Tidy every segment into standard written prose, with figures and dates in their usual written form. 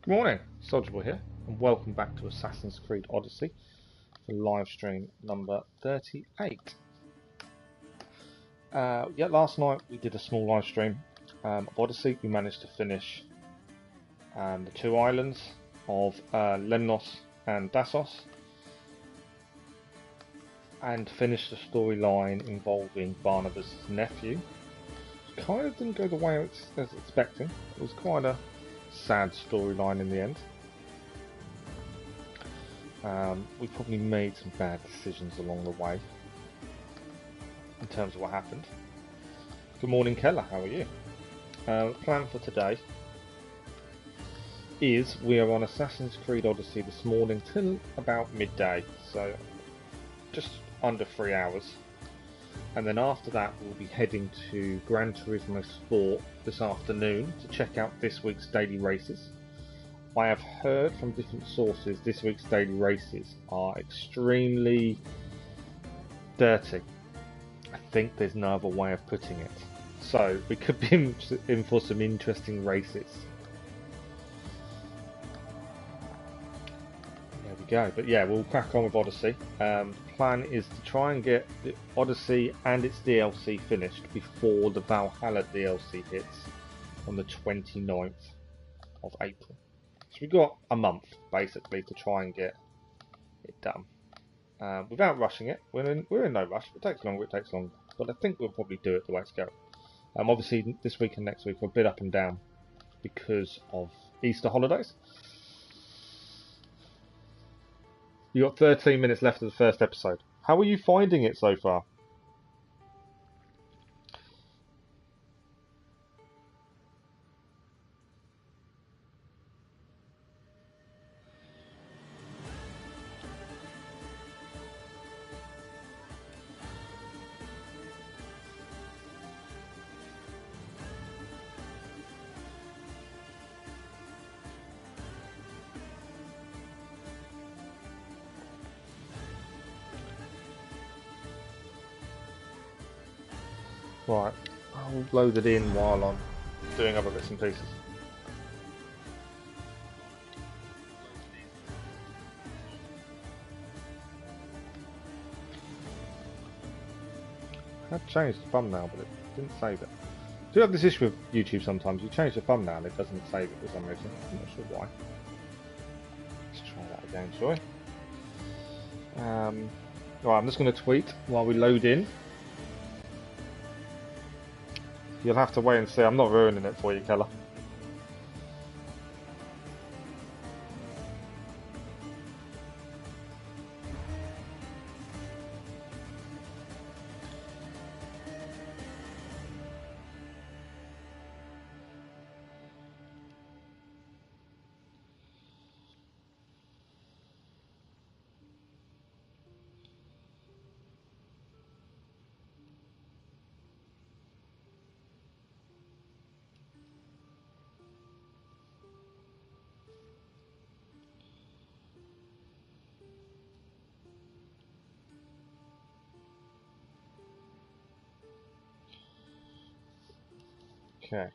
Good morning, Soldierboy here, and welcome back to Assassin's Creed Odyssey for live stream number 38. Last night we did a small live stream of Odyssey. We managed to finish the two islands of Lemnos and Dassos, and finish the storyline involving Barnabas' nephew. Kind of didn't go the way I was expecting. It was quite a sad storyline in the end. We probably made some bad decisions along the way in terms of what happened. Good morning, Keller, how are you? Plan for today is we are on Assassin's Creed Odyssey this morning till about midday, so just under 3 hours. And then after that we'll be heading to Gran Turismo Sport this afternoon to check out this week's daily races. I have heard from different sources this week's daily races are extremely dirty. I think there's no other way of putting it. So we could be in for some interesting races. There we go. But yeah, we'll crack on with Odyssey. The plan is to try and get the Odyssey and its DLC finished before the Valhalla DLC hits on the 29th of April. So we've got a month basically to try and get it done without rushing it. We're in no rush. If it takes longer, it takes longer. But I think we'll probably do it the way it's going. Obviously, this week and next week are a bit up and down because of Easter holidays. You got 13 minutes left of the first episode. How are you finding it so far? Right, I'll load it in while I'm doing other bits and pieces. I had changed the thumbnail, but it didn't save it. I do have this issue with YouTube sometimes. You change the thumbnail and it doesn't save it for some reason. I'm not sure why. Let's try that again, shall we? Right, I'm just going to tweet while we load in. You'll have to wait and see. I'm not ruining it for you, Keller. Okay.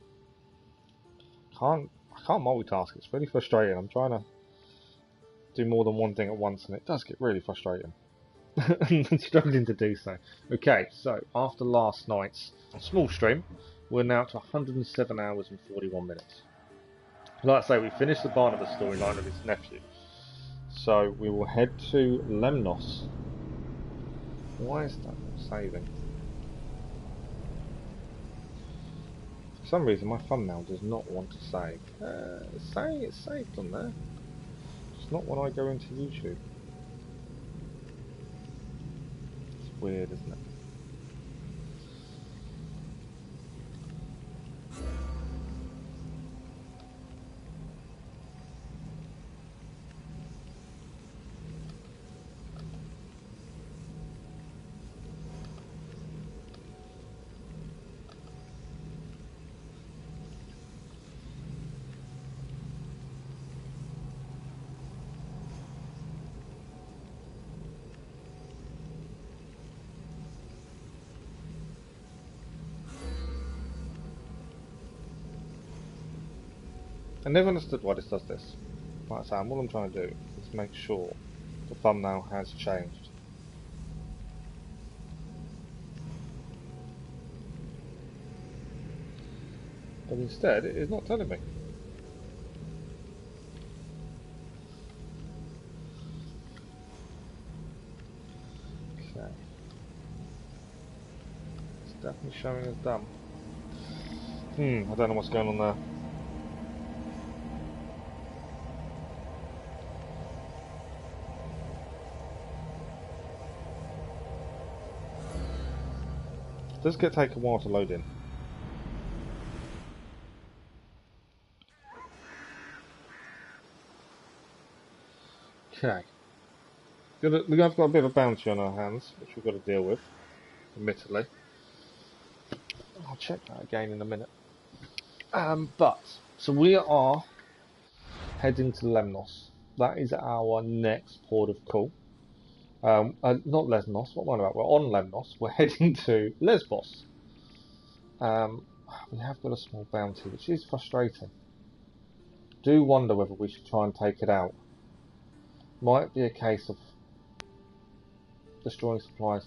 I can't multitask. It's really frustrating. I'm trying to do more than one thing at once, and it does get really frustrating. I'm struggling to do so. Okay, so after last night's small stream, we're now to 107 hours and 41 minutes. Like I say, we finished the Barnabas storyline of his nephew. So we will head to Lemnos. Why is that not saving? For some reason my thumbnail does not want to save. It's saying it's saved on there. It's not when I go into YouTube. It's weird, isn't it? I never understood why this does this. Like I say, what I'm trying to do is make sure the thumbnail has changed. But instead, it is not telling me. Okay. It's definitely showing as done. I don't know what's going on there. It does take a while to load in. Okay. We have got a bit of a bounty on our hands, which we've got to deal with, admittedly. I'll check that again in a minute. So we are heading to Lemnos. That is our next port of call. Not Lesbos, what am I about? We're on Lemnos. We're heading to Lesbos. We have got a small bounty, which is frustrating. Do wonder whether we should try and take it out. Might be a case of destroying supplies.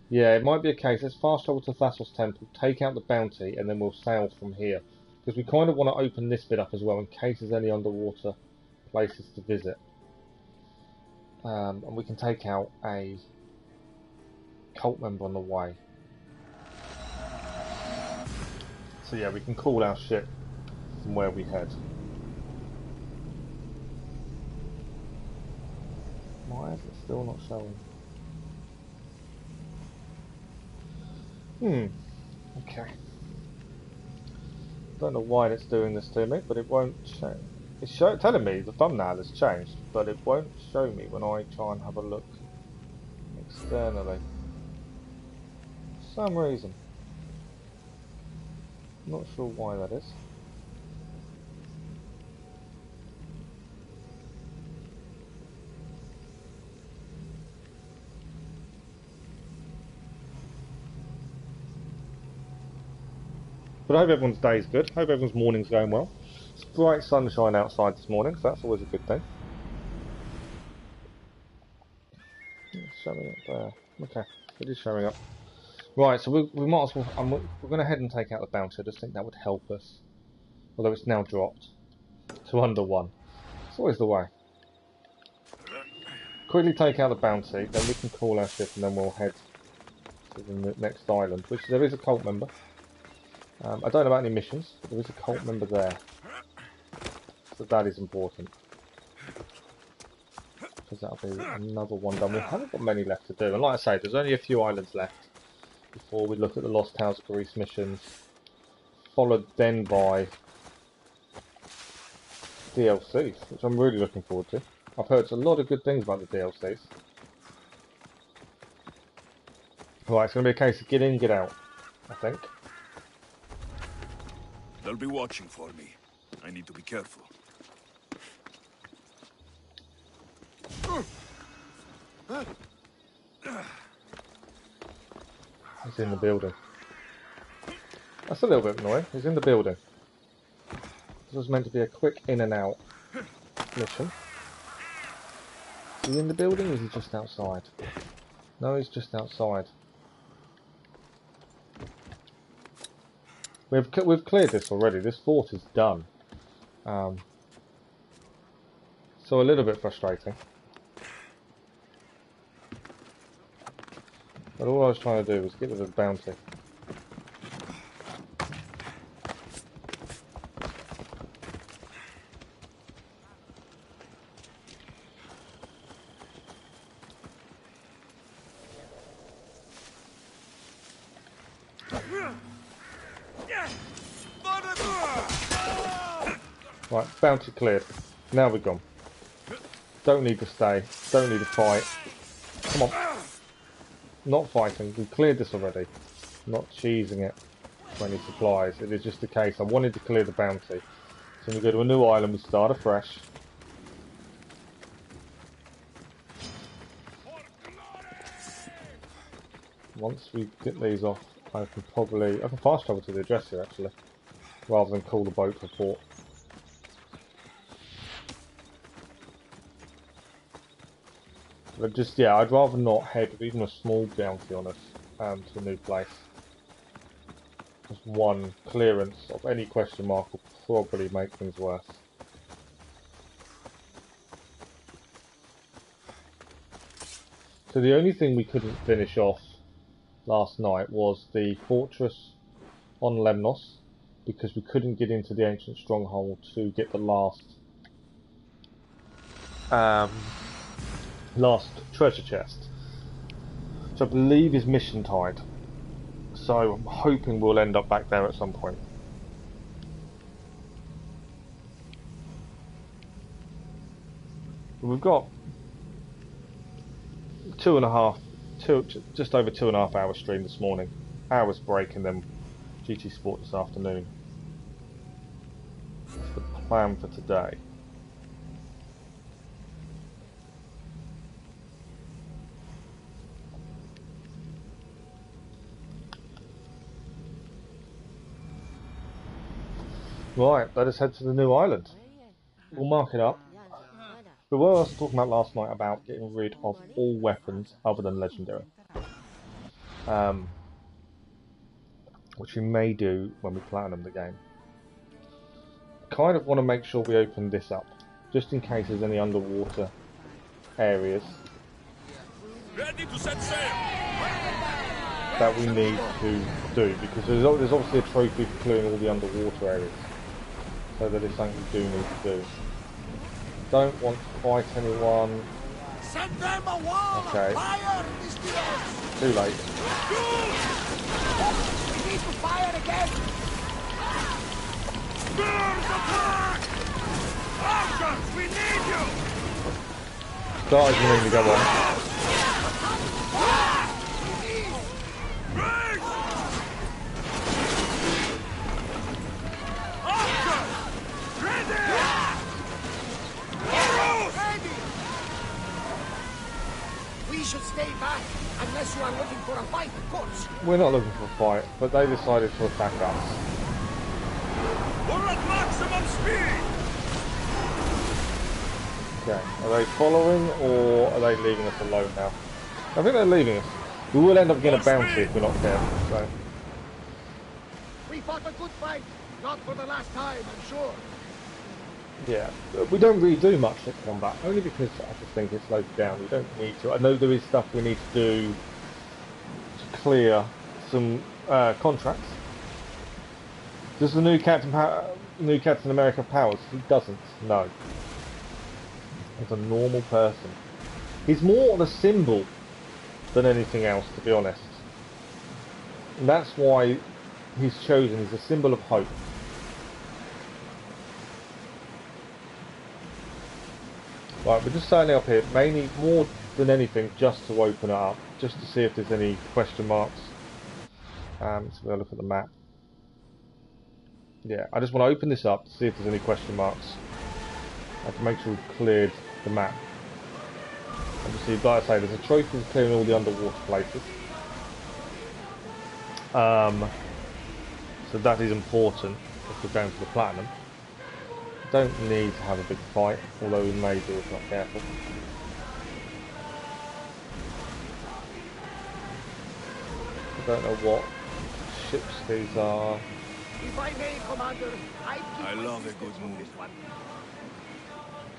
Yeah, it might be a case. Let's fast travel to Thassos Temple, take out the bounty, and then we'll sail from here. Because we kind of want to open this bit up as well, in case there's any underwater places to visit. And we can take out a cult member on the way. So yeah, we can call our ship from where we head. Why is it still not showing? Okay. Don't know why it's doing this to me, but it won't show. It's telling me the thumbnail has changed, but it won't show me when I try and have a look externally. For some reason. Not sure why that is. But I hope everyone's day is good. Hope everyone's morning's going well. It's bright sunshine outside this morning, so that's always a good thing. It's showing up there. Okay, it is showing up. Right, so we might as well. We're going to head and take out the bounty. I just think that would help us. Although it's now dropped to under 1. It's always the way. Quickly take out the bounty, then we can call our ship, and then we'll head to the next island, which there is a cult member. I don't know about any missions. There is a cult member there, so that is important. Because that'll be another one done. We haven't got many left to do, and like I say, there's only a few islands left before we look at the Lost Tales of Greece missions, followed then by DLCs, which I'm really looking forward to. I've heard a lot of good things about the DLCs. Right, it's going to be a case of get in, get out, I think. They'll be watching for me. I need to be careful. He's in the building. That's a little bit annoying. He's in the building. This was meant to be a quick in and out mission. Is he in the building or is he just outside? No, he's just outside. We've cleared this already. This fort is done. So a little bit frustrating. But all I was trying to do was get rid of the bounty. Right, bounty cleared. Now we're gone. Don't need to stay. Don't need to fight. Come on. Not fighting. We cleared this already. Not cheesing it for any supplies. It is just a case. I wanted to clear the bounty. So we go to a new island. We start afresh. Once we get these off, I can fast travel to the address here actually, rather than call the boat for port. But just, yeah, I'd rather not head with even a small bounty on us to a new place. Just one clearance of any question mark will probably make things worse. So the only thing we couldn't finish off last night was the fortress on Lemnos, because we couldn't get into the ancient stronghold to get the last treasure chest, which I believe is mission tied. So I'm hoping we'll end up back there at some point. We've got just over 2.5 hours stream this morning, hours break, and then GT Sport this afternoon. That's the plan for today. Right, let us head to the new island. We'll mark it up. But what I was talking about last night about getting rid of all weapons other than legendary, which we may do when we platinum the game. Kind of want to make sure we open this up, just in case there's any underwater areas Ready to set sail. that we need to do, because there's obviously a trophy for clearing all the underwater areas, so that is something we do need to do. Don't want to fight anyone. Send them a wall Okay. of fire, Chios! Too late. We need to fire again! Birds attack! Archers, we need you! Starters, you need to go on. Bridge! Archers! Ready! Ready! We should stay back, unless you are looking for a fight, of course. We're not looking for a fight, but they decided to attack us. We're at maximum speed! Okay, are they following or are they leaving us alone now? I think they're leaving us. We will end up getting a bounty if we're not careful, so... We fought a good fight, not for the last time, I'm sure. Yeah, we don't really do much at combat, only because I just think it slows down. We don't need to. I know there is stuff we need to do to clear some contracts. Does the new Captain America have powers? He doesn't, no. He's a normal person. He's more of a symbol than anything else, to be honest. And that's why he's chosen. He's a symbol of hope. Right, we're just sailing up here, mainly, more than anything, just to open it up, just to see if there's any question marks. So we'll look at the map. Yeah, I just want to open this up to see if there's any question marks. I have to make sure we've cleared the map. Obviously, like I say, there's a trophy for clearing all the underwater places. So that is important if we're going for the platinum. Don't need to have a big fight, although we may do if not careful. I don't know what ships these are. If I may, Commander, I love a good move.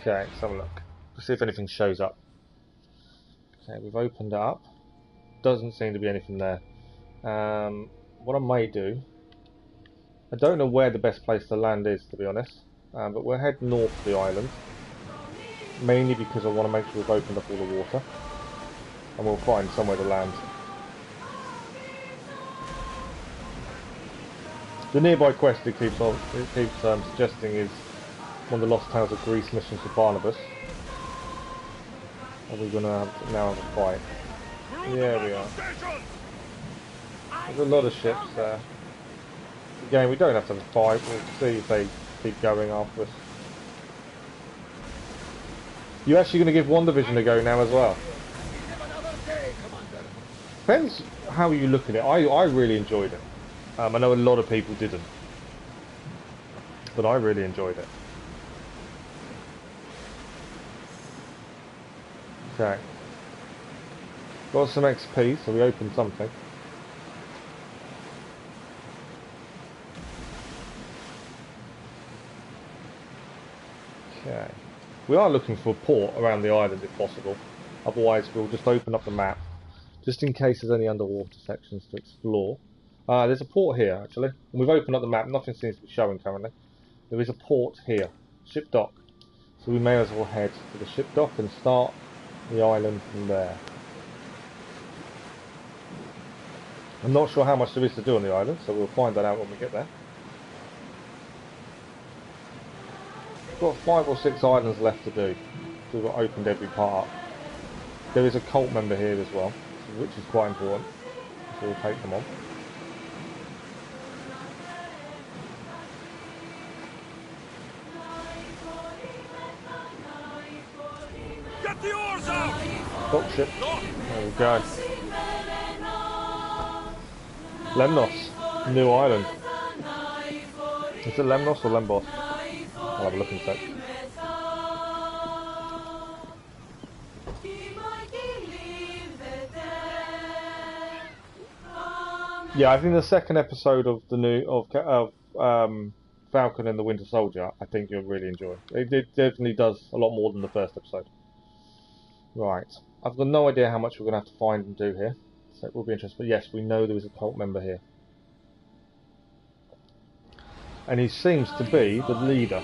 Okay, let's have a look. Let's see if anything shows up. Okay, we've opened it up. Doesn't seem to be anything there. What I may do, I don't know where the best place to land is, to be honest. But we'll head north of the island, mainly because I want to make sure we've opened up all the water, and we'll find somewhere to land. The nearby quest it keeps suggesting is one of the Lost Tales of Greece missions for Barnabas. Are we going to now have a fight? Yeah, we are. There's a lot of ships there. Again, we don't have to have a fight. We'll see if they keep going after us. You're actually going to give one division a go now as well. Depends how you look at it. I really enjoyed it. I know a lot of people didn't, but I really enjoyed it. Okay, Got some XP, so we opened something. Okay. We are looking for a port around the island if possible. Otherwise we'll just open up the map, just in case there's any underwater sections to explore. There's a port here actually. And we've opened up the map, nothing seems to be showing currently. There is a port here, ship dock. So we may as well head to the ship dock and start the island from there. I'm not sure how much there is to do on the island, so we'll find that out when we get there. We've got 5 or 6 islands left to do. So we've opened every part up. There is a cult member here as well, which is quite important. So we'll take them on. Get the oars out! Dock ship. There we go. Lemnos, new island. Is it Lemnos or Lembos? I'll have a look in a sec. Yeah, I think the second episode of the new Falcon and the Winter Soldier, I think you'll really enjoy. It definitely does a lot more than the first episode. Right, I've got no idea how much we're going to have to find and do here, so it will be interesting. But yes, we know there is a cult member here. And he seems to be the leader,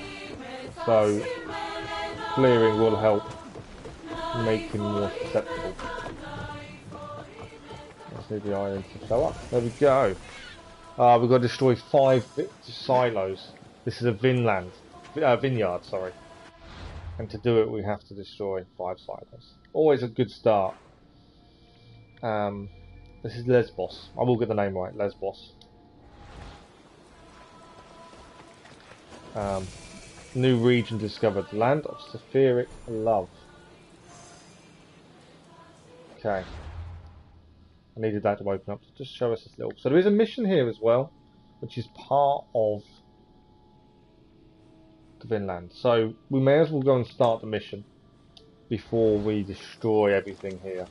so clearing will help make him more susceptible. Let's see the island to show up. There we go. We've got to destroy 5 silos. This is a vineyard, sorry. And to do it we have to destroy 5 silos. Always a good start. This is Lesbos. I will get the name right, Lesbos. New region discovered. Land of Sapphiric Love. Okay. I needed that to open up to just show us this little... So there is a mission here as well, which is part of the Vinland. So we may as well go and start the mission before we destroy everything here.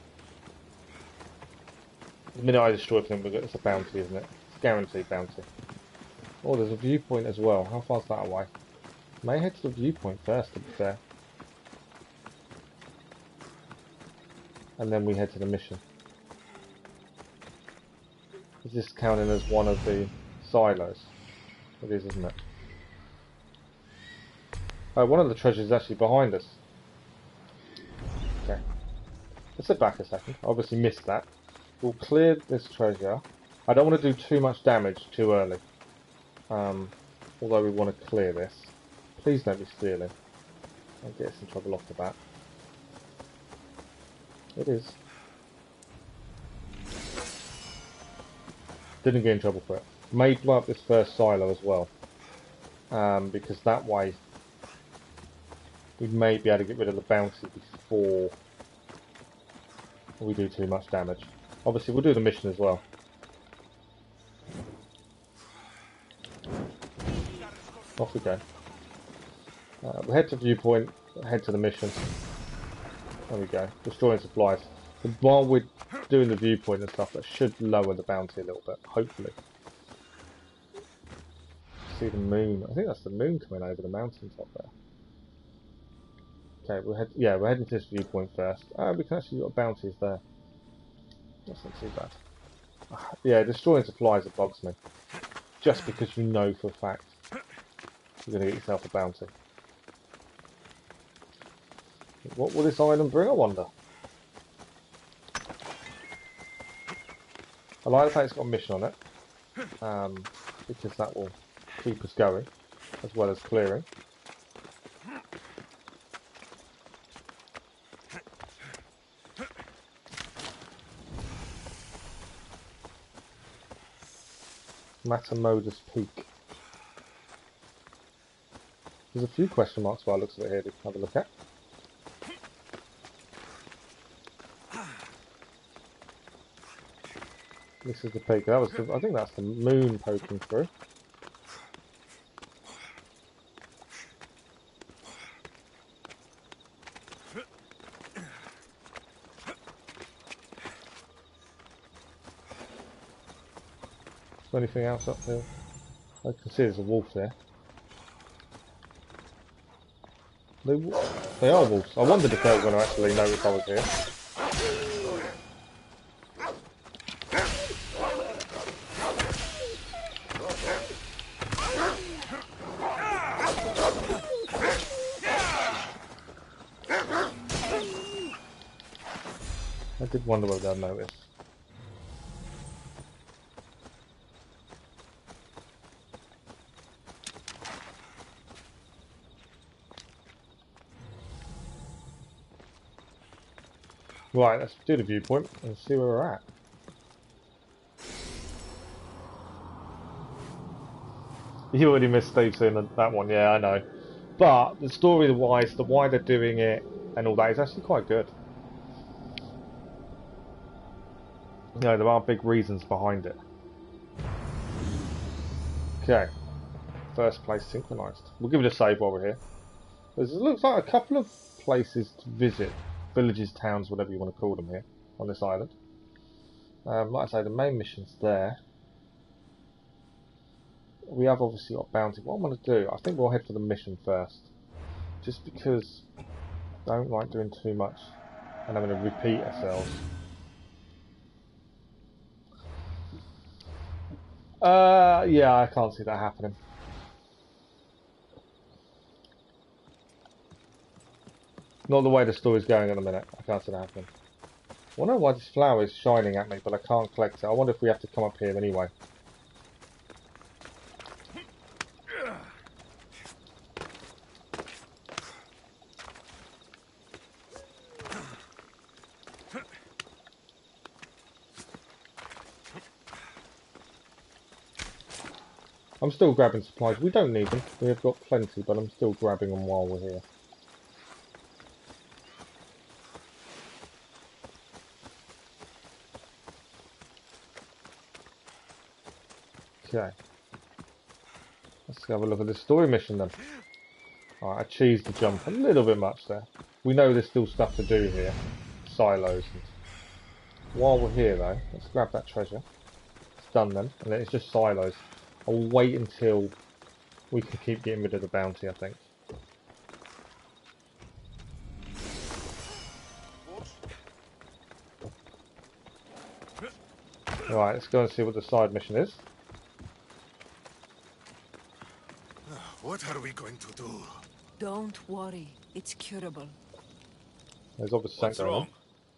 The minute I destroy everything, it's a bounty, isn't it? It's a guaranteed bounty. Oh, there's a viewpoint as well. How far is that away? May head to the viewpoint first, to be fair. And then we head to the mission. Is this counting as one of the silos? It is, isn't it? Oh, one of the treasures is actually behind us. Okay. Let's sit back a second. Obviously missed that. We'll clear this treasure. I don't want to do too much damage too early. Although we want to clear this. Please don't be stealing. I'll get us in trouble off the bat. It is. Didn't get in trouble for it. May blow up this first silo as well. Because that way we may be able to get rid of the bounty before we do too much damage. Obviously we'll do the mission as well. Off we go. We'll head to Viewpoint, head to the mission. There we go. Destroying supplies. But while we're doing the Viewpoint and stuff, that should lower the bounty a little bit, hopefully. See the moon. I think that's the moon coming over the mountain top there. Okay, we're heading to this Viewpoint first. We can actually got bounties there. That's not too bad. Yeah, destroying supplies it bugs me. Just because you know for a fact you're going to get yourself a bounty. What will this island bring, I wonder? I like the fact it's got a mission on it. Because that will keep us going, as well as clearing. Matamodus Peak. There's a few question marks by the looks of it here to have a look at. This is the peak. That was I think that's the moon poking through. there anything else up there? I can see there's a wolf there. They are wolves. I wondered if they were going to actually notice I was here. I did wonder whether they'd notice. Right, let's do the viewpoint and see where we're at. You already missed Steve saying that one, yeah, I know. But the story-wise, the why they're doing it and all that is actually quite good. You know, there are big reasons behind it. Okay, first place synchronised. We'll give it a save while we're here. There looks like a couple of places to visit. Villages, towns, whatever you want to call them here on this island. Like I say, the main mission's there. We have obviously got bounty. What I'm going to do, I think we'll head for the mission first. Just because I don't like doing too much and having to repeat ourselves. Yeah, I can't see that happening. Not the way the story's going at the minute. I can't see that happening. I wonder why this flower is shining at me, but I can't collect it. I wonder if we have to come up here anyway. I'm still grabbing supplies. We don't need them. We have got plenty, but I'm still grabbing them while we're here. Okay. Let's have a look at this story mission then. Alright, I cheesed the jump a little bit much there. We know there's still stuff to do here. Silos. And while we're here though, let's grab that treasure. It's done then. And then it's just silos. I'll wait until we can keep getting rid of the bounty, I think. Right, let's go and see what the side mission is. What are we going to do? Don't worry, it's curable. There's obviously What's something wrong? on.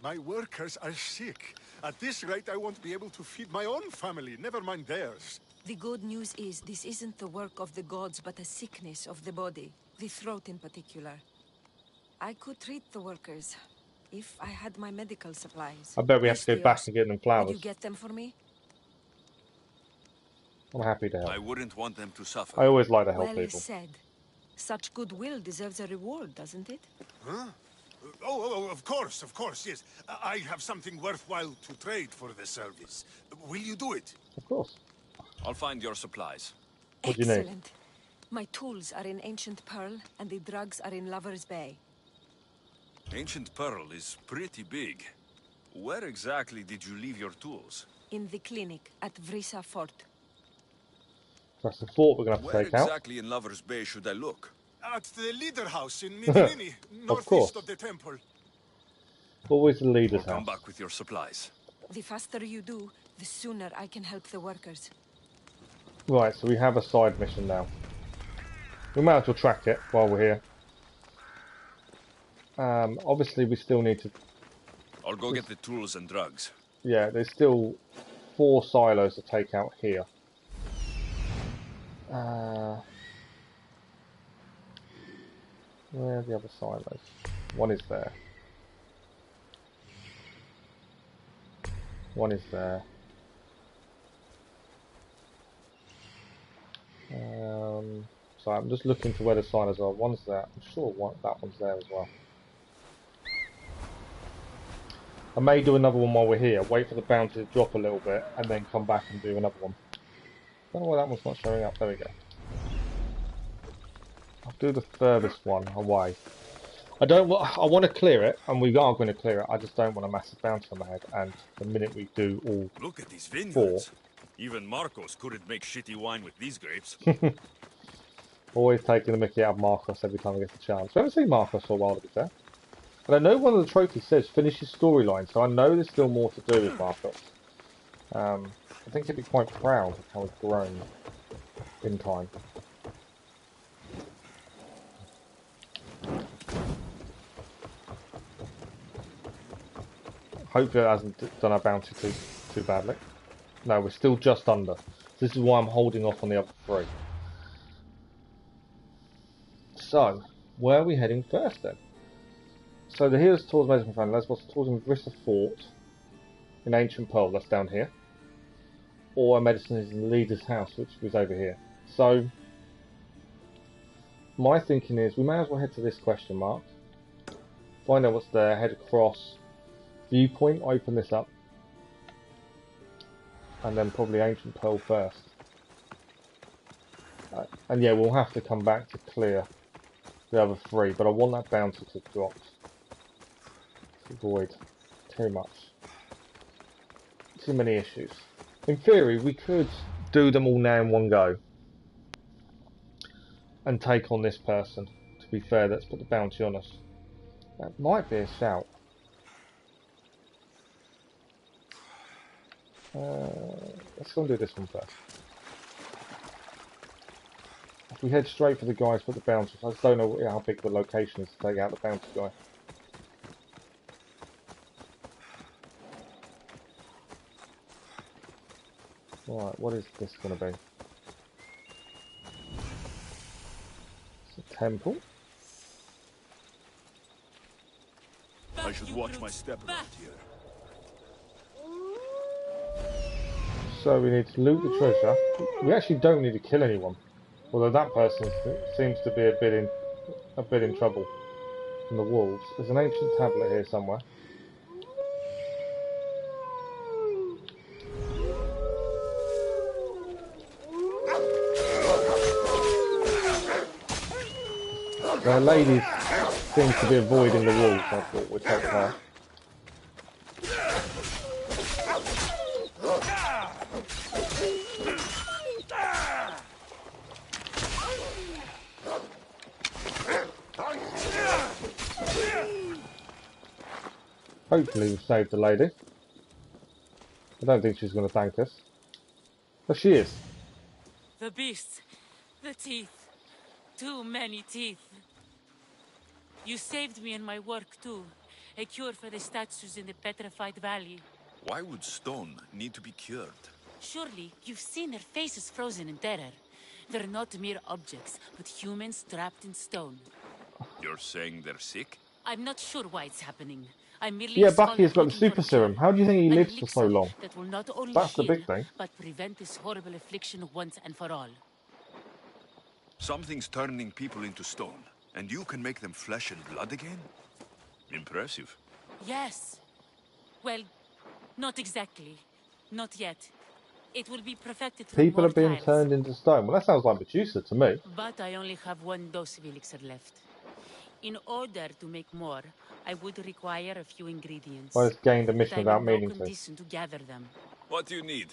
My workers are sick. At this rate, I won't be able to feed my own family, never mind theirs. The good news is this isn't the work of the gods, but a sickness of the body, the throat in particular. I could treat the workers if I had my medical supplies. I bet we have to go Chios, back and get them would flowers. you get them for me? I'm happy to help. I wouldn't want them to suffer. I always like to help Well people. said. Such goodwill deserves a reward, doesn't it? Huh? Of course, yes. I have something worthwhile to trade for the service. Will you do it? Of course. I'll find your supplies. What do you need? Excellent. My tools are in Ancient Pearl, and the drugs are in Lover's Bay. Ancient Pearl is pretty big. Where exactly did you leave your tools? In the clinic at Vrisa Fort. That's the fort we're going to have to Where take out. exactly in Lover's Bay should I look? At the leader house in Midilini, northeast of the temple. Always the leader's Come house. back with your supplies. The faster you do, the sooner I can help the workers. Right, so we have a side mission now. We might as well track it while we're here. Obviously we still need to... I'll go get the tools and drugs. Yeah, there's still 4 silos to take out here. Where are the other silos? One is there. One is there. So I'm just looking for where the silos are. One's there. I'm sure that one's there as well. I may do another one while we're here. Wait for the bounty to drop a little bit and then come back and do another one. Don't know why that one's not showing up. There we go. I'll do the furthest one away. I want to clear it, and we are going to clear it. I just don't want a massive bounty on my head. And the minute we do all Look at these 4, vineyards. Even Marcos couldn't make shitty wine with these grapes. Always taking the mickey out of Marcos every time I get a chance. We haven't seen Marcos for a while, to be fair. But I know one of the trophies says finish his storyline, so I know there's still more to do with Marcos. I think he'd be quite proud of how he's grown in time. Hopefully it hasn't done our bounty too badly. No, we're still just under. This is why I'm holding off on the other three. So, where are we heading first then? So the here's towards Medusa from Lesbos, towards Medusa Fort in Ancient Pearl, that's down here. Or our medicine is in the leader's house, which was over here. So, my thinking is we may as well head to this question mark. Find out what's there, head across Viewpoint, open this up. And then probably Ancient Pearl first. And yeah, we'll have to come back to clear the other three, but I want that bounty to drop. To avoid too much. Too many issues. In theory, we could do them all now in one go. And take on this person. To be fair, let's put the bounty on us. That might be a shout. Let's go and do this one first. If we head straight for the guys, put the bounty. I just don't know how big the location is to take out the bounty guy. Right, what is this going to be? It's a temple. I should watch my step around here. So we need to loot the treasure. We actually don't need to kill anyone. Although that person seems to be a bit in trouble from the wolves. There's an ancient tablet here somewhere. The lady seems to be avoiding the wolves. I thought we'd take her. Hopefully we've saved the lady. I don't think she's going to thank us. But she is. The beasts. The teeth. Too many teeth. You saved me in my work too. A cure for the statues in the Petrified Valley. Why would stone need to be cured? Surely you've seen their faces frozen in terror. They're not mere objects, but humans trapped in stone. You're saying they're sick? I'm not sure why it's happening. I'm merely Yeah, Bucky has got the super serum. How do you think he lives for so long? That will not only That's the heal, big thing. but prevent this horrible affliction once and for all. Something's turning people into stone, and you can make them flesh and blood again? Impressive. Yes. Well, not exactly. Not yet. It will be perfected through People more are being trials. turned into stone. Well, that sounds like Medusa to me. But I only have one dose of elixir left. In order to make more, I would require a few ingredients. I just gained a But mission I'm without in no meaning to. condition to gather them. What do you need?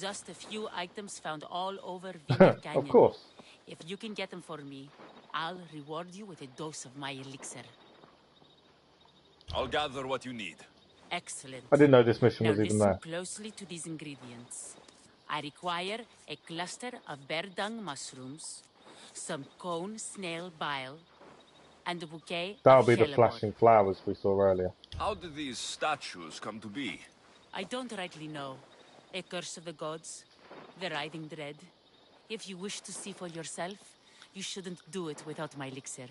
Just a few items found all over Vineyard Canyon. Of course. If you can get them for me, I'll reward you with a dose of my elixir. I'll gather what you need. Excellent. I didn't know this mission Now was even listen there. closely to these ingredients. I require a cluster of bear dung mushrooms, some cone snail bile, and a bouquet That'll of be the hellebore. flashing flowers we saw earlier. How did these statues come to be? I don't rightly know. A curse of the gods, the writhing dread. If you wish to see for yourself, you shouldn't do it without my elixir.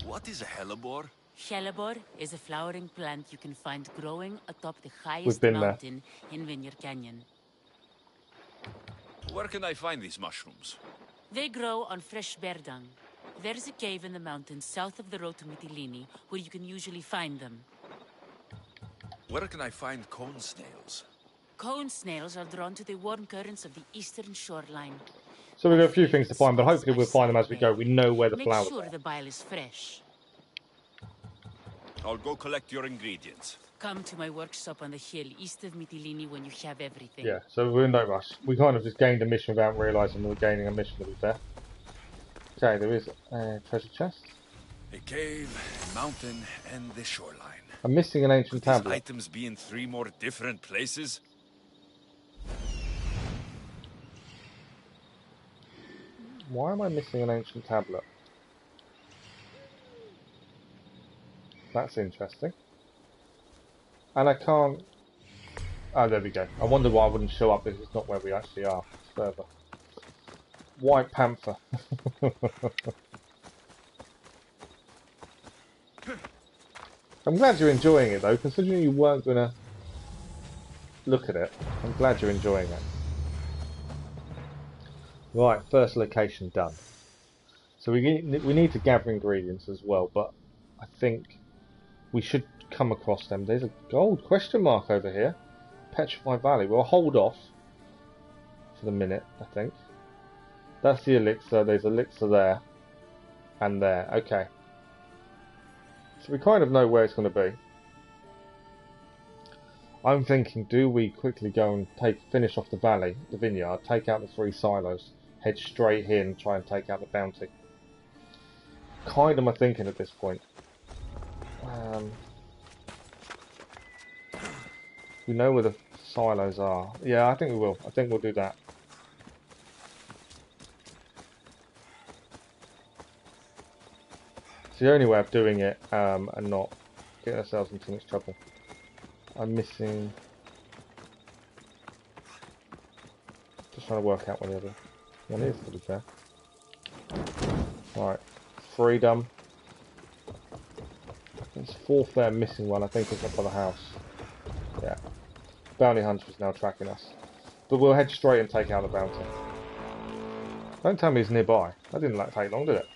What is a hellebore? Hellebore is a flowering plant you can find growing atop the We've highest been there. mountain in Vineyard Canyon. Where can I find these mushrooms? They grow on fresh bear dung. There's a cave in the mountains south of the road to Mytilene where you can usually find them. Where can I find cone snails? Cone snails are drawn to the warm currents of the eastern shoreline. So we've got a few things to find, but hopefully we'll find them as we go. We know where the Make flowers sure are. the bile is fresh. I'll go collect your ingredients. Come to my workshop on the hill east of Mytilene when you have everything. Yeah, so we're in no rush. We kind of just gained a mission without realising we were gaining a mission, to be fair. Okay, there is a treasure chest. A cave, a mountain, and the shoreline. I'm missing an ancient Could these tablet. items be in 3 more different places? Why am I missing an ancient tablet? That's interesting. And I can't... Oh, there we go. I wonder why I wouldn't show up if it's not where we actually are. It's further. White Panther. I'm glad you're enjoying it though, considering you weren't going to look at it. I'm glad you're enjoying it. Right, first location done. So we need to gather ingredients as well, but I think we should come across them. There's a gold question mark over here. Petrified Valley. We'll hold off for the minute, I think. That's the elixir. There's elixir there and there. Okay. So we kind of know where it's going to be. I'm thinking, do we quickly go and finish off the valley, the vineyard, take out the 3 silos, head straight here and try and take out the bounty? Kind of my thinking at this point. We know where the silos are. Yeah, I think we will. I think we'll do that. It's the only way of doing it and not getting ourselves into too much trouble. I'm missing... Just trying to work out what the other one is, to be fair. Alright. Freedom. There's 4th there, missing one. I think it's up by the house. Yeah. Bounty Hunter is now tracking us. But we'll head straight and take out the bounty. Don't tell me it's nearby. That didn't take long, did it?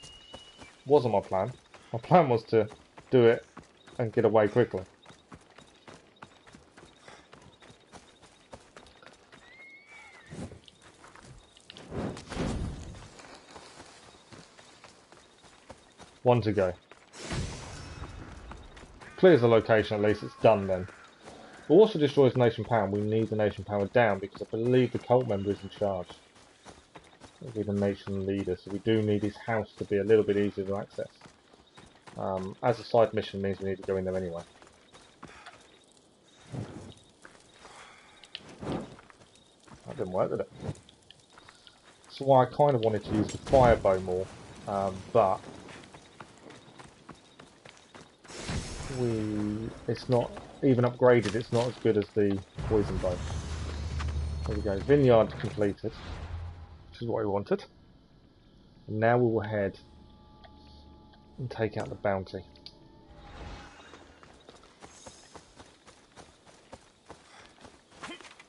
Wasn't my plan. My plan was to do it and get away quickly. One to go. Clears the location, at least it's done then. But also destroys Nation Power. We need the Nation Power down because I believe the cult member is in charge. He'll be the nation leader, so we do need his house to be a little bit easier to access. As a side mission means we need to go in there anyway. That didn't work, did it? So why I kind of wanted to use the fire bow more, but it's not even upgraded. It's not as good as the poison bow. There we go. Vineyard completed, which is what we wanted. And now we will head and take out the bounty.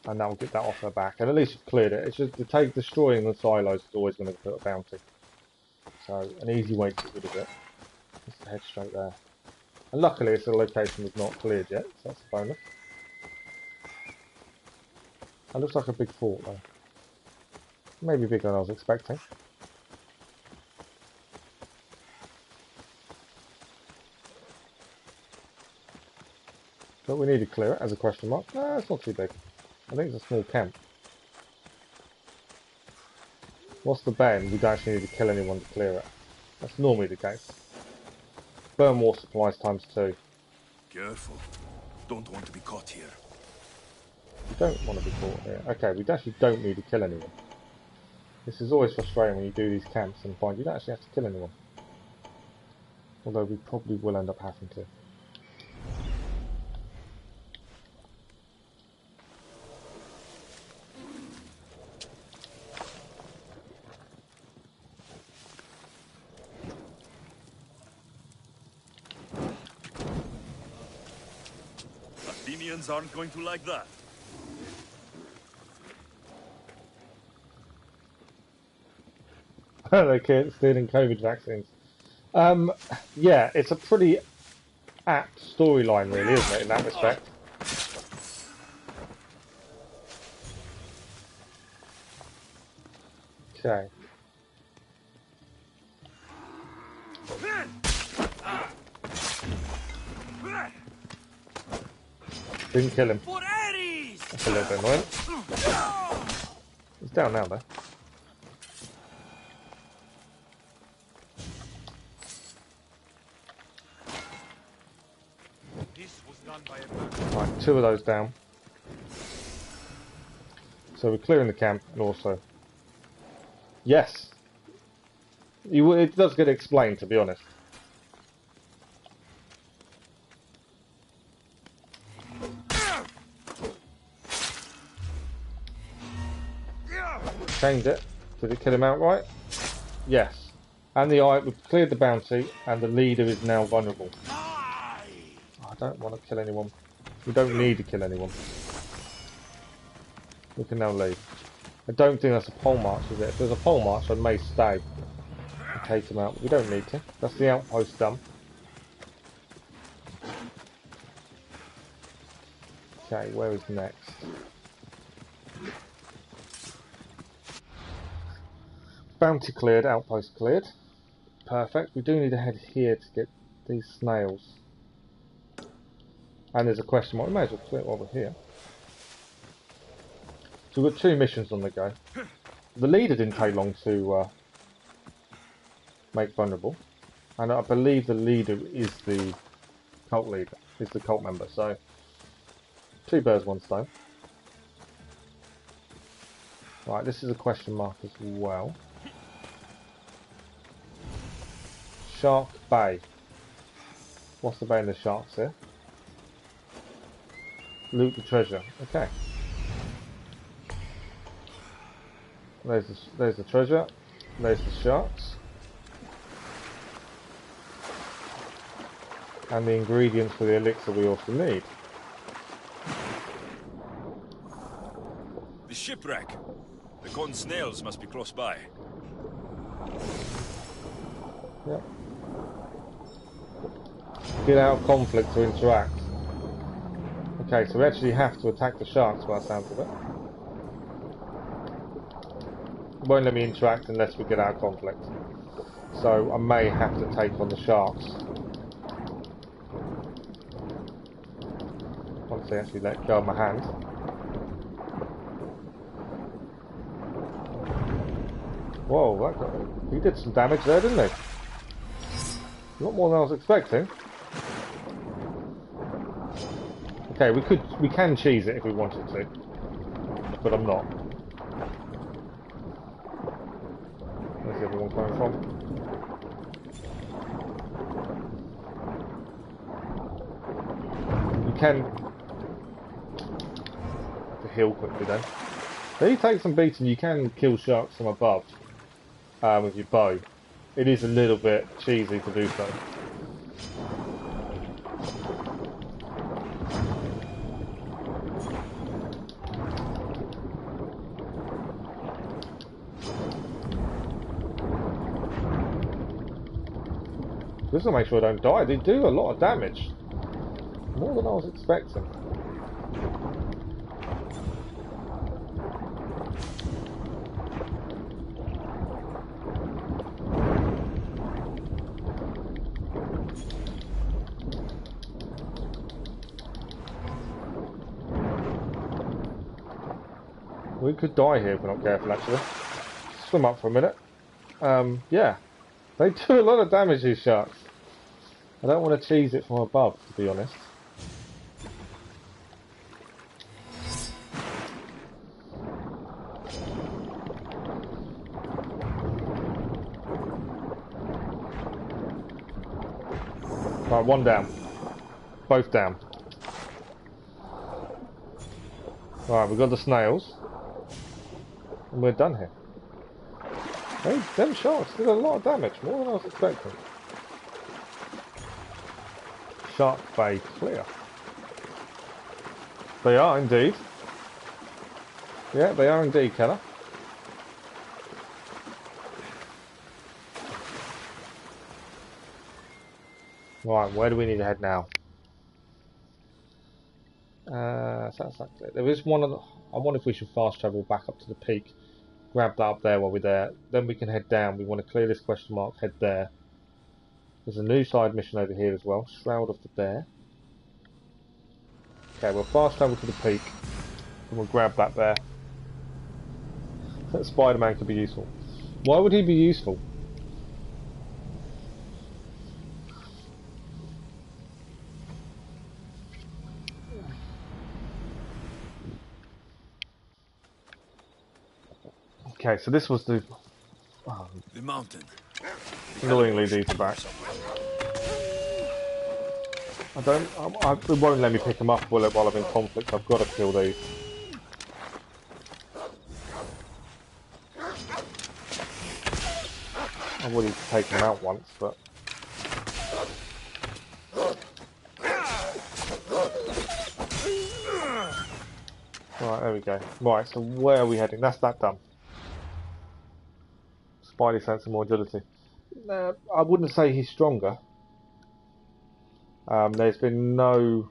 And that will get that off her back. And at least we've cleared it. It's just destroying the silos is always going to put a bounty. So an easy way to get rid of it is to head straight there. And luckily it's a location we've not cleared yet, so that's a bonus. It looks like a big fort though. Maybe bigger than I was expecting. But we need to clear it as a question mark. No, it's not too big. I think it's a small camp. What's the ban? We don't actually need to kill anyone to clear it. That's normally the case. Burn war supplies ×2. Careful. Don't want to be caught here. We don't want to be caught here. Okay, we actually don't need to kill anyone. This is always frustrating when you do these camps and find you don't actually have to kill anyone. Although we probably will end up having to. Athenians aren't going to like that. Okay, stealing COVID vaccines. Yeah, it's a pretty apt storyline, really, isn't it, in that respect? Okay. Didn't kill him. For Ares! That's a little bit annoying. He's down now though. This was done by a Right, 2 of those down. So we're clearing the camp, and also... Yes! It does get explained, to be honest. Changed it. Did it kill him outright? Yes. And we've cleared the bounty, and the leader is now vulnerable. I don't want to kill anyone. We don't need to kill anyone. We can now leave. I don't think that's a pole march, is it? If there's a pole march, I may stay and take him out. But we don't need to. That's the outpost done. Okay, where is next? Bounty cleared, outpost cleared. Perfect. We do need to head here to get these snails. And there's a question mark. We may as well clear it while we're here. So we've got 2 missions on the go. The leader didn't take long to make vulnerable. And I believe the leader is the cult leader, is the cult member. So 2 birds, 1 stone. Right, this is a question mark as well. Shark Bay. What's the bay in the sharks here? Loot the treasure. Okay. There's the treasure. There's the sharks. And the ingredients for the elixir we also need. The shipwreck. The gone snails must be close by. Yep. Get out of conflict to interact. Okay, so we actually have to attack the sharks by the sounds of it. It won't let me interact unless we get out of conflict. So I may have to take on the sharks. Once they actually let go of my hand. Whoa, he did some damage there, didn't he? A lot more than I was expecting. Okay, we can cheese it if we wanted to, but I'm not. Where's the other one coming from? You can to heal quickly then. So you take some beating, you can kill sharks from above with your bow. It is a little bit cheesy to do so. Just to make sure I don't die. They do a lot of damage. More than I was expecting. We could die here if we're not careful, actually. Swim up for a minute. Yeah. They do a lot of damage, these sharks. I don't want to cheese it from above, to be honest. Right, 1 down. Both down. Right, we've got the snails. And we're done here. Hey, them sharks did a lot of damage, more than I was expecting. Shark Bay clear. They are indeed. Yeah, they are indeed, Keller. Right, where do we need to head now? So that's like it. There is one of the... I wonder if we should fast travel back up to the peak. Grab that up there while we're there. Then we can head down. We want to clear this question mark, head there. There's a new side mission over here as well. Shroud of the Bear. Okay, we'll fast travel to the peak and we'll grab that there. Spider-Man could be useful. Why would he be useful? Okay, so this was the... The mountain. Annoyingly, these are back. It won't let me pick them up while I'm in conflict. I've got to kill these. I've already taken them out once, but... Right, there we go. Right, so where are we heading? That's that done. Spidey sense and more agility. I wouldn't say he's stronger. There's been no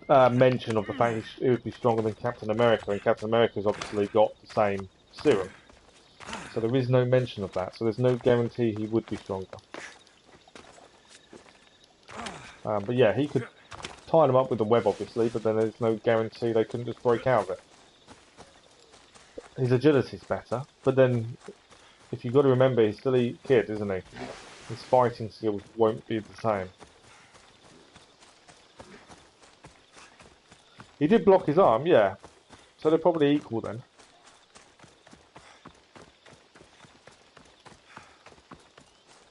mention of the fact he would be stronger than Captain America, and Captain America's obviously got the same serum. So there is no mention of that, so there's no guarantee he would be stronger. But yeah, he could tie them up with the web obviously, but then there's no guarantee they couldn't just break out of it. His agility's better, but then if you've got to remember he's still a kid, isn't he? His fighting skills won't be the same. He did block his arm, yeah. So they're probably equal then.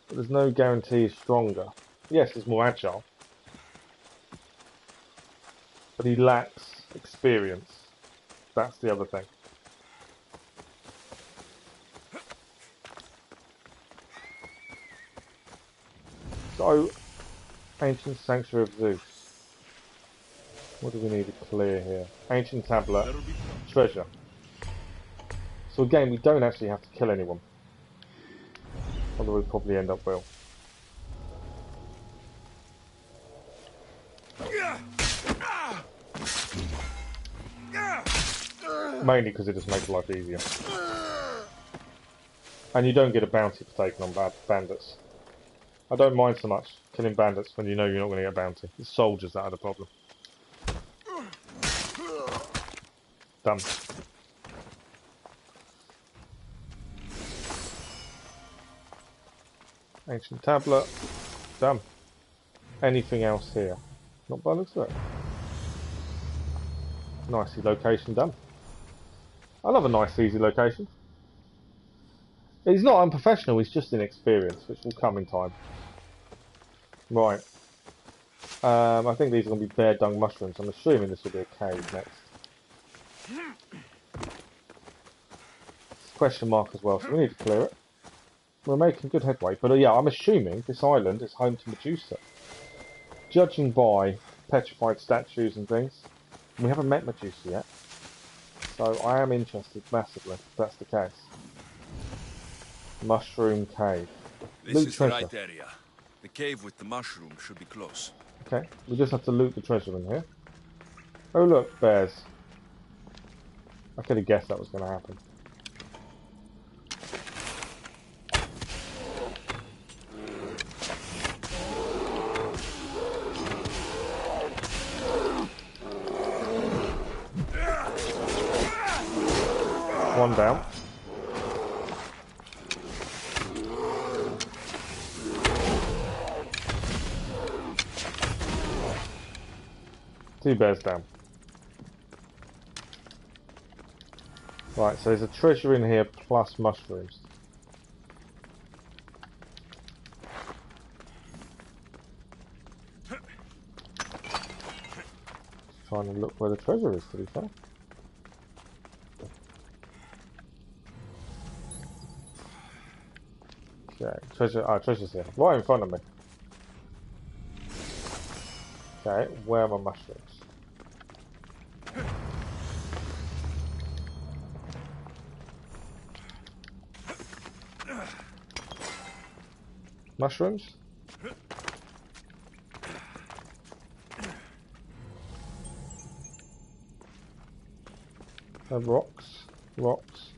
But there's no guarantee he's stronger. Yes, he's more agile. But he lacks experience. That's the other thing. So, Ancient Sanctuary of Zeus. What do we need to clear here? Ancient Tablet, Treasure. So again, we don't actually have to kill anyone. Although we probably end up will. Mainly because it just makes life easier. And you don't get a bounty for taking on bandits. I don't mind so much killing bandits when you know you're not going to get a bounty. It's soldiers that are the problem. Done. Ancient tablet. Done. Anything else here? Not by the looks of it. Nicely location done. I love a nice easy location. He's not unprofessional, he's just inexperienced, which will come in time. Right. I think these are going to be bear dung mushrooms. I'm assuming this will be a cave next. Question mark as well, so we need to clear it. We're making good headway, but yeah, I'm assuming this island is home to Medusa. Judging by petrified statues and things, we haven't met Medusa yet. So I am interested massively, if that's the case. Mushroom cave. This Loot is treasure. the right area. The cave with the mushroom should be close. Okay, we just have to loot the treasure in here. Oh look, bears. I could have guessed that was going to happen. One down. Two bears down. Right, so there's a treasure in here plus mushrooms. Just trying to look where the treasure is, to be fair. Okay, treasure's here. Right in front of me. Okay, where are my mushrooms? Mushrooms? And rocks. Rocks.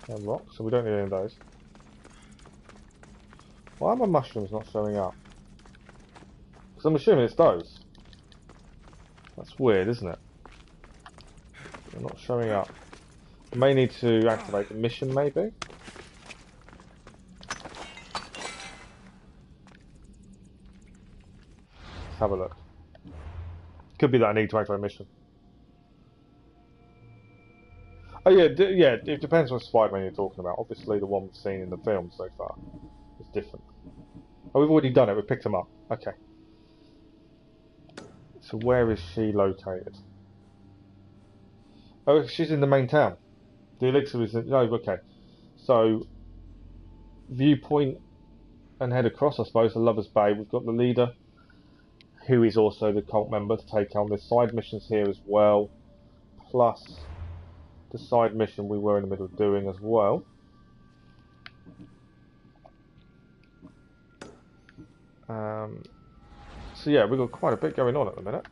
And rocks, so we don't need any of those. Why are my mushrooms not showing up? Because So I'm assuming it's those. That's weird, isn't it? They're not showing up. I may need to activate the mission, maybe? Let's have a look. Could be that I need to activate a mission. Oh yeah, yeah, it depends on Spider-Man you're talking about. Obviously the one we've seen in the film so far is different. Oh, we've already done it, we picked him up. Okay. So where is she located? Oh, she's in the main town. The elixir is in... Oh, okay. So, Viewpoint and head across, I suppose, to Lover's Bay. We've got the leader, who is also the cult member, to take on. There's side missions here as well, plus the side mission we were in the middle of doing as well. So yeah, we've got quite a bit going on at the minute.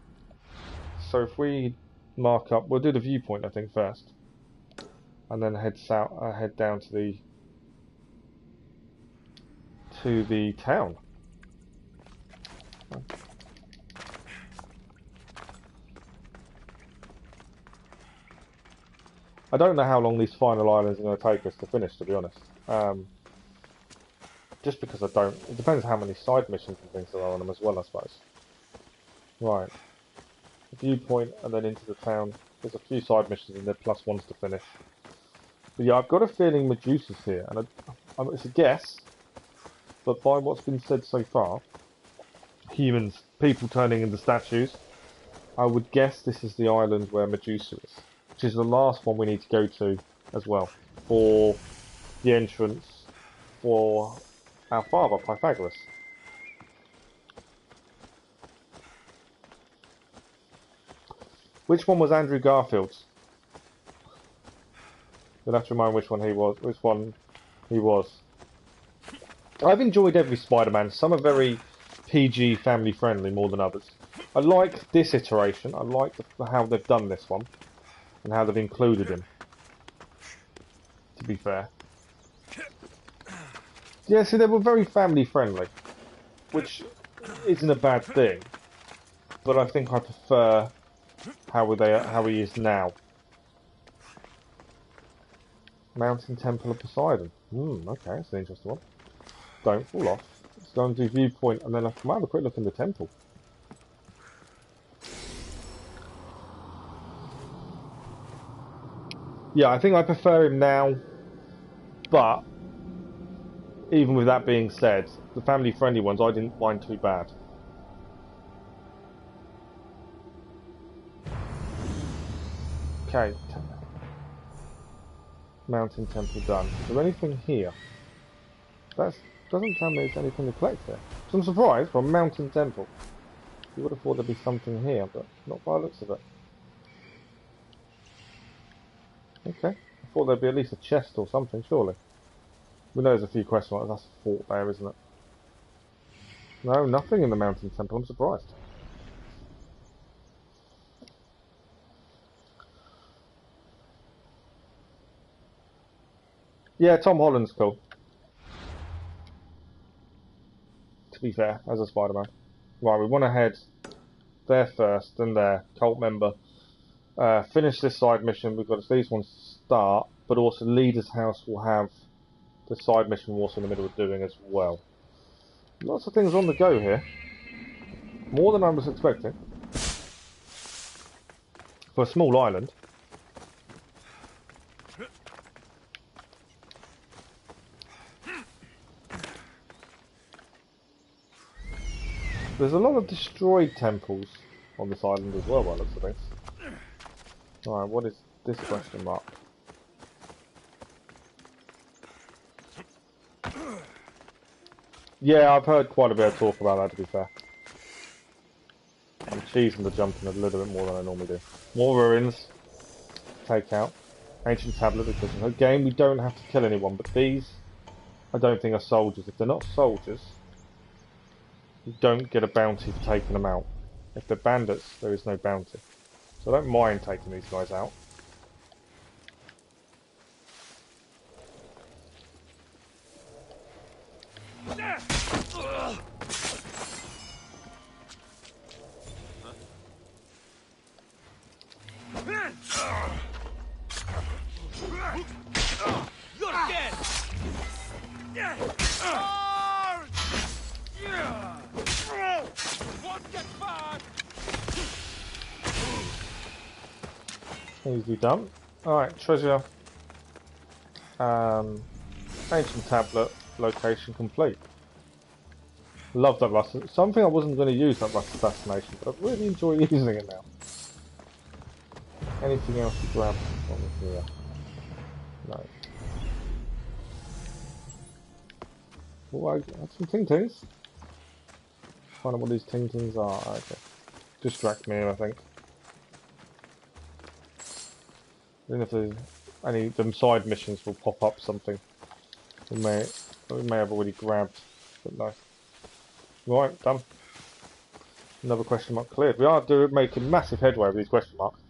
So if we mark up, we'll do the Viewpoint I think first, and then head south, head down to the town. I don't know how long these final islands are going to take us to finish, to be honest. Just because I don't... It depends how many side missions and things there are on them as well, I suppose. Right. Viewpoint and then into the town. There's a few side missions in there, plus ones to finish. But yeah, I've got a feeling Medusa's here. And it's a guess, but by what's been said so far, humans, people turning into statues, I would guess this is the island where Medusa is. Which is the last one we need to go to as well. For the entrance for our father, Pythagoras. Which one was Andrew Garfield's? You'll have to remind which one he was. I've enjoyed every Spider-Man. Some are very PG, family friendly more than others. I like this iteration. I like how they've done this one. And how they've included him. To be fair. Yeah, see, they were very family friendly. Which isn't a bad thing. But I think I prefer how he is now. Mountain Temple of Poseidon. Okay, that's an interesting one. Don't fall off. Let's go and do Viewpoint, and then I might have a quick look in the temple. Yeah, I think I prefer him now, but even with that being said, the family-friendly ones I didn't find too bad. Okay. Mountain Temple done. Is there anything here? That doesn't tell me there's anything to collect here. So I'm surprised for a Mountain Temple. You would have thought there'd be something here, but not by the looks of it. Okay. I thought there'd be at least a chest or something, surely. We know there's a few question marks. That's a fort there, isn't it? No, nothing in the Mountain Temple. I'm surprised. Yeah, Tom Holland's cool. To be fair, as a Spider-Man. Right, we want to head there first, then there. Cult member. Finish this side mission. We've got these ones to start, but also Leader's House will have the side mission we're also in the middle of doing as well. Lots of things on the go here. More than I was expecting. For a small island. There's a lot of destroyed temples on this island as well, by the looks of things. Alright, what is this question mark? Yeah, I've heard quite a bit of talk about that, to be fair. I'm cheesing the jumping a little bit more than I normally do. More ruins. Take out. Ancient tablet, because again, we don't have to kill anyone, but these, I don't think are soldiers. If they're not soldiers, you don't get a bounty for taking them out. If they're bandits, there is no bounty. So I don't mind taking these guys out. Easy done. Alright, treasure. Ancient tablet. Location complete. Love that rust. Something I wasn't going to use that rust assassination, but I really enjoy using it now. Anything else to grab from here? No. Oh, I got some ting-tings. Find out what these ting-tings are. Okay. Distract me, I think. Then if there's any of them side missions will pop up something we may have already grabbed, but no. Right, done. Another question mark cleared. We are making massive headway with these question marks.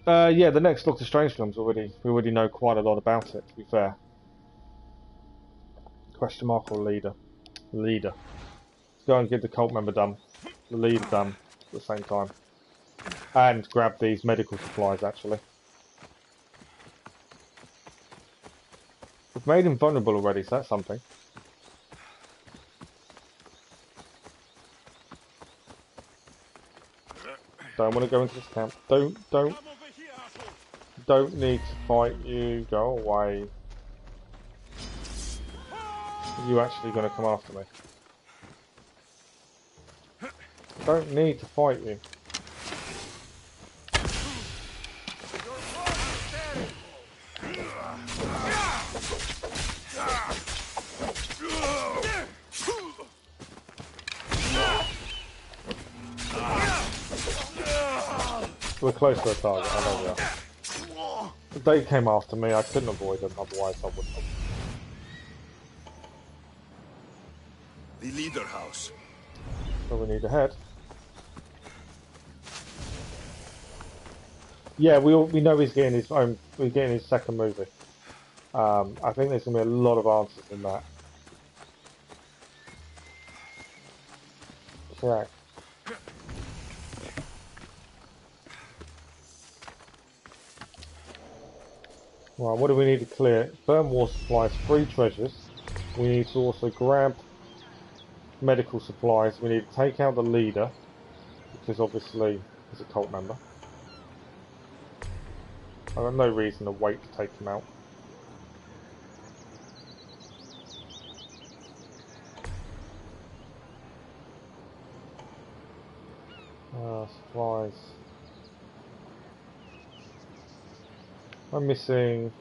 Yeah, the next Doctor Strange film's we already know quite a lot about it, to be fair. Question mark or leader? Leader. Let's go and get the cult member done. The leader done at the same time. And grab these medical supplies, actually. We've made him vulnerable already, so that's something. Don't want to go into this camp. Don't need to fight you. Go away. Are you actually going to come after me? Don't need to fight you. We're close to a target, I know we are. If they came after me, I couldn't avoid them, otherwise I wouldn't have. The leader house. So we need to head. Yeah, we know he's getting his second movie. I think there's gonna be a lot of answers in that. Okay. Right, what do we need to clear? Burn war supplies, 3 treasures. We need to also grab medical supplies. We need to take out the leader, because obviously he's a cult member. I have no reason to wait to take him out. Supplies. I'm missing.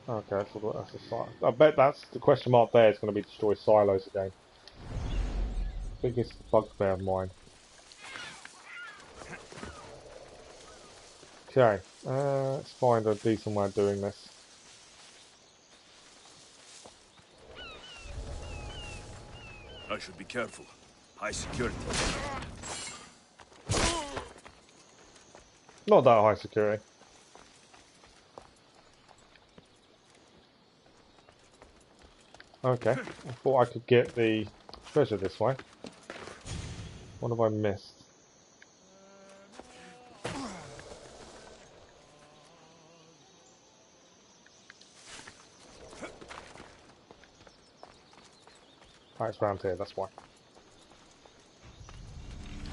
Okay, that's a silo. I bet that's the question mark there is going to be destroy silos again. Biggest bugbear of mine. Okay, let's find a decent way of doing this. I should be careful. High security. Not that high security. Okay, I thought I could get the treasure this way. What have I missed? Oh, it's round here, that's why.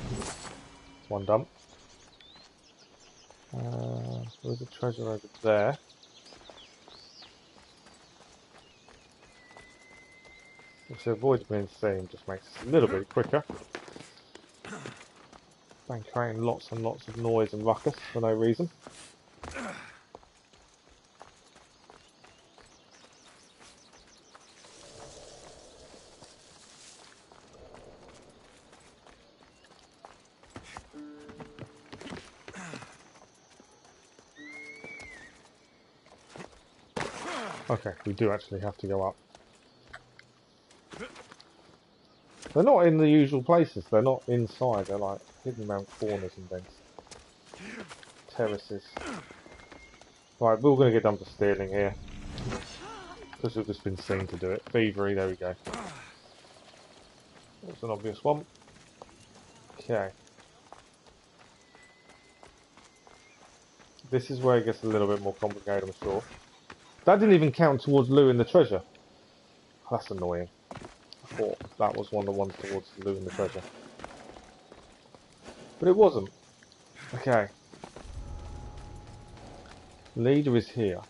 That's one done. There's a treasure over there. Which avoids being seen, just makes it a little bit quicker. Than creating lots and lots of noise and ruckus for no reason. Okay, we do actually have to go up. They're not in the usual places, they're not inside, they're like hidden around corners and things. Terraces. Right, we're all going to get done for stealing here. Because we've just been seen to do it. Thievery, there we go. That's an obvious one. Okay. This is where it gets a little bit more complicated, I'm sure. That didn't even count towards looting the treasure. That's annoying. I thought that was one of the ones towards looting the treasure. But it wasn't. Okay. Leader is here.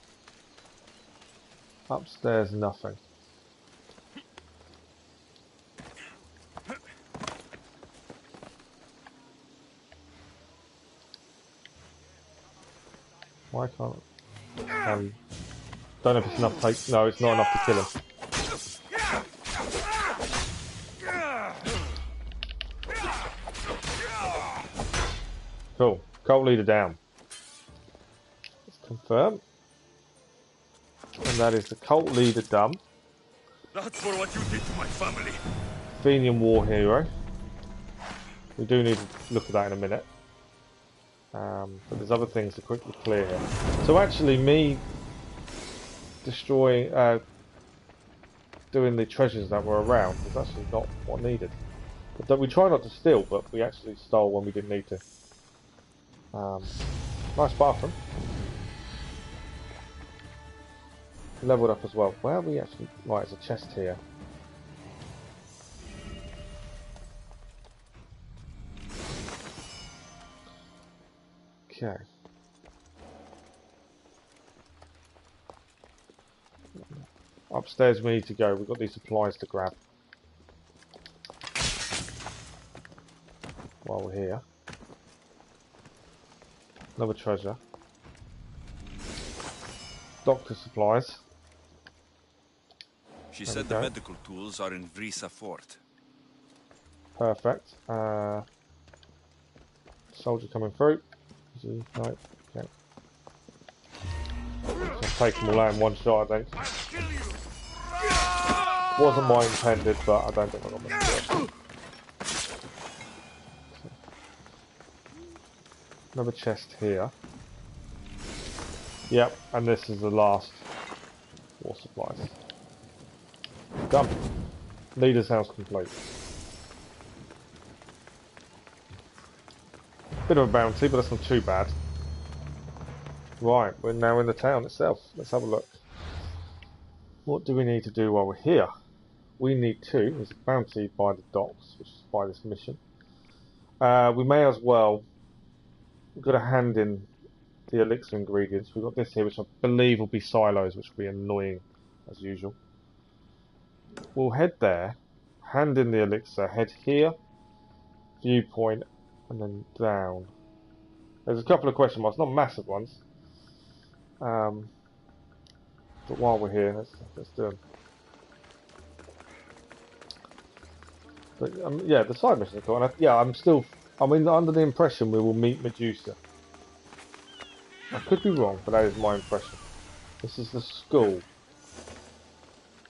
Upstairs, nothing. Why can't don't know if it's enough to take. No, it's not enough to kill him. Cool. Cult leader down. Let's confirm. And that is the cult leader done. That's for what you did to my family. Athenian war hero. We do need to look at that in a minute. But there's other things to quickly clear here. So actually me destroying, doing the treasures that were around was actually not what needed. But we try not to steal, but we actually stole when we didn't need to. Nice bathroom. Leveled up as well. Where are we actually? Right, there's a chest here. Okay. Upstairs we need to go. We've got these supplies to grab. While we're here. Another treasure. Doctor supplies. She said the medical tools are in Vrisa Fort. Perfect. Soldier coming through. No, okay. I'll take them all out in one shot, I think. Wasn't my intended, but I don't think I got much to do. Another chest here. Yep, and this is the last war supplies. Done. Leader's house complete. Bit of a bounty, but that's not too bad. Right, we're now in the town itself. Let's have a look. What do we need to do while we're here? We need to. There's a bounty by the docks, which is by this mission. We may as well. We've got to hand in the elixir ingredients. We've got this here, which I believe will be silos, which will be annoying as usual. We'll head there, hand in the elixir, head here, Viewpoint, and then down. There's a couple of question marks, not massive ones. But while we're here, let's do them. But yeah, the side missions are cool. And I'm under the impression we will meet Medusa. I could be wrong, but that is my impression. This is the school.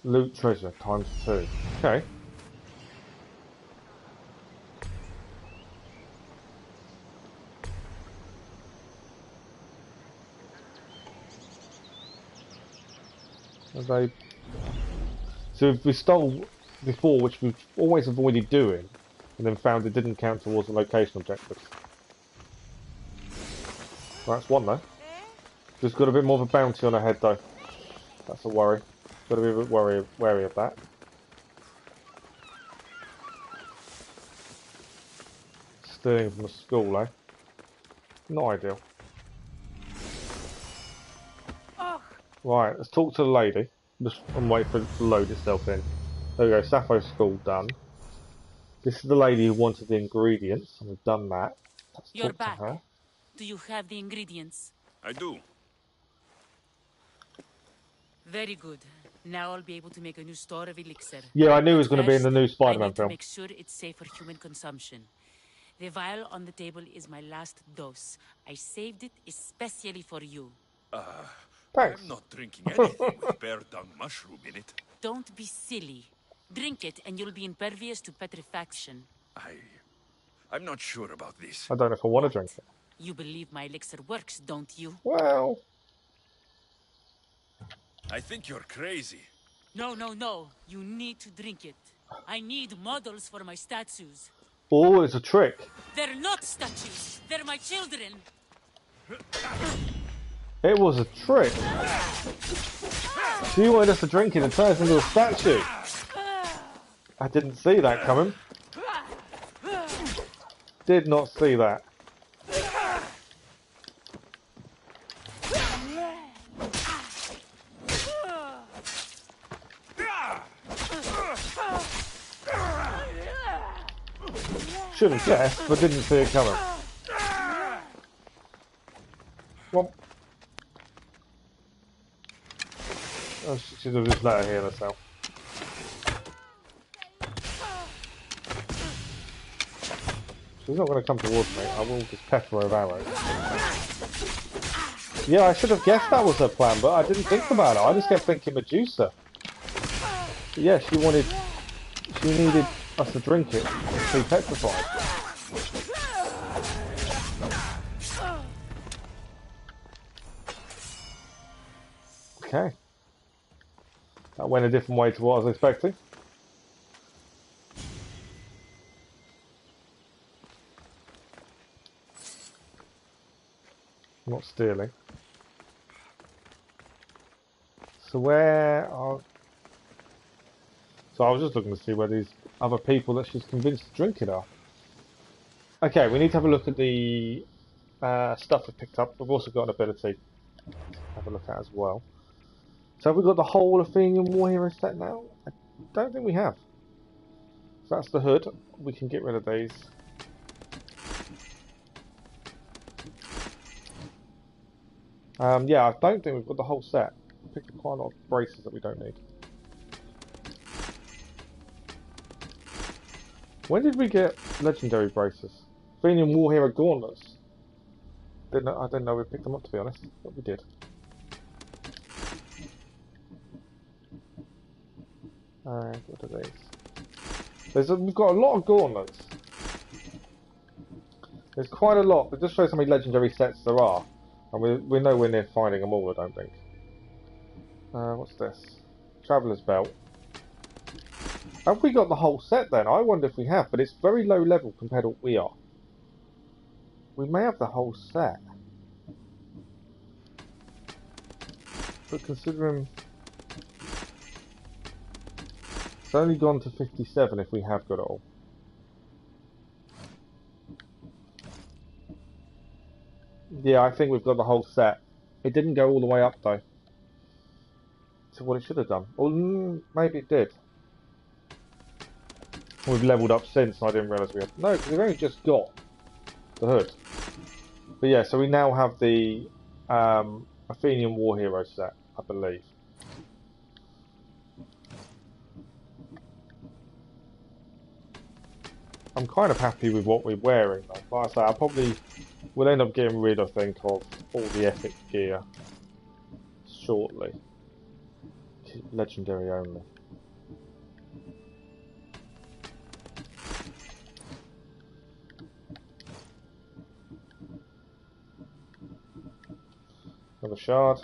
Loot treasure times 2. Okay. So if we stole before, which we've always avoided doing, and then found it didn't count towards the location objectives. That's one though. Just got a bit more of a bounty on our head though. That's a worry. Got to be a bit wary of that. Stealing from a school, eh? Not ideal. Right, let's talk to the lady. Just and wait for it to load itself in. There we go, Sappho School done. This is the lady who wanted the ingredients, and we've done that. Let's You're talk back. to her. Do you have the ingredients? I do. Very good. Now I'll be able to make a new store of elixir. Yeah, I knew it was But going to be in the new first, Spider-Man I need to film. make sure it's safe for human consumption. The vial on the table is my last dose. I saved it especially for you. Thanks. I'm not drinking anything with bear dung mushroom in it. Don't be silly. Drink it and you'll be impervious to petrifaction. I'm not sure about this. I don't know if I want to drink it. You believe my elixir works, don't you? Well, I think you're crazy. No. You need to drink it. I need models for my statues. oh, it's a trick. They're not statues. They're my children. It was a trick. She wanted us to drink it and turn us into a statue. I didn't see that coming. Did not see that. Should have guessed, but didn't see it coming. Well, oh, she should have just let her heal herself. She's not going to come towards me. I will just pepper her with arrows. Yeah, I should have guessed that was her plan, but I didn't think about it. I just kept thinking Medusa. But yeah, she needed us to drink it to be petrified. Okay. That went a different way to what I was expecting. Not stealing. So where are... So I was just looking to see where these other people that she's convinced to drink it are. Okay, we need to have a look at the stuff we picked up. We've also got an ability to have a look at as well. So have we got the whole Athenian War Hero set now? I don't think we have. So that's the hood. We can get rid of these. Yeah, I don't think we've got the whole set. We picked up quite a lot of braces that we don't need. When did we get legendary braces? Athenian War Hero gauntlets. I didn't know we picked them up, to be honest, but we did. What are these? We've got a lot of gauntlets. There's quite a lot. It just shows how many legendary sets there are. And we're nowhere near finding them all, I don't think. What's this? Traveller's Belt. Have we got the whole set then? I wonder if we have, but it's very low level compared to what we are. We may have the whole set. But considering... It's only gone to 57 if we have got it all. Yeah, I think we've got the whole set. It didn't go all the way up though. To what it should have done. Or maybe it did. We've leveled up since and I didn't realise we had... No, because we've only just got the hood. But yeah, so we now have the Athenian War Hero set, I believe. I'm kind of happy with what we're wearing though. Like I say, we'll end up getting rid, I think, of all the epic gear shortly. Legendary only. Another shard.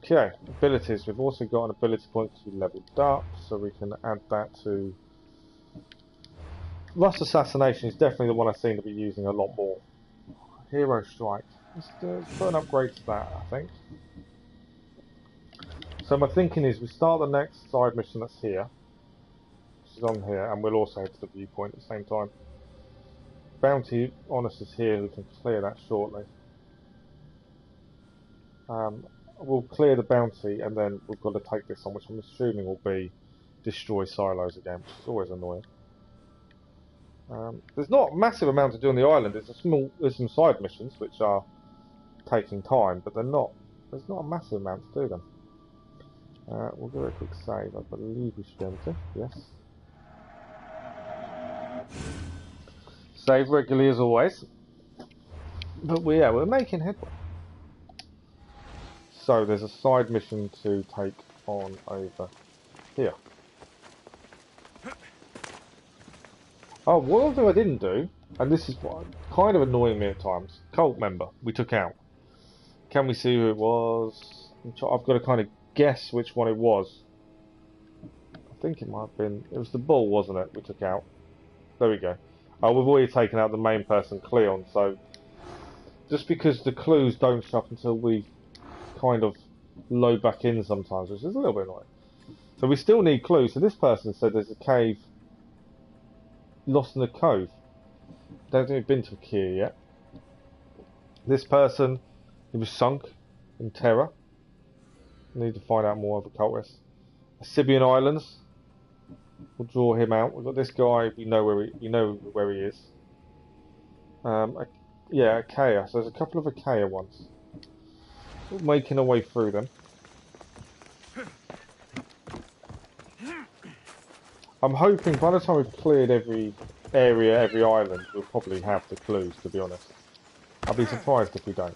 Okay, abilities. We've also got an ability point to be leveled up, so we can add that to... Rust Assassination is definitely the one I seem to be using a lot more. Hero Strike. Let's put an upgrade to that, I think. So my thinking is we start the next side mission that's here. Which is on here, and we'll also head to the Viewpoint at the same time. Bounty on us is here, we can clear that shortly. We'll clear the bounty and then we've got to take this on, which I'm assuming will be destroy silos again, which is always annoying. There's not a massive amount to do on the island. There's some side missions which are taking time, but there's not a massive amount to do them. We'll do a quick save. I believe we should be able to. Yes. Save regularly as always. But we're making headway. So there's a side mission to take on over here. Oh, one thing I didn't do, and this is kind of annoying me at times. Cult member we took out. Can we see who it was? I've got to kind of guess which one it was. I think it might have been... It was the bull, wasn't it, we took out? There we go. Oh, we've already taken out the main person, Cleon, so... just because the clues don't show up until we kind of load back in sometimes, which is a little bit annoying. So we still need clues. So this person said there's a cave lost in a cove. Don't think we've been to Kia yet. This person, he was sunk in terror. Need to find out more of the cultists. Sibian Islands. We'll draw him out. We've got this guy. We know where he is. Yeah, Achaia. So there's a couple of Achaia ones. We're making our way through them. I'm hoping by the time we've cleared every area, every island, we'll probably have the clues, to be honest. I'll be surprised if we don't.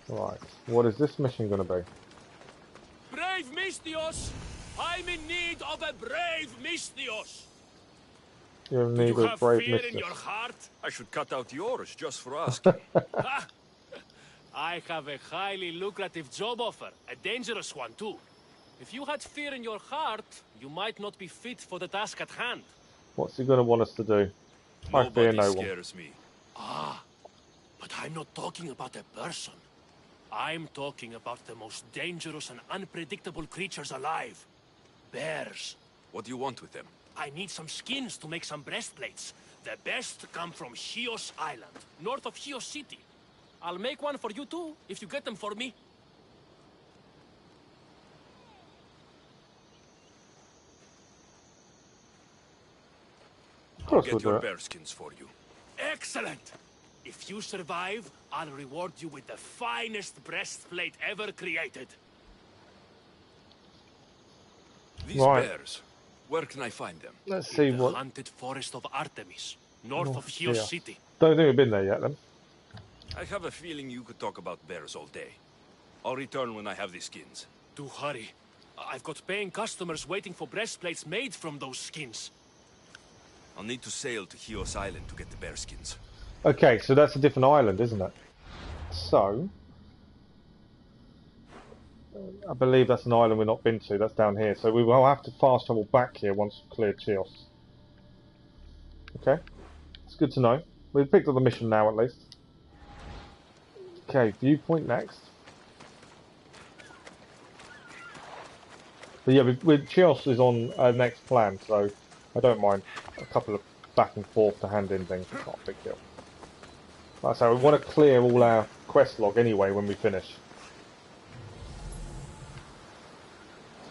Right, what is this mission going to be? Brave Mystios! I'm in need of a brave Mystios! You're in need of brave fear Mystios. in your heart? I should cut out yours just for asking. I have a highly lucrative job offer, a dangerous one too. If you had fear in your heart, you might not be fit for the task at hand. What's he going to want us to do? I fear Nobody no one. scares me. Ah, but I'm not talking about a person. I'm talking about the most dangerous and unpredictable creatures alive. Bears. What do you want with them? I need some skins to make some breastplates. The best come from Chios Island, north of Chios City. I'll make one for you too, if you get them for me. Of course Get we'll do your it. bearskins for you. Excellent! If you survive, I'll reward you with the finest breastplate ever created. These Right. bears, where can I find them? Let's see The what... haunted forest of Artemis, north North of of Chios Chios. City. Don't think we've been there yet then. I have a feeling you could talk about bears all day. I'll return when I have the skins. Do hurry. I've got paying customers waiting for breastplates made from those skins. I'll need to sail to Chios Island to get the bearskins. Okay, so that's a different island, isn't it? So... I believe that's an island we've not been to. That's down here. So we will have to fast travel back here once we've cleared Chios. Okay. It's good to know. We've picked up the mission now, at least. Okay, Viewpoint next. But yeah, Chios is on our next plan, so I don't mind a couple of back and forth to hand in things. It's not a big deal. Like I say, we want to clear all our quest log anyway when we finish.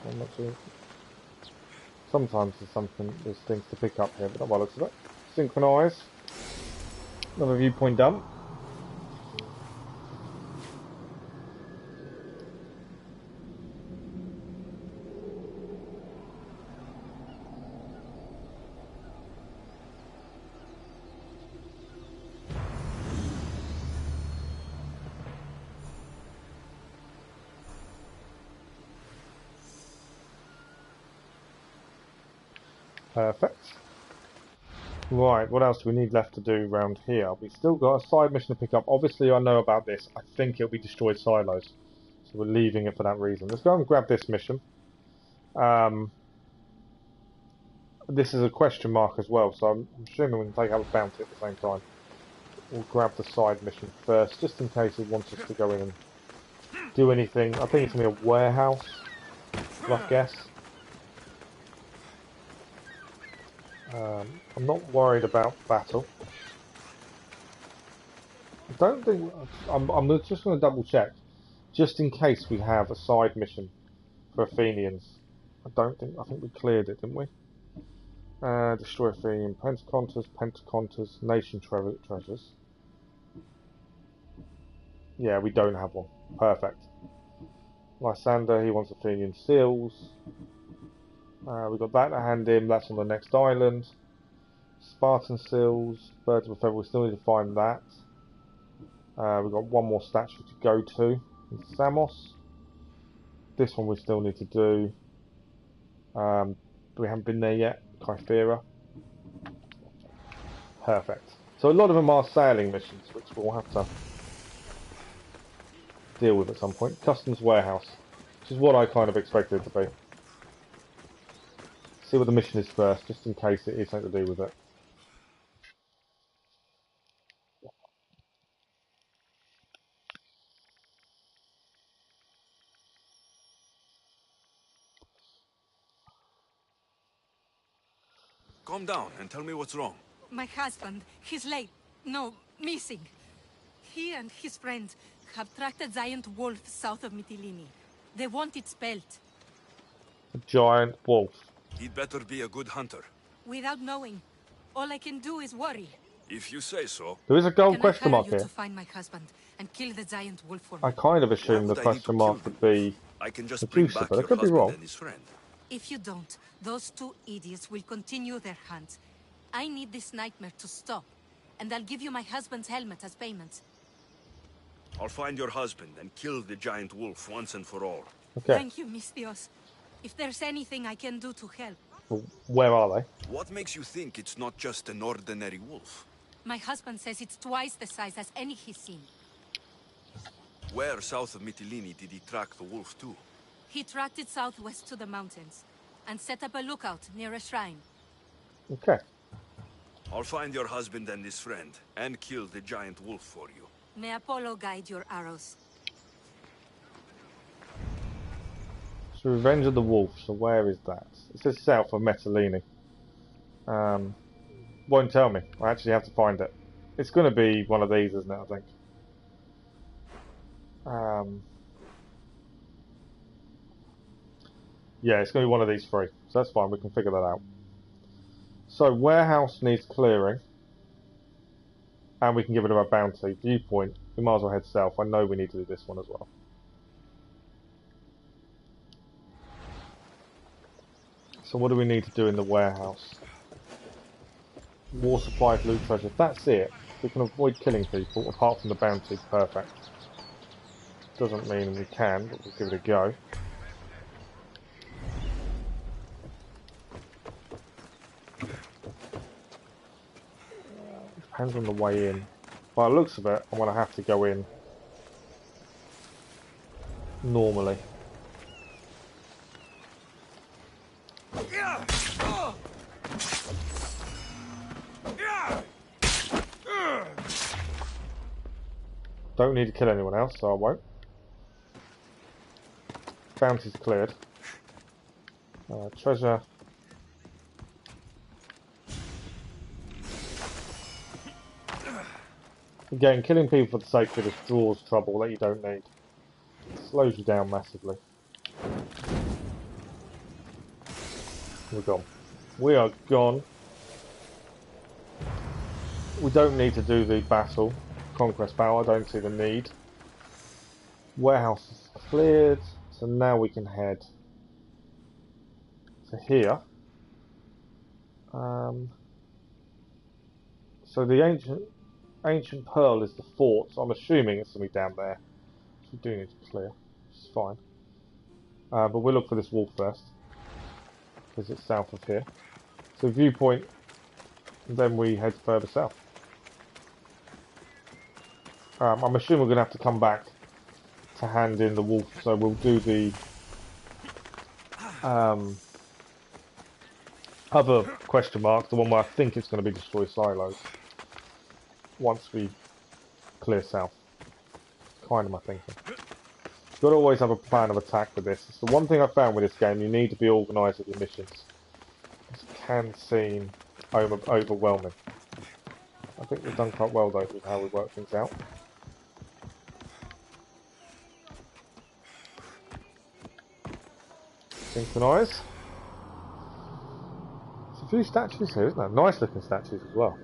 So I'm not sure. Sometimes there's things to pick up here, but not by the looks of it. Synchronise. Another viewpoint done. Perfect. Right, what else do we need left to do around here? We've still got a side mission to pick up. Obviously, I know about this. I think it'll be destroyed silos. So we're leaving it for that reason. Let's go and grab this mission. This is a question mark as well, so I'm assuming we can take out a bounty at the same time. We'll grab the side mission first, just in case it wants us to go in and do anything. I think it's going to be a warehouse, rough guess. I'm not worried about battle. I don't think... I'm just going to double check, just in case we have a side mission for Athenians. I think we cleared it, didn't we? Destroy Athenian Pentaconters, Nation Treasures. Yeah, we don't have one. Perfect. Lysander, he wants Athenian Seals. We've got that to hand in, that's on the next island. Spartan Seals, Birds of a Feather, we still need to find that. We've got one more statue to go to in Samos. This one we still need to do. We haven't been there yet, Kythera. Perfect. So a lot of them are sailing missions, which we'll have to deal with at some point. Customs Warehouse, which is what I kind of expected it to be. See what the mission is first, just in case it is something to do with it. Calm down and tell me what's wrong. My husband, he's late. No, missing. He and his friends have tracked a giant wolf south of Mytilene. They want its pelt. A giant wolf. He'd better be a good hunter. Without knowing, all I can do is worry. If you say so. There is a gold Can question I mark hire you here. to find my husband and kill the giant wolf for me? I kind of Why assumed the would I need question to mark kill would be I can just bring Medusa, back but I your could be husband wrong. and his friend. If you don't, those two idiots will continue their hunt. I need this nightmare to stop, and I'll give you my husband's helmet as payment. I'll find your husband and kill the giant wolf once and for all. Okay. Thank you, Mistios. If there's anything I can do to help. Well, where are they? What makes you think it's not just an ordinary wolf? My husband says it's twice the size as any he's seen. Where south of Mytilene did he track the wolf to? He tracked it southwest to the mountains, and set up a lookout near a shrine. Okay. I'll find your husband and his friend, and kill the giant wolf for you. May Apollo guide your arrows. So Revenge of the Wolf, so where is that? It says south of Mytilene. Won't tell me. I actually have to find it. It's going to be one of these, isn't it, I think? Yeah, it's going to be one of these three. So that's fine, we can figure that out. So, warehouse needs clearing. And we can give it a bounty. Viewpoint, we might as well head south. I know we need to do this one as well. So what do we need to do in the warehouse? War supplies, loot, treasure. That's it. We can avoid killing people, apart from the bounty. Perfect. Doesn't mean we can, but we'll give it a go. Depends on the way in. By the looks of it, I'm going to have to go in normally. Don't need to kill anyone else, so I won't. Bounty's cleared. Treasure. Again, killing people for the sake of this draws trouble that you don't need. It slows you down massively. We're gone. We are gone. We don't need to do the battle. Conquest battle, I don't see the need. Warehouse is cleared, so now we can head to here. So the ancient pearl is the fort, so I'm assuming it's going to be down there. So we do need to clear, which is fine. But we'll look for this wolf first, because it's south of here. So Viewpoint, and then we head further south. I'm assuming we're going to have to come back to hand in the wolf, so we'll do the other question mark, the one where I think it's going to be destroy silos, once we clear south. Kind of my thinking. You've got to always have a plan of attack with this. It's the one thing I found with this game, you need to be organised with your missions. It can seem overwhelming. I think we've done quite well though with how we work things out. Synchronise. There's a few statues here, isn't there? Nice looking statues as well.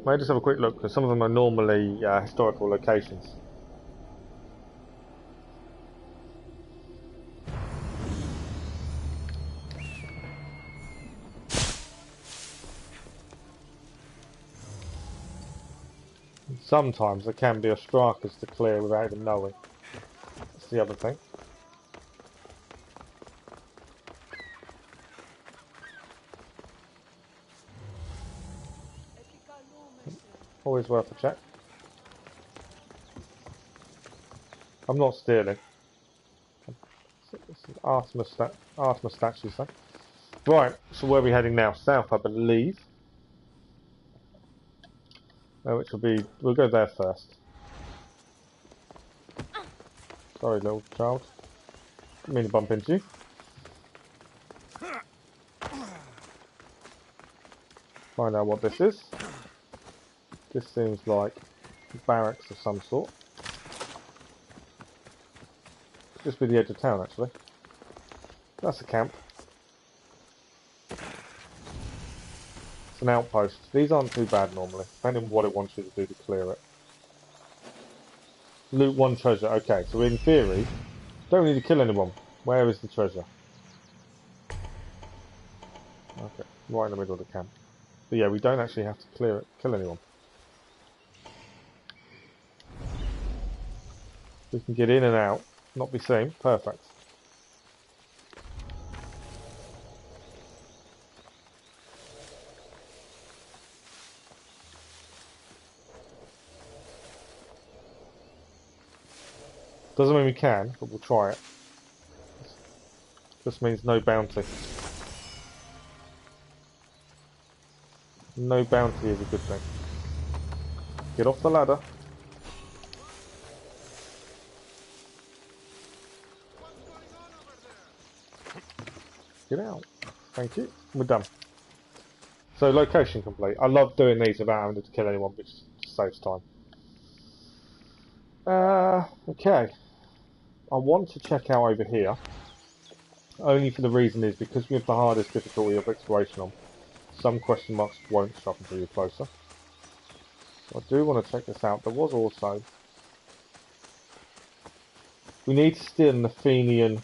May just have a quick look, because some of them are normally historical locations. And sometimes there can be ostrakas to clear without even knowing. That's the other thing. Always worth a check. I'm not stealing. Artemis statues, though. Right, so where are we heading now? South, I believe. Which will be... We'll go there first. Sorry, little child. Didn't mean to bump into you. Find out what this is. This seems like barracks of some sort. Just be the edge of town, actually. That's a camp. It's an outpost. These aren't too bad normally, depending on what it wants you to do to clear it. Loot 1 treasure. Okay, so in theory, don't need to kill anyone. Where is the treasure? Okay, right in the middle of the camp. But yeah, we don't actually have to clear it, kill anyone. We can get in and out, not be seen. Perfect. Doesn't mean we can, but we'll try it. Just means no bounty. No bounty is a good thing. Get off the ladder. Get out. Thank you. We're done. So location complete. I love doing these without having to kill anyone, which saves time. Okay. I want to check out over here. Only for the reason is because we have the hardest difficulty of exploration on. Some question marks won't stop until you're closer. So I do want to check this out. There was also... We need to steal an Athenian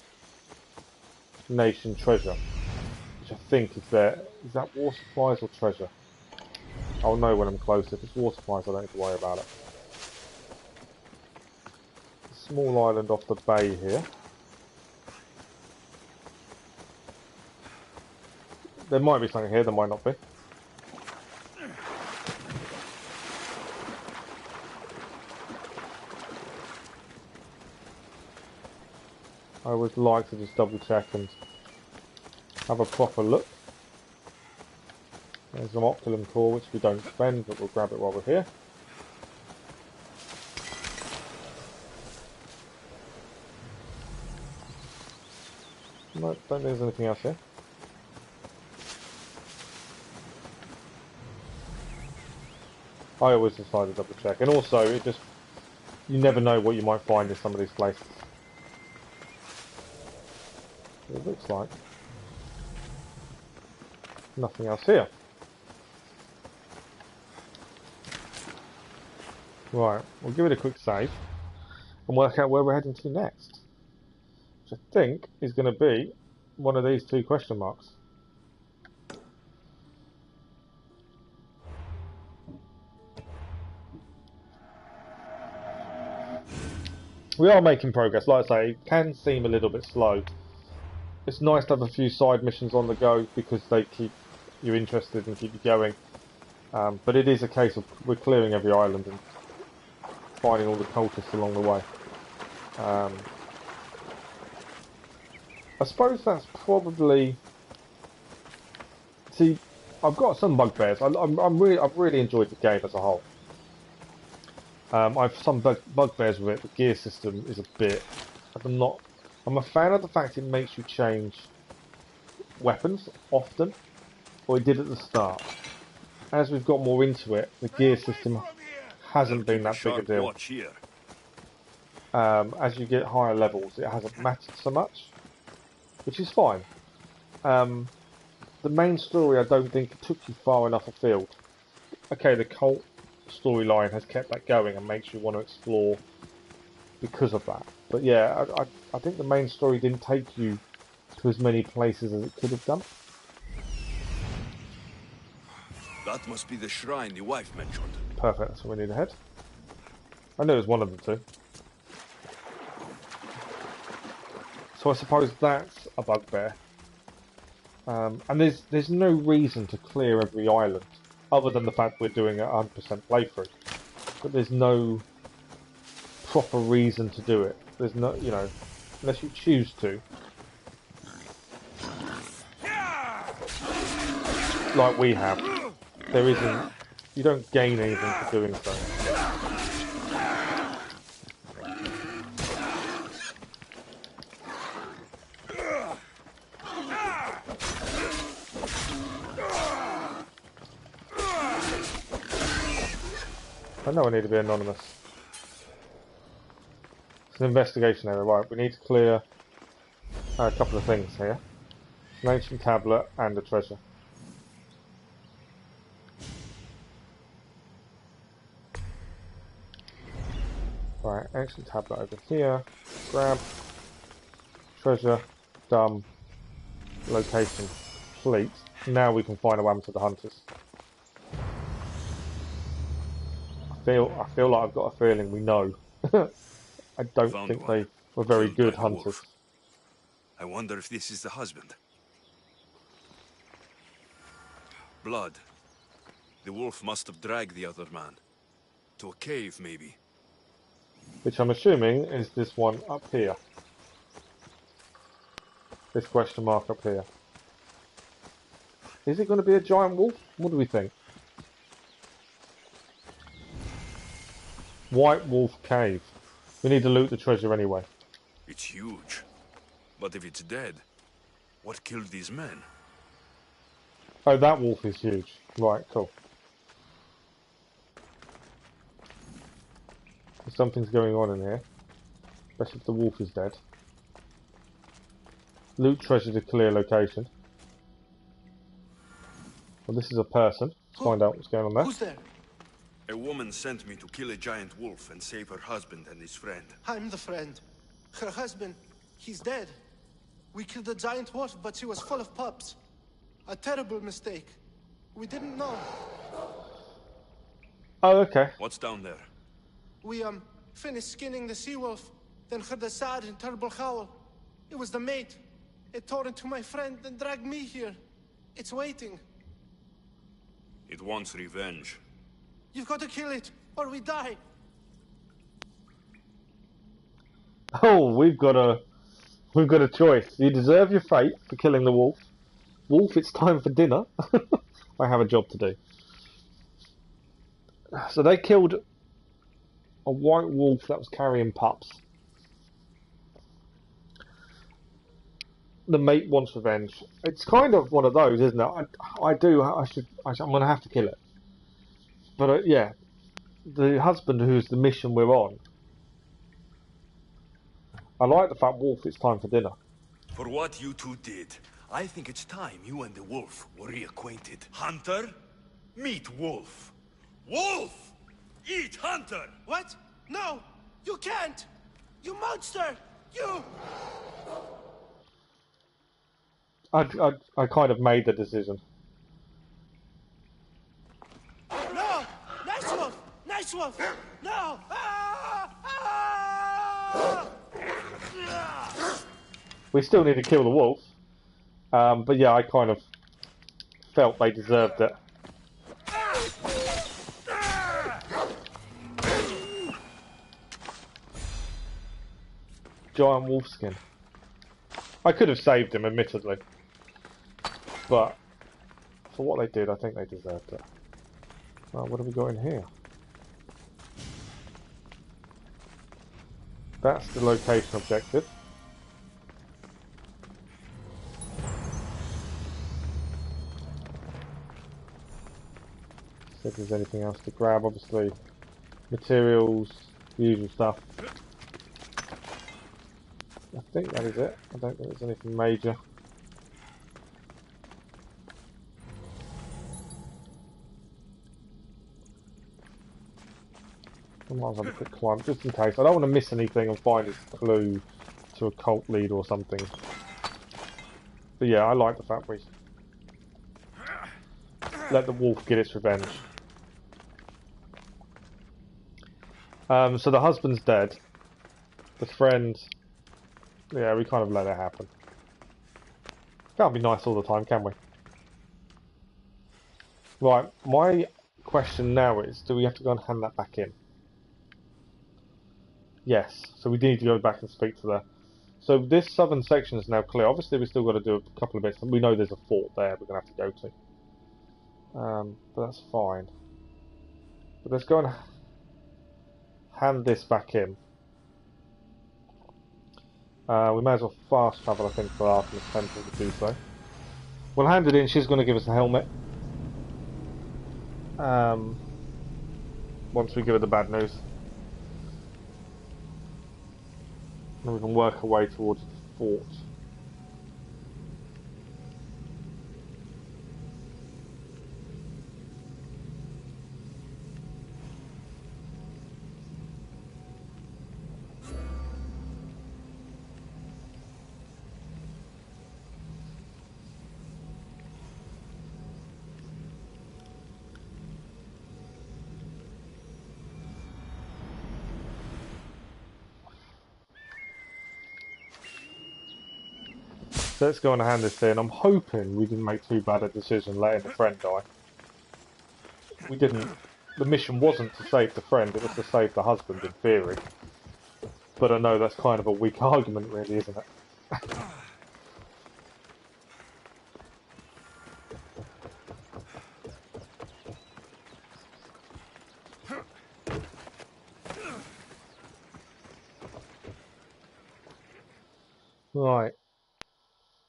nation treasure. Which I think is there. Is that war supplies or treasure? I'll know when I'm closer. If it's war supplies, I don't have to worry about it. A small island off the bay here. There might be something here, there might not be. I always like to just double check and have a proper look. There's an opulum core which we don't spend, but we'll grab it while we're here. No, don't think there's anything else here. I always decide to double check, and also it just, you never know what you might find in some of these places. It looks like nothing else here. Right, we'll give it a quick save and work out where we're heading to next, which I think is going to be one of these 2 question marks. We are making progress. Like I say, it can seem a little bit slow. It's nice to have a few side missions on the go because they keep you interested and keep you going. But it is a case of we're clearing every island and finding all the cultists along the way. I suppose that's probably... See, I've got some bugbears. I've really enjoyed the game as a whole. I've some bugbears with it. The gear system is a bit... I'm a fan of the fact it makes you change weapons often, or it did at the start. As we've got more into it, the gear system hasn't been that big a deal. As you get higher levels, it hasn't mattered so much, which is fine. The main story, I don't think, took you far enough afield. Okay, the cult storyline has kept that going and makes you want to explore because of that. But yeah, I think the main story didn't take you to as many places as it could have done. That must be the shrine the wife mentioned. Perfect, that's where we need to head. I knew it was one of the 2. So I suppose that's a bugbear. And there's no reason to clear every island, other than the fact we're doing a 100% playthrough. But there's no proper reason to do it. There's no, you know, unless you choose to. like we have, there isn't. You don't gain anything for doing so. I know I need to be anonymous. It's an investigation area, right? We need to clear a couple of things here. An ancient tablet and a treasure. Right, ancient tablet over here. Grab. Treasure. Dumb. Location. Complete. Now we can find a way to the hunters. I feel like I've got a feeling we know. I don't think they were very good hunters. I wonder if this is the husband. Blood. The wolf must have dragged the other man. To a cave, maybe. Which I'm assuming is this one up here. This question mark up here. Is it going to be a giant wolf? What do we think? White Wolf Cave. We need to loot the treasure anyway. It's huge. But if it's dead, what killed these men? Oh, that wolf is huge. Right, cool. Something's going on in here. Especially if the wolf is dead. Loot treasure to clear location. Well, this is a person. Let's find out what's going on there. Who's there? A woman sent me to kill a giant wolf and save her husband and his friend. I'm the friend. Her husband, he's dead. We killed a giant wolf, but she was full of pups. A terrible mistake. We didn't know. Oh, okay. What's down there? We, finished skinning the sea wolf, then heard a sad and terrible howl. It was the mate. It tore into my friend and dragged me here. It's waiting. It wants revenge. You've got to kill it, or we die. Oh, we've got a choice. You deserve your fate for killing the wolf. Wolf, it's time for dinner. I have a job to do. So they killed a white wolf that was carrying pups. The mate wants revenge. It's kind of one of those, isn't it? I'm going to have to kill it. But yeah, the husband who's the mission we're on. I like the fact, wolf, it's time for dinner. For what you two did, I think it's time you and the wolf were reacquainted. Hunter, meet wolf. Wolf, eat hunter. What? No! You can't! You monster! You! I kind of made the decision. No! Nice wolf! Nice wolf! No! We still need to kill the wolf. But yeah, I kind of felt they deserved it. Giant wolf skin. I could have saved him, admittedly. But for what they did, I think they deserved it. Well, what have we got in here? That's the location objective. See if there's anything else to grab. Obviously, materials, usual stuff. I think that is it. I don't think there's anything major. I might as well have a quick climb, just in case. I don't want to miss anything and find a clue to a cult lead or something. But yeah, I like the fact we let the wolf get its revenge. So the husband's dead. The friend... Yeah, we kind of let it happen. Can't be nice all the time, can we? Right, my question now is, do we have to go and hand that back in? Yes, so we need to go back and speak to the... So this southern section is now clear. Obviously we've still got to do a couple of bits, and we know there's a fort there we're going to have to go to. But that's fine. But let's go and hand this back in. We may as well fast travel, I think, for Artemis Temple to do so. We'll hand it in. She's going to give us a helmet. Once we give her the bad news. And we can work our way towards the fort. So let's go and hand this in. I'm hoping we didn't make too bad a decision letting the friend die. We didn't. The mission wasn't to save the friend, it was to save the husband in theory. But I know that's kind of a weak argument really, isn't it? Right.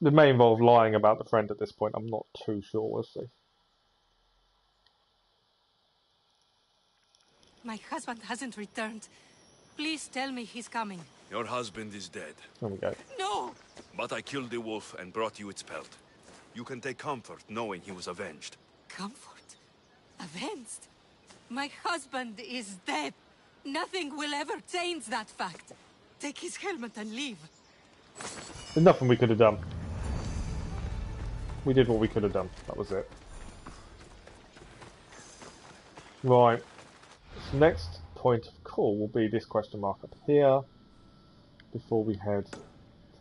It may involve lying about the friend at this point, I'm not too sure, we'll see. My husband hasn't returned. Please tell me he's coming. Your husband is dead. There we go. No! But I killed the wolf and brought you its pelt. You can take comfort knowing he was avenged. Comfort? Avenged? My husband is dead. Nothing will ever change that fact. Take his helmet and leave. There's nothing we could have done. We did what we could have done. That was it. Right. So next point of call will be this question mark up here before we head to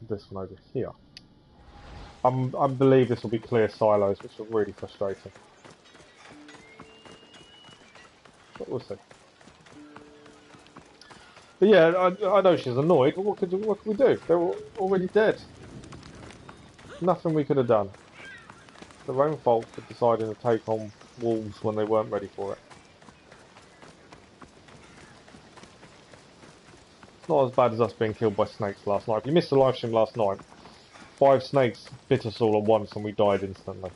this one over here. I believe this will be clear silos, which are really frustrating. But we'll see. But yeah, I know she's annoyed, but what can we do? They're already dead. Nothing we could have done. Their own fault for deciding to take on wolves when they weren't ready for it. It's not as bad as us being killed by snakes last night. If you missed the live stream last night, 5 snakes bit us all at once and we died instantly.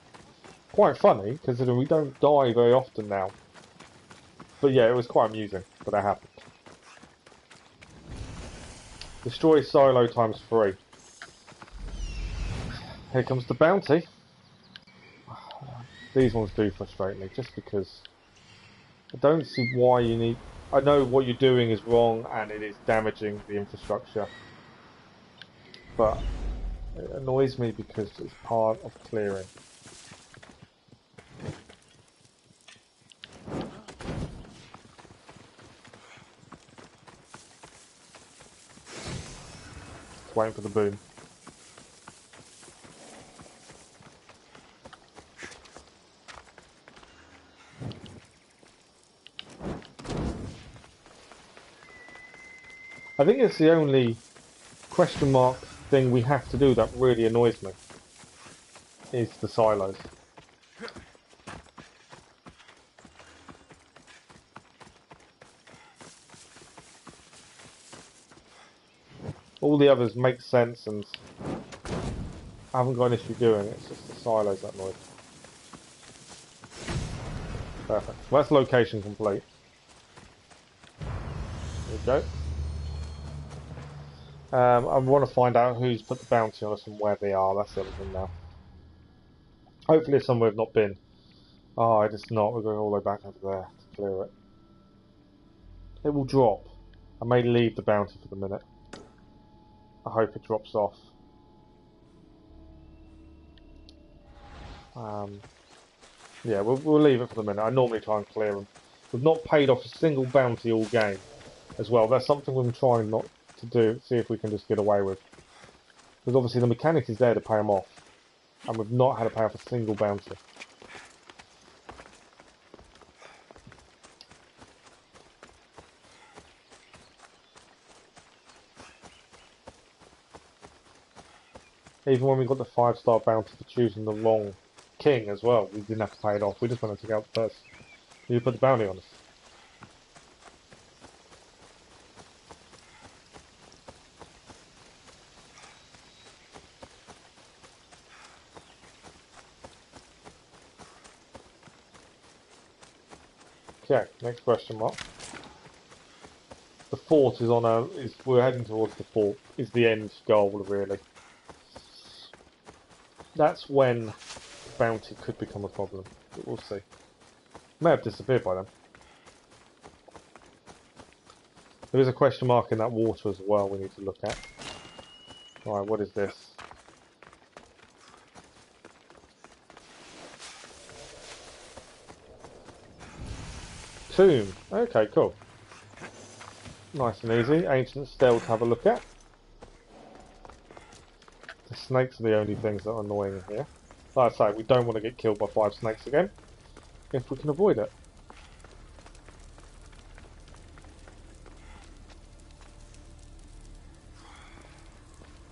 Quite funny, considering we don't die very often now. But yeah, it was quite amusing, but that happened. Destroy silo ×3. Here comes the bounty. These ones do frustrate me, just because I don't see why you need... I know what you're doing is wrong and it is damaging the infrastructure, but it annoys me because it's part of clearing. Just waiting for the boom. I think it's the only question mark thing we have to do that really annoys me, is the silos. All the others make sense and I haven't got an issue doing it, it's just the silos that annoy me. Perfect. Well, that's location complete. There we go. I want to find out who's put the bounty on us and where they are. That's the other thing now. Hopefully it's somewhere we've not been. Oh, it's not. We're going all the way back over there to clear it. It will drop. I may leave the bounty for the minute. I hope it drops off. Yeah, we'll leave it for the minute. I normally try and clear them. We've not paid off a single bounty all game as well. That's something we've been trying not to do, see if we can just get away with. Because obviously the mechanic is there to pay them off, and we've not had to pay off a single bounty. Even when we got the 5-star bounty for choosing the wrong king as well. We didn't have to pay it off. We just wanted to get out first. You put the bounty on us. Okay, next question mark. The fort is on our. We're heading towards the fort. Is the end goal really? That's when bounty could become a problem. But we'll see. May have disappeared by then. There is a question mark in that water as well. We need to look at. All right, what is this? Tomb. Okay, cool. Nice and easy. Ancient stele to have a look at. The snakes are the only things that are annoying here. Like I say, we don't want to get killed by 5 snakes again, if we can avoid it.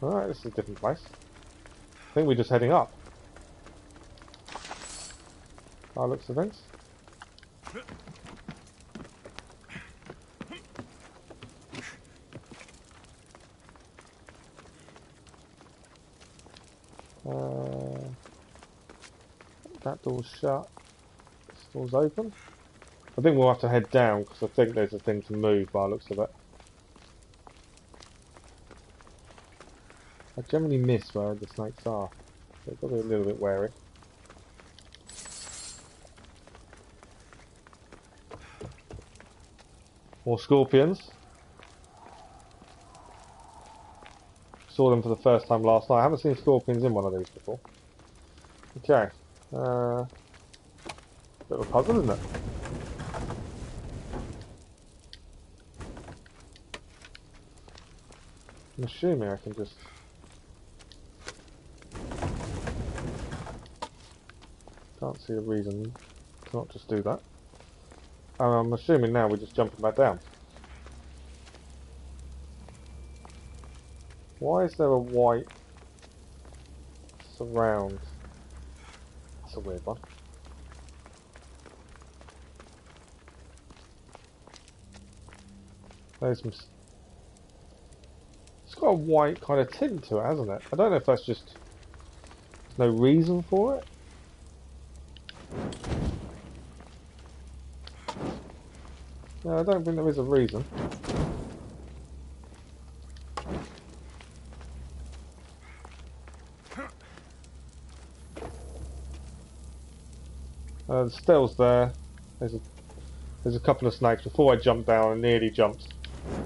Alright, this is a different place. I think we're just heading up. By looks of things. That door's shut. This door's open. I think we'll have to head down because I think there's a thing to move by the looks of it. I generally miss where the snakes are. So I've got to be a little bit wary. More scorpions. Saw them for the first time last night. I haven't seen scorpions in one of these before. Okay. Bit of a puzzle, isn't it? I'm assuming I can just... Can't see a reason to not just do that. I'm assuming now we're just jumping back down. Why is there a white surround? That's a weird one. There's some... It's got a white kind of tint to it, hasn't it? I don't know if that's just... There's no reason for it. No, I don't think there is a reason. The stele's there. There's a couple of snakes. Before I jumped down, I nearly jumped.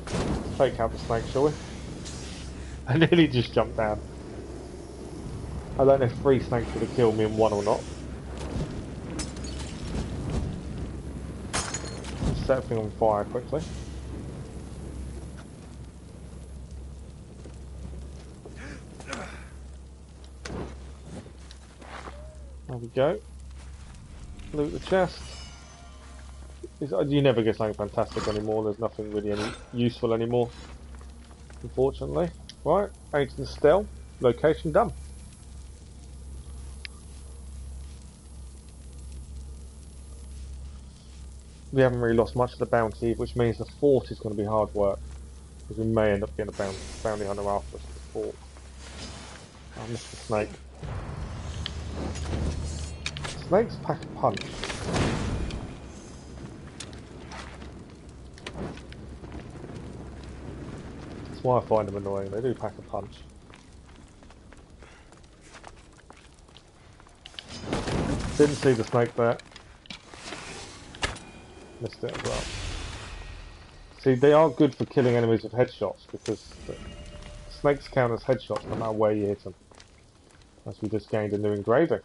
Let's take out the snake, shall we? I nearly just jumped down. I don't know if 3 snakes would have killed me in one or not. Let's set everything on fire quickly. There we go. Loot the chest. You never get something fantastic anymore. There's nothing really any useful anymore, unfortunately. Right, ancient stele. Location done. We haven't really lost much of the bounty, which means the fort is going to be hard work, because we may end up getting a bounty hunter after us at the fort. I missed the snake. Snakes pack a punch. That's why I find them annoying. They do pack a punch. Didn't see the snake there. Missed it as well. See, they are good for killing enemies with headshots because the snakes count as headshots no matter where you hit them. As we just gained a new engraving.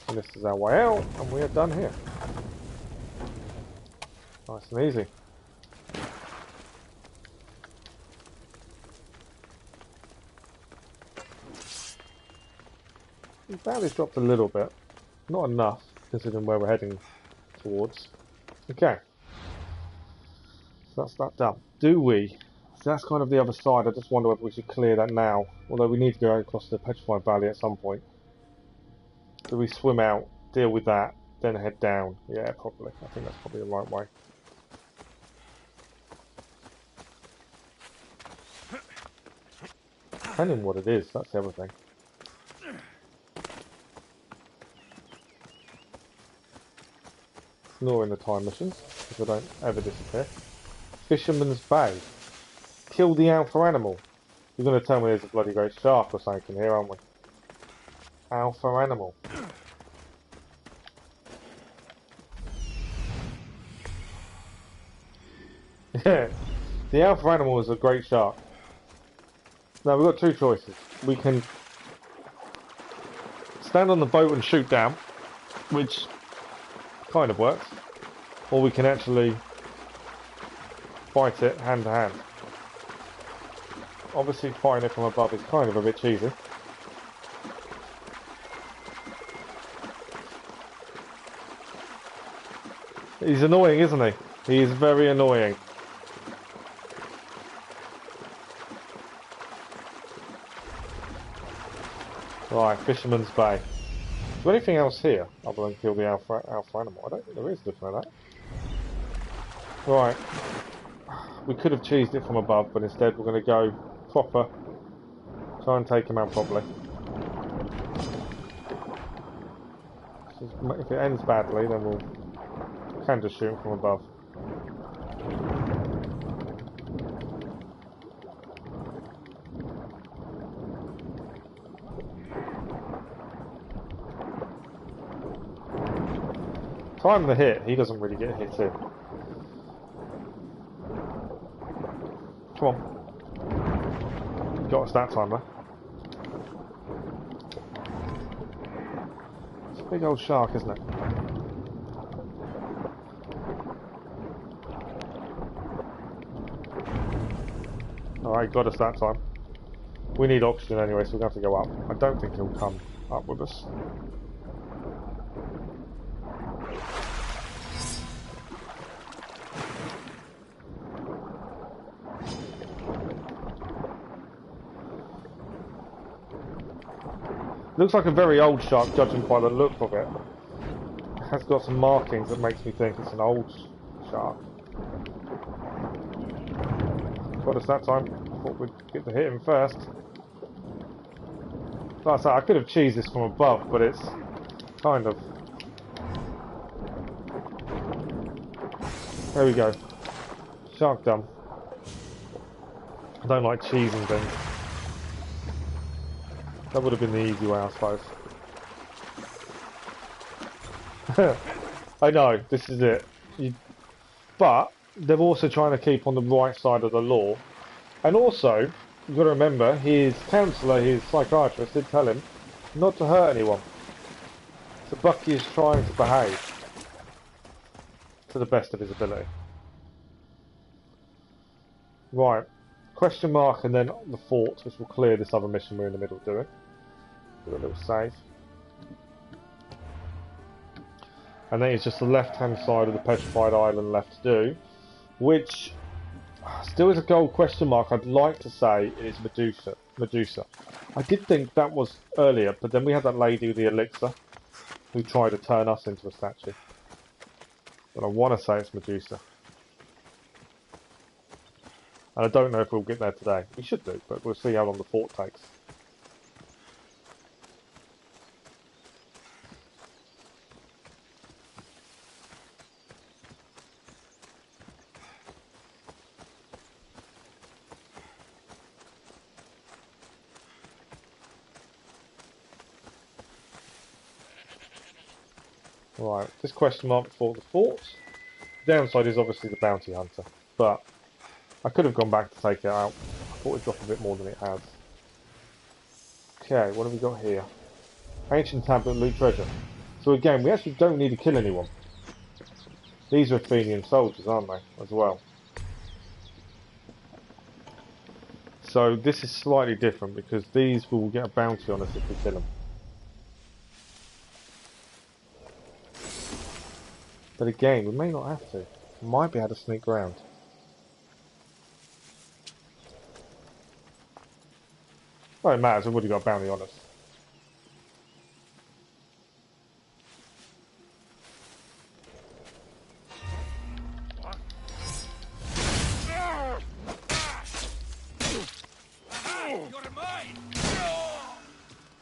And this is our way out, and we are done here. Nice and easy. The bounty's dropped a little bit. Not enough, considering where we're heading towards. Okay. So that's that done. Do we So that's kind of the other side. I just wonder whether we should clear that now. Although we need to go across the Petrified Valley at some point. Do we swim out, deal with that, then head down? Yeah, probably. I think that's probably the right way. Depending on what it is, that's the other thing. Ignoring the time missions, because they don't ever disappear. Fisherman's Bay. Kill the alpha animal. You're going to tell me there's a bloody great shark or something in here, aren't we? Alpha animal. Yeah, the alpha animal is a great shark. Now we've got two choices. We can stand on the boat and shoot down, which kind of works, or we can actually fight it hand to hand. Obviously fighting it from above is kind of a bit cheesy. He's annoying, isn't he? He is very annoying. Right, Fisherman's Bay. Is there anything else here other than kill the alpha animal? I don't think there is different than that. Right. We could have cheesed it from above, but instead we're going to go proper. Try and take him out properly. If it ends badly, then we can just shoot him from above. Time the hit, he doesn't really get hit in. Come on. Got us that time though. It's a big old shark, isn't it? Alright, got us that time. We need oxygen anyway, so we're going to have to go up. I don't think he'll come up with us. Looks like a very old shark, judging by the look of it. It has got some markings that makes me think it's an old shark. Got us that time. Thought we'd get to hit him first. Like I said, I could have cheesed this from above, but it's kind of... There we go. Shark done. I don't like cheesing things. That would have been the easy way, I suppose. I know, this is it. But they're also trying to keep on the right side of the law. And also, you've got to remember, his counsellor, his psychiatrist, did tell him not to hurt anyone. So Bucky is trying to behave to the best of his ability. Right. Question mark and then the fort, which will clear this other mission we're in the middle of doing. Do a little save. And then it's just the left-hand side of the Petrified Island left to do, which still is a gold question mark. I'd like to say it is Medusa. I did think that was earlier, but then we had that lady with the elixir who tried to turn us into a statue. But I want to say it's Medusa. And I don't know if we'll get there today. We should do, but we'll see how long the fort takes. Right, this question mark for the fort. The downside is obviously the bounty hunter, but I could have gone back to take it out. I thought it'd drop a bit more than it has. Okay, what have we got here? Ancient tablet loot treasure. So again, we actually don't need to kill anyone. These are Athenian soldiers, aren't they, as well? So this is slightly different because these will get a bounty on us if we kill them. But again, we may not have to. We might be able to sneak around. Oh, it matters, we've already got a bounty on us.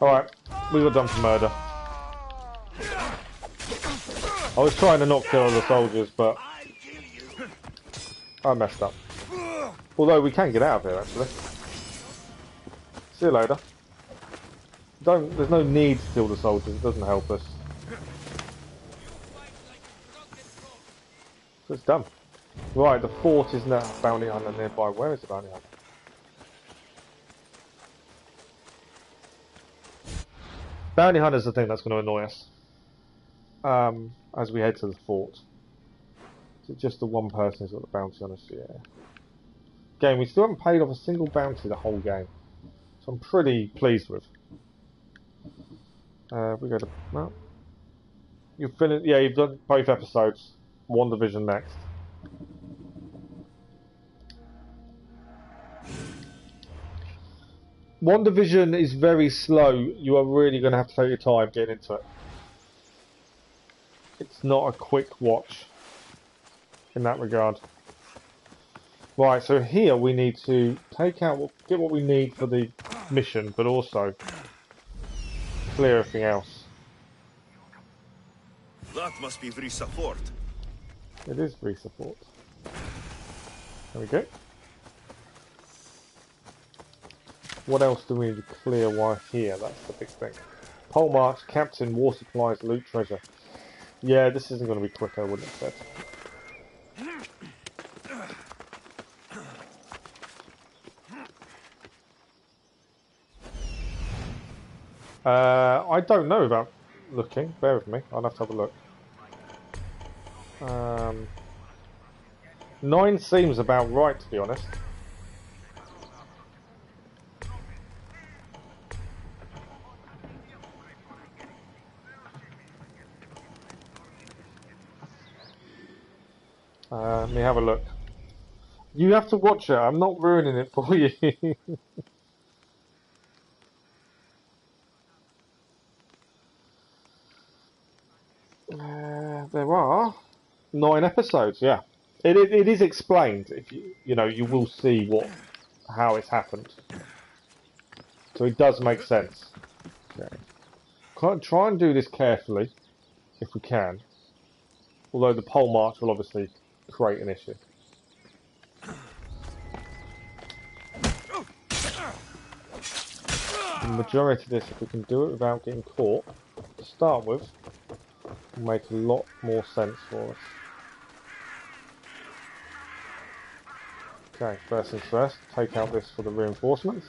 Alright, we got done for murder. I was trying to not kill the soldiers, but I messed up. Although we can get out of here, actually. See you later. There's no need to kill the soldiers, it doesn't help us. So it's done. Right, the fort is now bounty hunter nearby. Where is the bounty hunter? Bounty hunter's the thing that's going to annoy us. As we head to the fort. Is it just the one person who's got the bounty on us? Yeah. Game, we still haven't paid off a single bounty the whole game. So I'm pretty pleased with. We go to... Well, you've finished... Yeah, you've done both episodes. One division next. One division is very slow. You are really going to have to take your time getting into it. It's not a quick watch in that regard. Right, so here we need to take out, get what we need for the mission, but also clear everything else. That must be Vrisa Fort. It is Vrisa Fort. There we go. What else do we need to clear while here? That's the big thing. Pole marks, captain, war supplies, loot, treasure. Yeah, this isn't going to be quick, I wouldn't have said. I don't know about looking. Bear with me. I'll have to have a look. 9 seems about right, to be honest. Let me have a look. You have to watch it. I'm not ruining it for you. There are 9 episodes. Yeah, it is explained. If you know, you will see how it's happened. So it does make sense. Okay. Try and do this carefully, if we can. Although the pole march will obviously create an issue. The majority of this, if we can do it without getting caught, to start with, will make a lot more sense for us. Okay, first things first, take out this for the reinforcements.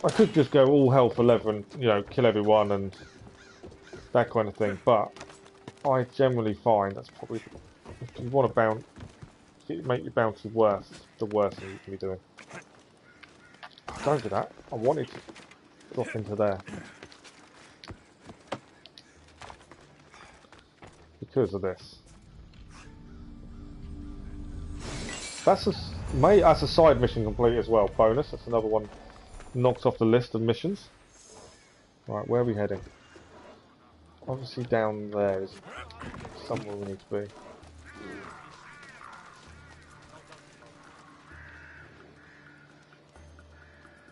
I could just go all hell for leather and, you know, kill everyone and that kind of thing, but I generally find that's probably, if you want to make your bounty worse, the worst thing you can be doing. Don't do that. I wanted to drop into there. Because of this. That's a side mission complete as well. Bonus. That's another one knocked off the list of missions. Right, where are we heading? Obviously down there is somewhere we need to be.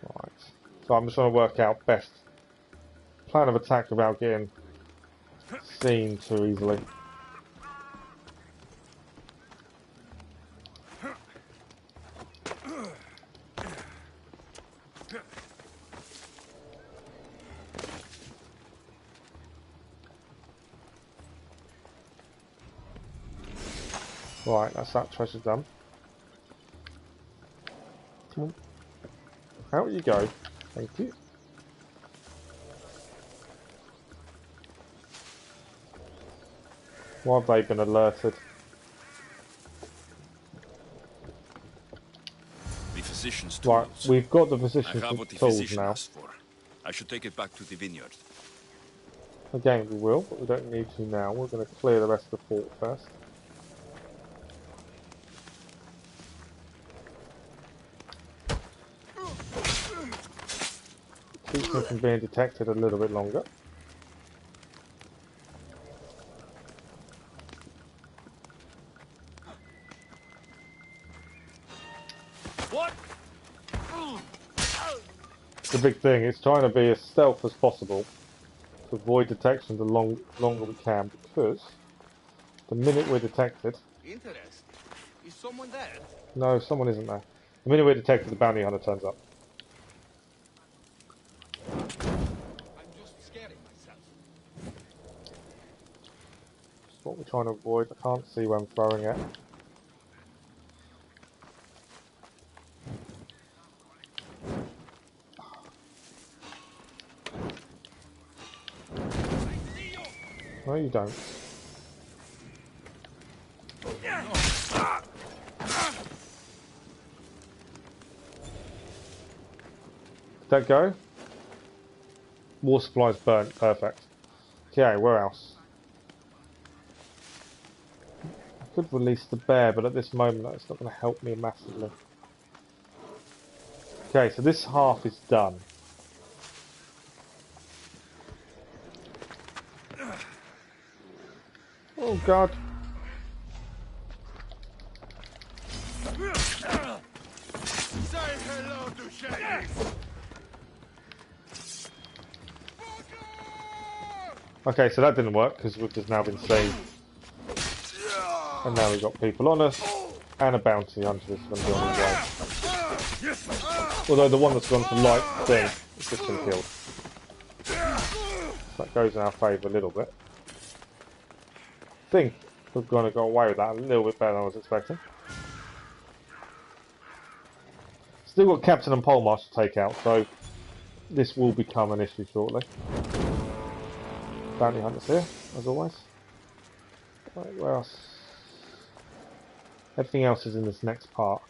Right. So I'm just trying to work out best plan of attack without getting seen too easily. Right, that's that treasure done. Come on. Out you go. Thank you. Why have they been alerted? The physician's Right, tools. we've got the physician's I have what the tools physician now. asked for. I should take it back to the vineyard. Again, we will, but we don't need to now. We're going to clear the rest of the fort first. keeps me from being detected a little bit longer. What? The big thing is trying to be as stealth as possible to avoid detection the longer we can, because the minute we're detected... Interesting. Is someone there? No, someone isn't there. The minute we're detected, the bounty hunter turns up. I'm just scaring myself. That's what we're trying to avoid. I can't see where I'm throwing it. No, you don't. Did that go? War supplies burnt. Perfect. Okay, where else? I could release the bear, but at this moment it's not going to help me massively. Okay, so this half is done. Oh god. Say hello to Shaggy. Okay, so that didn't work because we've just now been saved. And now we've got people on us. And a bounty hunter is going to be on his way. Although the one that's gone to light thing has just been killed. That goes in our favour a little bit. I think we're going to go away with that a little bit better than I was expecting. Still got Captain and Polemarch to take out, so this will become an issue shortly. Bounty hunters here, as always. Right, where else? Everything else is in this next part.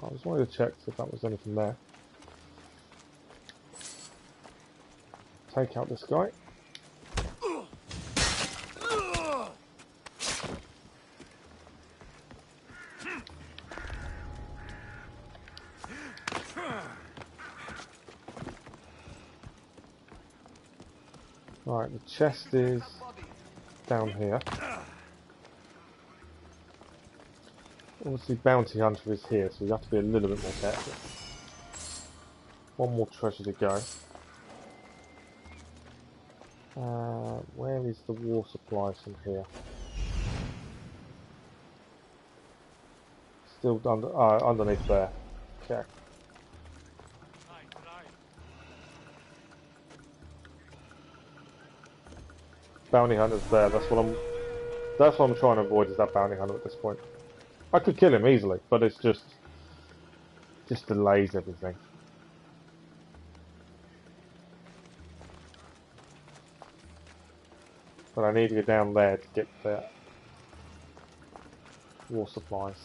I just wanted to check if that was anything there. Take out this guy. Right, the chest is down here. Obviously bounty hunter is here, so you have to be a little bit more careful. One more treasure to go. Where is the war supplies from here? Still underneath there. Okay. Bounty hunter's there. That's what I'm trying to avoid, is that bounty hunter at this point. I could kill him easily, but it's just delays everything. But I need to go down there to get the war supplies.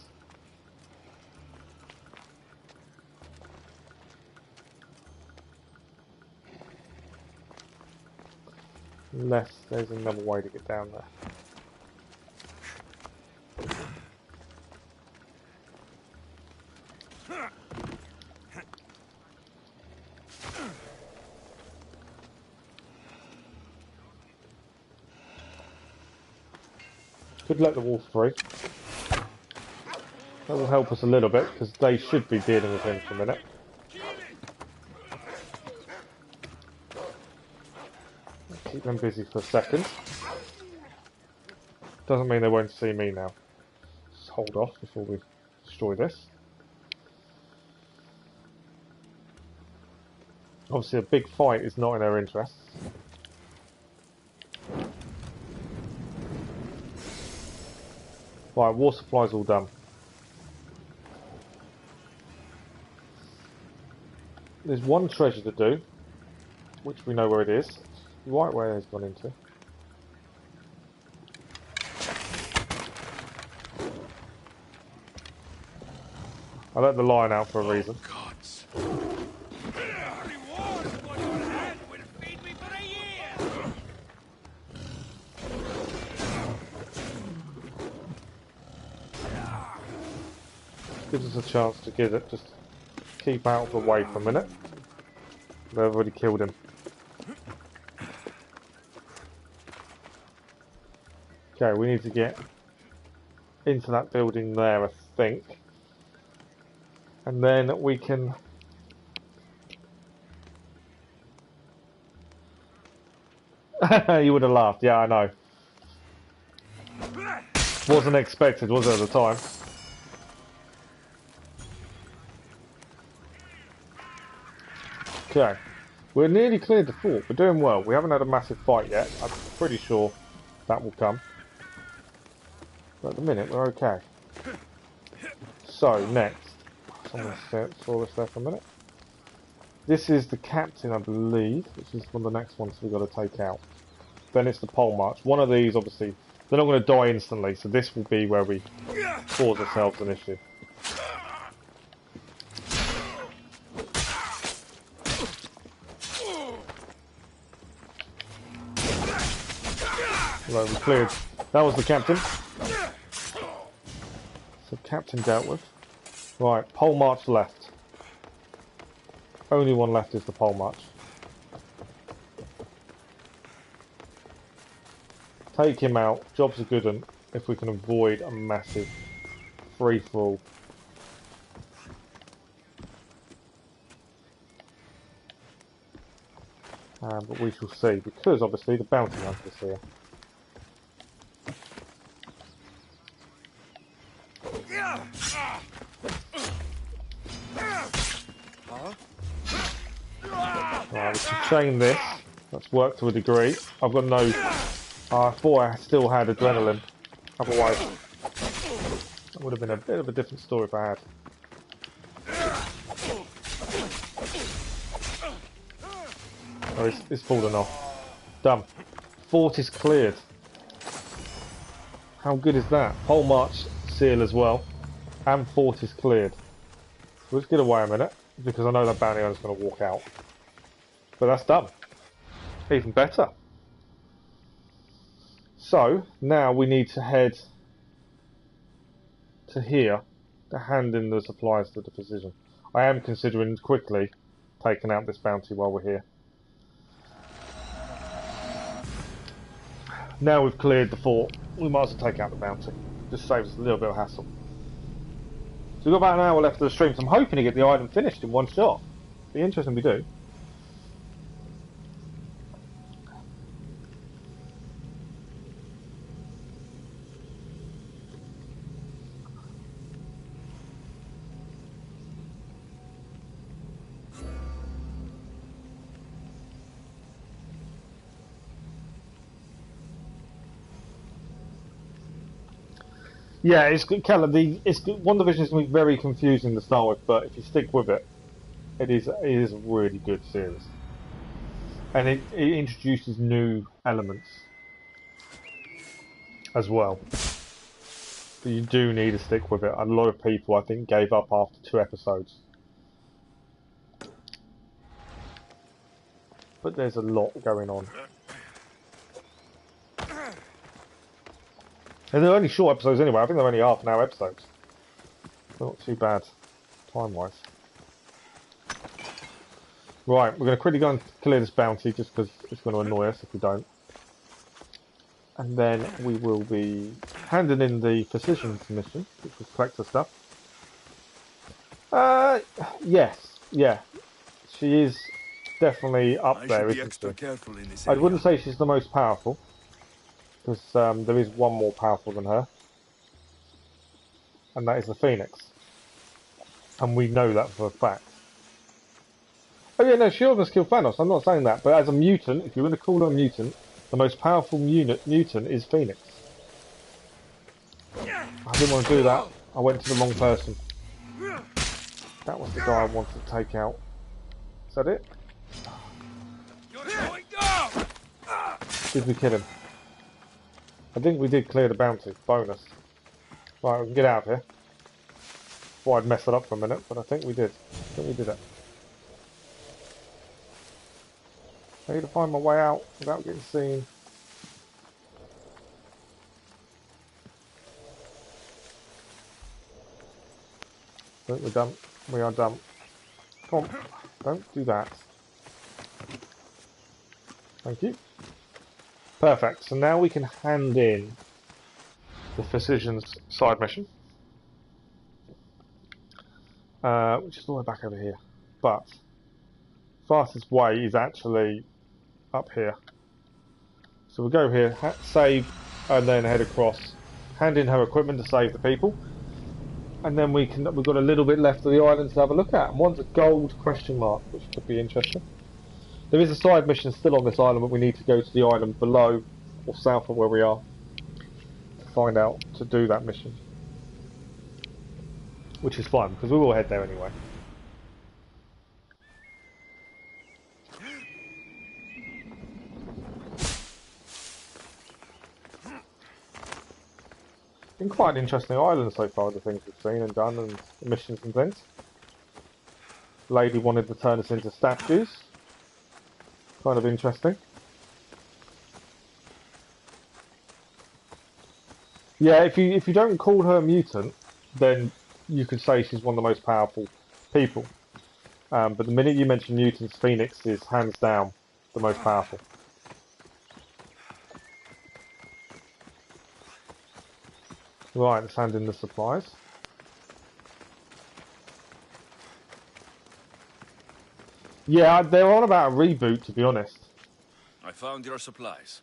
Unless there's another way to get down there. Could let the wolf free. That will help us a little bit, because they should be dealing with him for a minute. Keep them busy for a second. Doesn't mean they won't see me now. Just hold off before we destroy this. Obviously a big fight is not in our interests. Right, war supplies all done. There's one treasure to do, which we know where it is. Right where it's gone into. I let the lion out for a reason. Gods. Gives us a chance to get it. Just keep out of the way for a minute. They've already killed him. Okay, we need to get into that building there, I think. And then we can... You would have laughed, yeah, I know. Wasn't expected, was it, at the time? Okay, we're nearly cleared the fort. We're doing well. We haven't had a massive fight yet. I'm pretty sure that will come. But at the minute, we're okay. So, next. Someone saw this there for a minute. This is the captain, I believe, which is one of the next ones we've got to take out. Then it's the pole march. One of these, obviously, they're not going to die instantly, so this will be where we cause ourselves an issue. Right, we cleared. That was the captain. So captain dealt with. Right, pole march left. Only one left is the pole march. Take him out. Job's a good one if we can avoid a massive free-for-all. But we shall see, because obviously the bounty hunter's here. Right, we should chain this. That's worked to a degree. I've got no... I thought I still had adrenaline. Otherwise, that would have been a bit of a different story if I had. Oh, it's fallen off. Done. Fort is cleared. How good is that? Pole march seal as well. And fort is cleared. Let's get away a minute, because I know that bounty owner's going to walk out. But that's done. Even better. So, now we need to head to here to hand in the supplies to the physician. I am considering quickly taking out this bounty while we're here. Now we've cleared the fort, we might as well take out the bounty. Just saves us a little bit of hassle. So we've got about an hour left of the stream, so I'm hoping to get the island finished in one shot. Be interesting if we do. Yeah, it's good. Callum, One Division is going to be very confusing to start with, but if you stick with it, it is a really good series, and it introduces new elements as well. But you do need to stick with it. A lot of people, I think, gave up after 2 episodes, but there's a lot going on. And they're only short episodes anyway. I think they're only half-an-hour episodes. Not too bad, time-wise. Right, we're going to quickly go and clear this bounty, just because it's going to annoy us if we don't. And then we will be handing in the physician's mission, which was collect the stuff. Yes, yeah. She is definitely up there, isn't she? I wouldn't say she's the most powerful, because there is one more powerful than her, and that is the Phoenix, and we know that for a fact. Oh yeah, no, she almost killed Thanos, I'm not saying that, but as a mutant, if you're going to call her a mutant, the most powerful mutant is Phoenix. I didn't want to do that, I went to the wrong person. That was the guy I wanted to take out. Is that it? Did we kill him? I think we did clear the bounty. Bonus. Right, we can get out of here. Thought I'd mess it up for a minute, but I think we did. I think we did it. I need to find my way out without getting seen. We're done. We are done. Come on. Don't do that. Thank you. Perfect. So now we can hand in the Physician's side mission. Which is all the way back over here. But fastest way is actually up here. So we'll go here, save, and then head across. Hand in her equipment to save the people. And then we've got a little bit left of the island to have a look at. And one's a gold question mark, which could be interesting. There is a side mission still on this island, but we need to go to the island below or south of where we are to find out to do that mission. Which is fine, because we will head there anyway. Been quite an interesting island so far, the things we've seen and done, and the missions and things. Lady wanted to turn us into statues. Kind of interesting. Yeah, if you don't call her a mutant, then you could say she's one of the most powerful people. But the minute you mention mutants, Phoenix is hands down the most powerful. Right, let's hand in the supplies. Yeah, they're on about a reboot, to be honest. I found your supplies.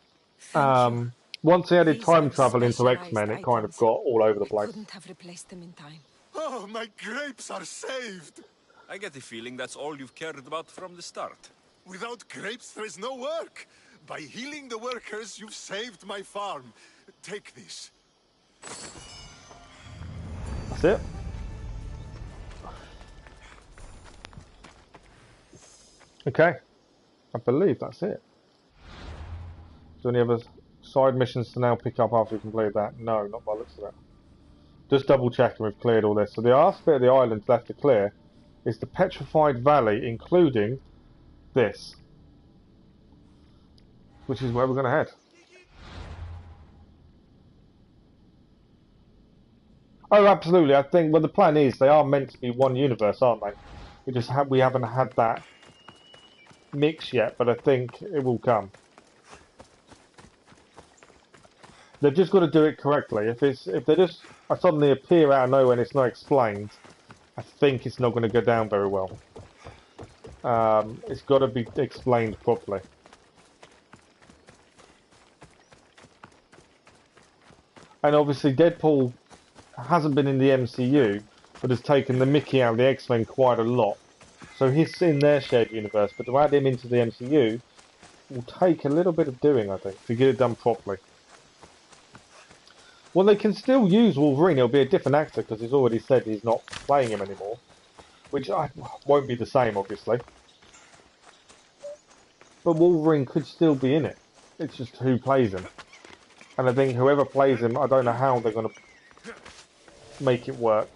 Once they added These time are travel into specialized X-Men, it kind of items. got all over the place. Couldn't have replaced them in time. Oh, my grapes are saved! I get the feeling that's all you've cared about from the start. Without grapes, there is no work. By healing the workers, you've saved my farm. Take this. That's it. Okay, I believe that's it. Is there any other side missions to now pick up after we complete that? No, not by the looks of it. Just double checking we've cleared all this. So the last bit of the island left to clear is the Petrified Valley, including this, which is where we're going to head. Oh, absolutely. I think, well, the plan is they are meant to be one universe, aren't they? We haven't had that mix yet, but I think it will come. They've just got to do it correctly. If they just suddenly appear out of nowhere and it's not explained, I think it's not going to go down very well. It's got to be explained properly. And obviously Deadpool hasn't been in the MCU, but has taken the mickey out of the X-Men quite a lot. So he's in their shared universe, but to add him into the MCU will take a little bit of doing, I think, to get it done properly. Well, they can still use Wolverine. It'll be a different actor because he's already said he's not playing him anymore, which won't be the same, obviously. But Wolverine could still be in it. It's just who plays him. And I think whoever plays him, I don't know how they're going to make it work.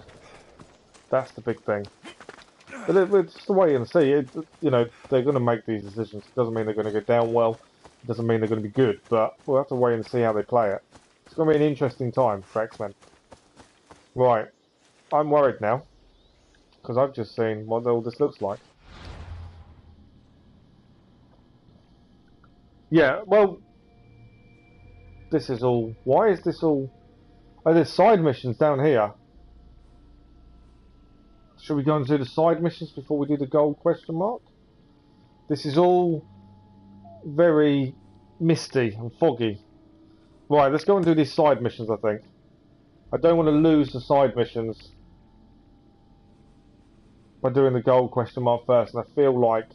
That's the big thing. But it's just the wait and see. You know, they're going to make these decisions. It doesn't mean they're going to go down well. It doesn't mean they're going to be good. But we'll have to wait and see how they play it. It's going to be an interesting time for X-Men. Right. I'm worried now. Because I've just seen what all this looks like. Yeah, well, this is all... Why is this all... Oh, there's side missions down here. Should we go and do the side missions before we do the gold question mark? This is all very misty and foggy. Right, let's go and do these side missions, I think. I don't want to lose the side missions by doing the gold question mark first, and I feel like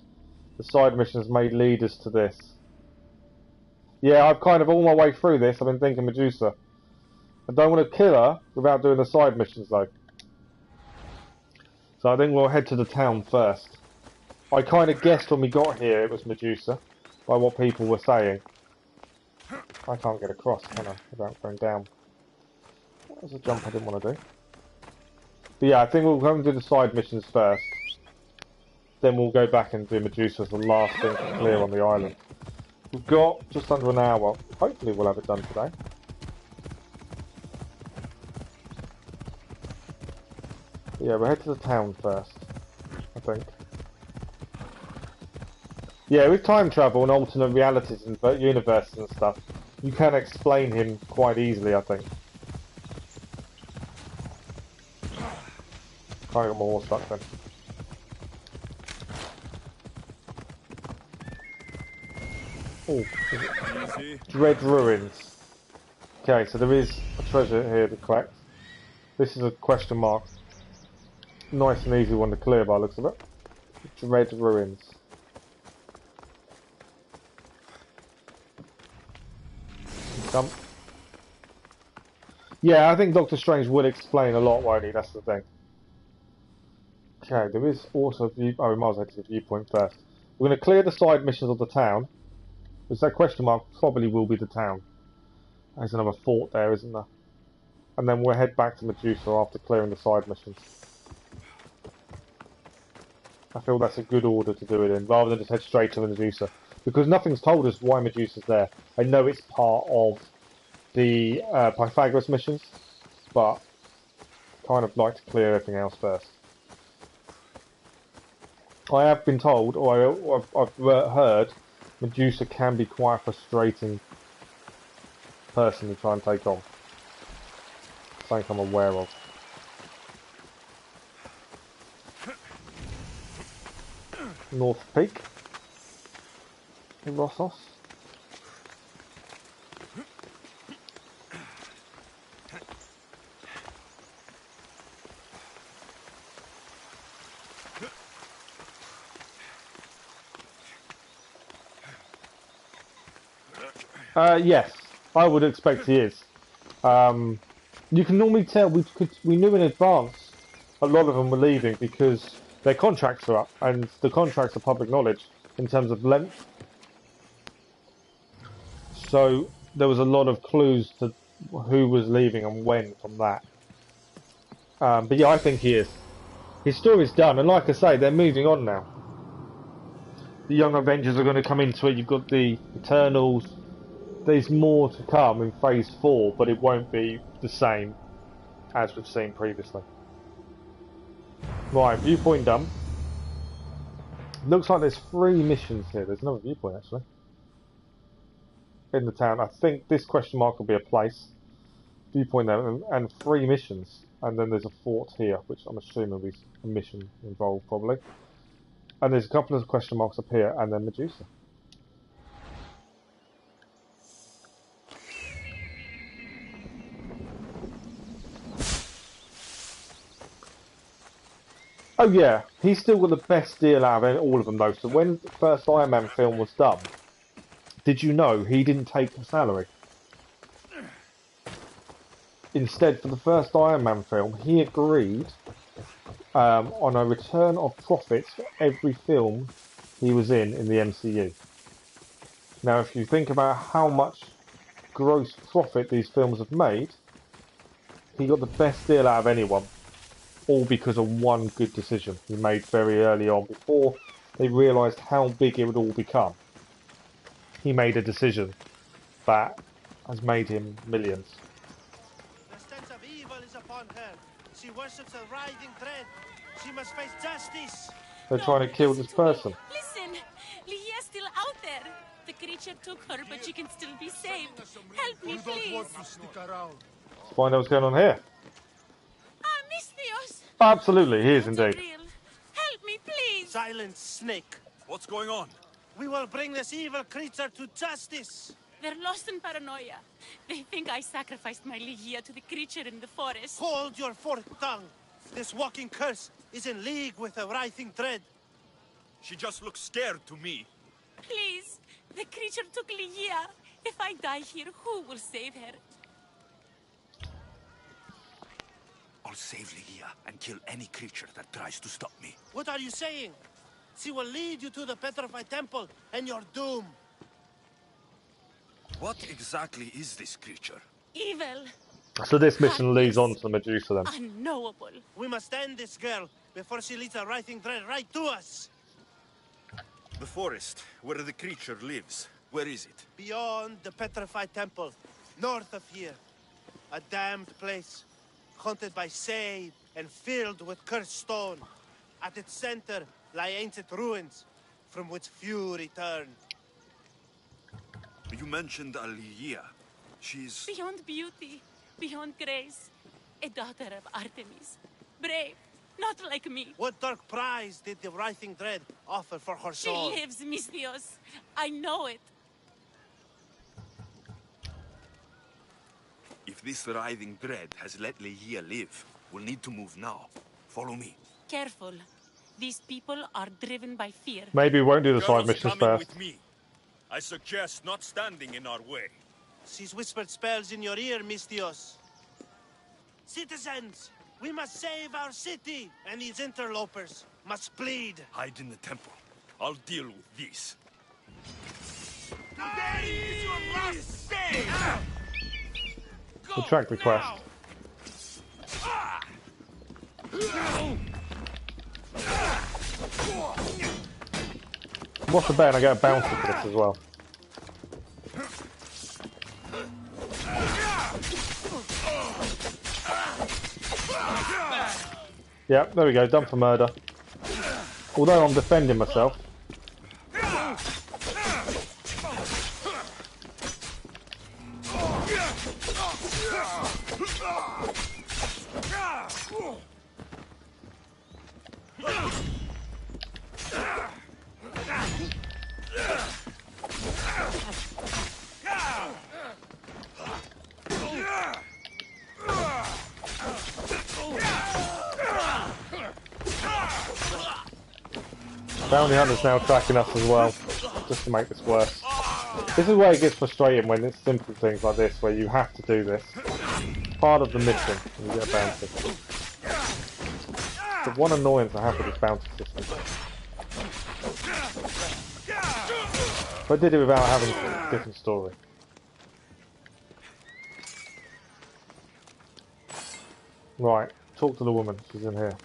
the side missions may lead us to this. Yeah, I've kind of all my way through this, I've been thinking Medusa. I don't want to kill her without doing the side missions though. So I think we'll head to the town first. I kind of guessed when we got here it was Medusa, by what people were saying. I can't get across, can I, without going down. That was a jump I didn't want to do. But yeah, I think we'll go and do the side missions first. Then we'll go back and do Medusa as the last thing to clear on the island. We've got just under an hour. Hopefully we'll have it done today. Yeah, we'll head to the town first, I think. Yeah, with time travel and alternate realities and universes and stuff, you can explain him quite easily, I think. I got my horse stuck then. Oh, Dread Ruins. Okay, so there is a treasure here to collect. This is a question mark. Nice and easy one to clear by the looks of it. Dread Ruins. Come. Yeah, I think Doctor Strange will explain a lot, won't he? That's the thing. Okay, there is also we might as well head to the viewpoint first. We're going to clear the side missions of the town. Because that question mark probably will be the town. There's another fort there, isn't there? And then we'll head back to Medusa after clearing the side missions. I feel that's a good order to do it in, rather than just head straight to Medusa. Because nothing's told us why Medusa's there. I know it's part of the Pythagoras missions, but kind of like to clear everything else first. I have been told, or I've heard, Medusa can be quite a frustrating person to try and take on. Something I'm aware of. North Peak in Rossos. Yes, I would expect he is. You can normally tell. We knew in advance a lot of them were leaving because their contracts are up, and the contracts are public knowledge in terms of length. So there was a lot of clues to who was leaving and when from that. But yeah, I think he is. His story's done, and like I say, they're moving on now. The Young Avengers are going to come into it. You've got the Eternals. There's more to come in Phase 4, but it won't be the same as we've seen previously. Right, viewpoint done. Looks like there's 3 missions here. There's another viewpoint actually in the town. I think this question mark will be a place. Viewpoint there, and 3 missions. And then there's a fort here, which I'm assuming will be a mission involved probably. And there's a couple of question marks up here, and then Medusa. Oh yeah, he's still got the best deal out of all of them though. So when the first Iron Man film was done, did you know he didn't take a salary? Instead, for the first Iron Man film, he agreed on a return of profits for every film he was in the MCU. Now, if you think about how much gross profit these films have made, he got the best deal out of anyone. All because of one good decision he made very early on, before they realised how big it would all become. He made a decision that has made him millions. The sense of evil is upon her. She worships a writhing dread. She must face justice. They're trying to kill this person. Listen, Lyhia's still out there. The creature took her, but she can still be saved. Help me, please. Let's find out what's going on here. Mystios! Absolutely, he is indeed. Help me, please! Silence, snake. What's going on? We will bring this evil creature to justice. They're lost in paranoia. They think I sacrificed my Lyhia to the creature in the forest. Hold your forked tongue. This walking curse is in league with a writhing dread. She just looks scared to me. Please, the creature took Lyhia. If I die here, who will save her? I'll save Lyhia and kill any creature that tries to stop me. What are you saying? She will lead you to the Petrified Temple and your doom. What exactly is this creature? Evil. So this mission leads on to the Medusa then. Unknowable. We must end this girl before she leads a writhing dread right to us. The forest, where the creature lives. Where is it? Beyond the Petrified Temple, north of here. A damned place. Haunted by Sade, and filled with cursed stone. At its center lie ancient ruins, from which few return. You mentioned Aliyah. She's... Beyond beauty, beyond grace. A daughter of Artemis. Brave, not like me. What dark prize did the writhing dread offer for her She soul? lives, Mystios. I know it. If this writhing dread has let Leia live, we'll need to move now. Follow me. Careful. These people are driven by fear. Maybe we won't do the side Girls missions coming first. with me. I suggest not standing in our way. She's whispered spells in your ear, Mystios. Citizens, we must save our city, and these interlopers must bleed. Hide in the temple. I'll deal with this. Today is your last day! Retract request. What's the bet? I get a bounty for this as well. Yep, there we go, done for murder. Although I'm defending myself. Bounty Hunter's now tracking us as well, just to make this worse. This is where it gets frustrating when it's simple things like this, where you have to do this. Part of the mission, and you get a bounty. The one annoyance I have with this bounty system. If I did it without having a different story. Right, talk to the woman, she's in here.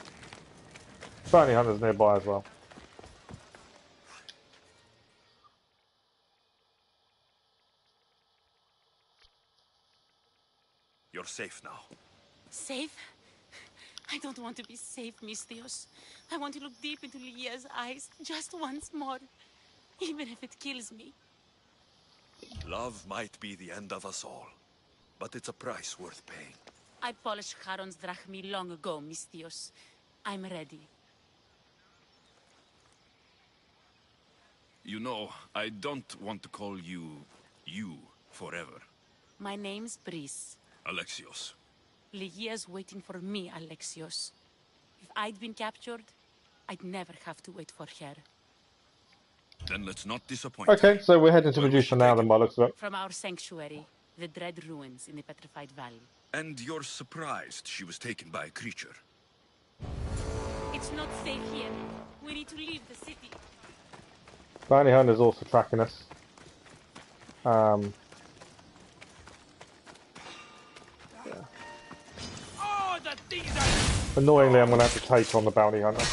Bounty Hunter's nearby as well. You're safe now. Safe? I don't want to be safe, Mystios. I want to look deep into Leia's eyes just once more. Even if it kills me. Love might be the end of us all, but it's a price worth paying. I polished Charon's drachmi long ago, Mystios. I'm ready. You know, I don't want to call you forever. My name's Brice. Alexios. Leia's waiting for me, Alexios. If I'd been captured, I'd never have to wait for her. Then let's not disappoint. Okay, so we're heading to Medusa now then by the looks of it. From our sanctuary, the dread ruins in the Petrified Valley. And you're surprised she was taken by a creature. It's not safe here. We need to leave the city. Bounty Hunter's also tracking us. Annoyingly, I'm going to have to take on the Bounty Hunter.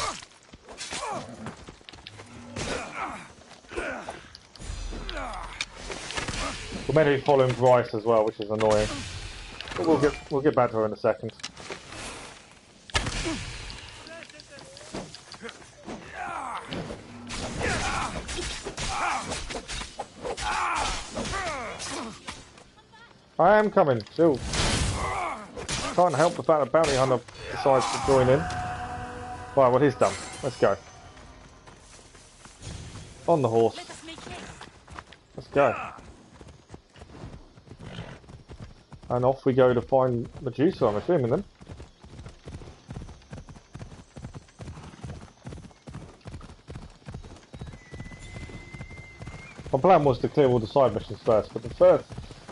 We're meant to be following Bryce as well, which is annoying. But we'll get back to her in a second. I am coming, still. Can't help the fact that Bounty Hunter decides to join in. Right, well he's done. Let's go. On the horse. Let's go. And off we go to find Medusa, I'm assuming then. My plan was to clear all the side missions first, but the first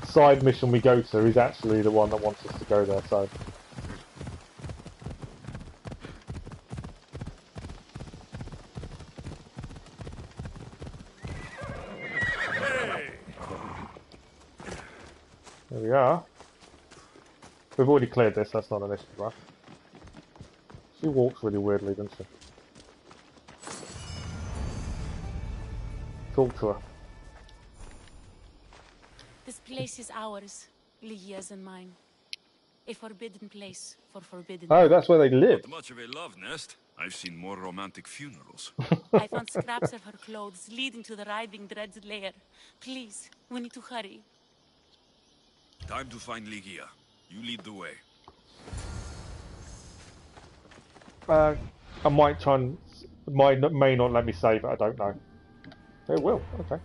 side mission we go to is actually the one that wants us to go there, so... There we are. We've already cleared this, that's not an issue, right? She walks really weirdly, doesn't she? Talk to her. This place is ours, Leia's and mine. A forbidden place for forbidden. Oh, that's where they live. Not much of a love nest. I've seen more romantic funerals. I found scraps of her clothes leading to the Writhing Dread's lair. Please, we need to hurry. Time to find Ligia. You lead the way. I might try and... may not let me save it, I don't know. It will, okay.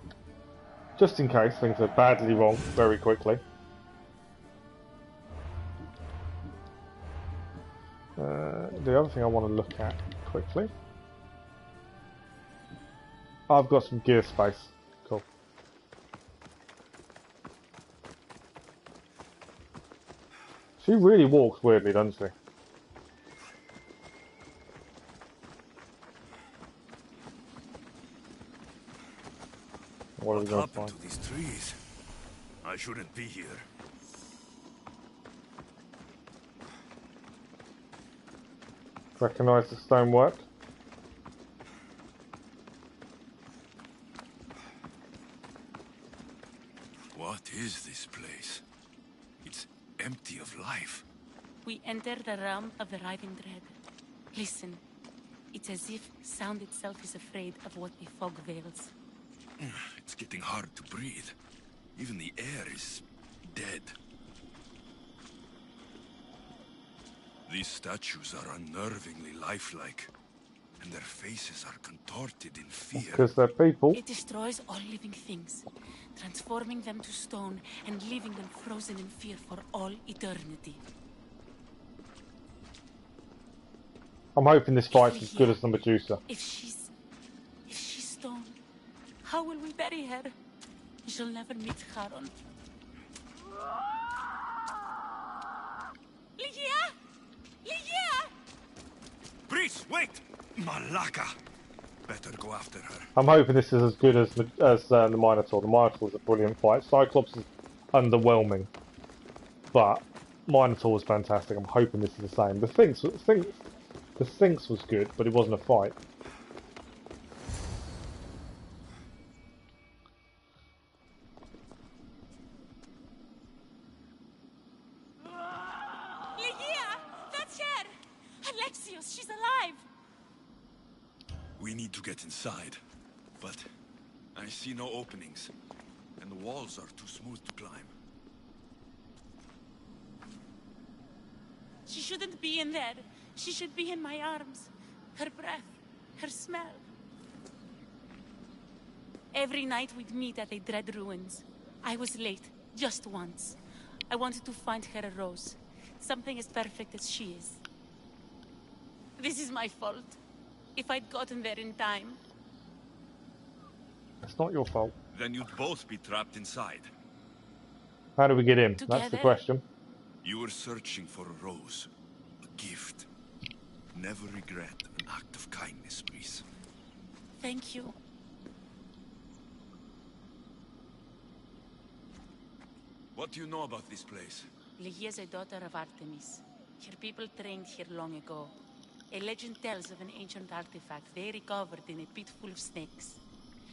Just in case things are badly wrong very quickly. The other thing I want to look at quickly. I've got some gear space. Cool. She really walks weirdly, doesn't she? What are we going to find? To these trees? I shouldn't be here. Recognise the stonework. What is this place? It's empty of life. We enter the realm of the Writhing Dread. Listen. It's as if sound itself is afraid of what the fog veils. It's getting hard to breathe. Even the air is dead. These statues are unnervingly lifelike, and their faces are contorted in fear. Because they're people. It destroys all living things, transforming them to stone and leaving them frozen in fear for all eternity. I'm hoping this fight's as good as the Medusa. If she's stone, how will we bury her? She'll never meet Charon. Ligia! Ligia! Breach, wait! Malaka! Better go after her. I'm hoping this is as good as the Minotaur. The Minotaur is a brilliant fight. Cyclops is underwhelming, but Minotaur was fantastic. I'm hoping this is the same. The Sphinx was good, but it wasn't a fight. Ligia! That's her! Alexios, she's alive! We need to get inside, but I see no openings, and the walls are too smooth to climb. She shouldn't be in there. She should be in my arms. Her breath, her smell. Every night we'd meet at the Dread Ruins. I was late, just once. I wanted to find her a rose. Something as perfect as she is. This is my fault. If I'd gotten there in time. It's not your fault. Then you'd both be trapped inside. How do we get in? Together? That's the question. You were searching for a rose. A gift. Never regret an act of kindness, Breeze. Thank you. What do you know about this place? Ligia is a daughter of Artemis. Her people trained here long ago. A legend tells of an ancient artifact they recovered in a pit full of snakes.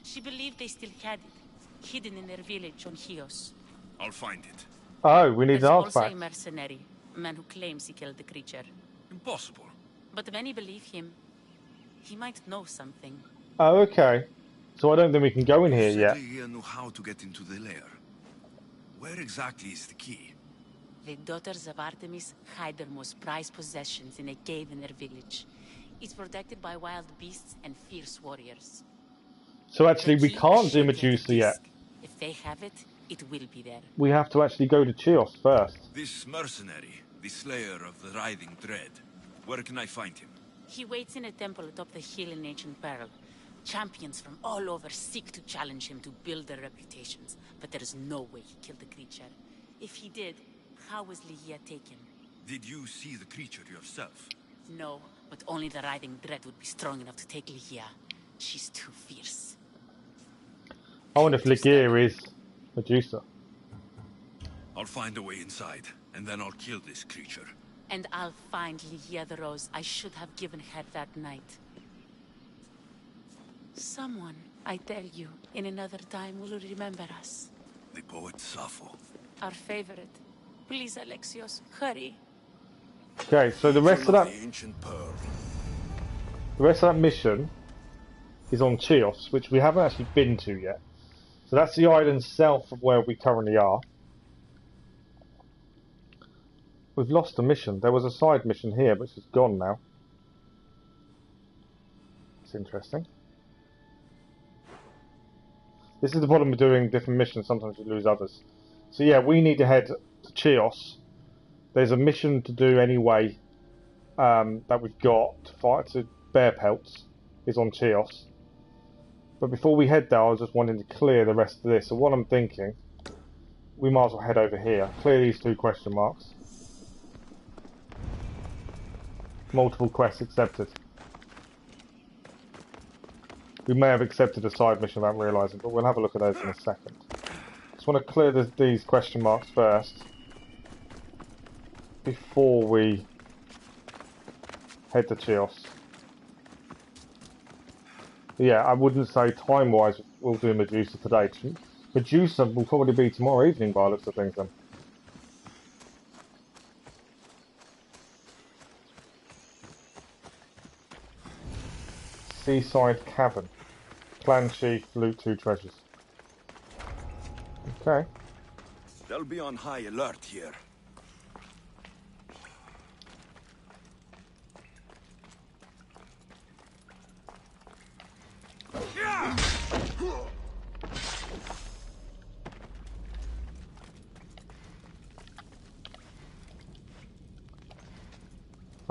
She believed they still had it, hidden in their village on Chios. I'll find it. Oh, we need There's an also a artifact. mercenary, a man who claims he killed the creature. Impossible. But many believe him. He might know something. Oh, okay. So I don't think we can go in here yet. Ligia knew how to get into the lair. Where exactly is the key? The daughters of Artemis hide their most prized possessions in a cave in their village. It's protected by wild beasts and fierce warriors. So actually The we key can't is do shaped like a Medusa yet. disc. If they have it, it will be there. We have to actually go to Chios first. This mercenary, the slayer of the Writhing Dread. Where can I find him? He waits in a temple atop the hill in ancient peril. Champions from all over seek to challenge him to build their reputations, but there is no way he killed the creature. If he did, how was Ligia taken? Did you see the creature yourself? No, but only the Writhing Dread would be strong enough to take Ligia. She's too fierce. I wonder if Ligia is Medusa. I'll find a way inside, and then I'll kill this creature. And I'll find Ligia the rose I should have given her that night. Someone, I tell you, in another time will remember us. The poet Sappho. Our favorite. Please, Alexios, hurry. Okay, so the rest of that, The ancient pearl. the rest of that mission is on Chios, which we haven't actually been to yet. So that's the island south of where we currently are. We've lost a mission. There was a side mission here, but it's gone now. It's interesting. This is the problem with doing different missions. Sometimes you lose others. So yeah, we need to head to Chios. There's a mission to do anyway that we've got to fight to bear pelts. Is on Chios. But before we head there, I was just wanting to clear the rest of this. So what I'm thinking, we might as well head over here. Clear these 2 question marks. Multiple quests accepted. We may have accepted a side mission without realising, but we'll have a look at those in a second. Just want to clear these question marks first before we head to Chios. Yeah, I wouldn't say time-wise we'll do Medusa today. Medusa will probably be tomorrow evening by the looks of things then. Seaside Cavern. Clan Chief, loot 2 treasures. Okay. They'll be on high alert here.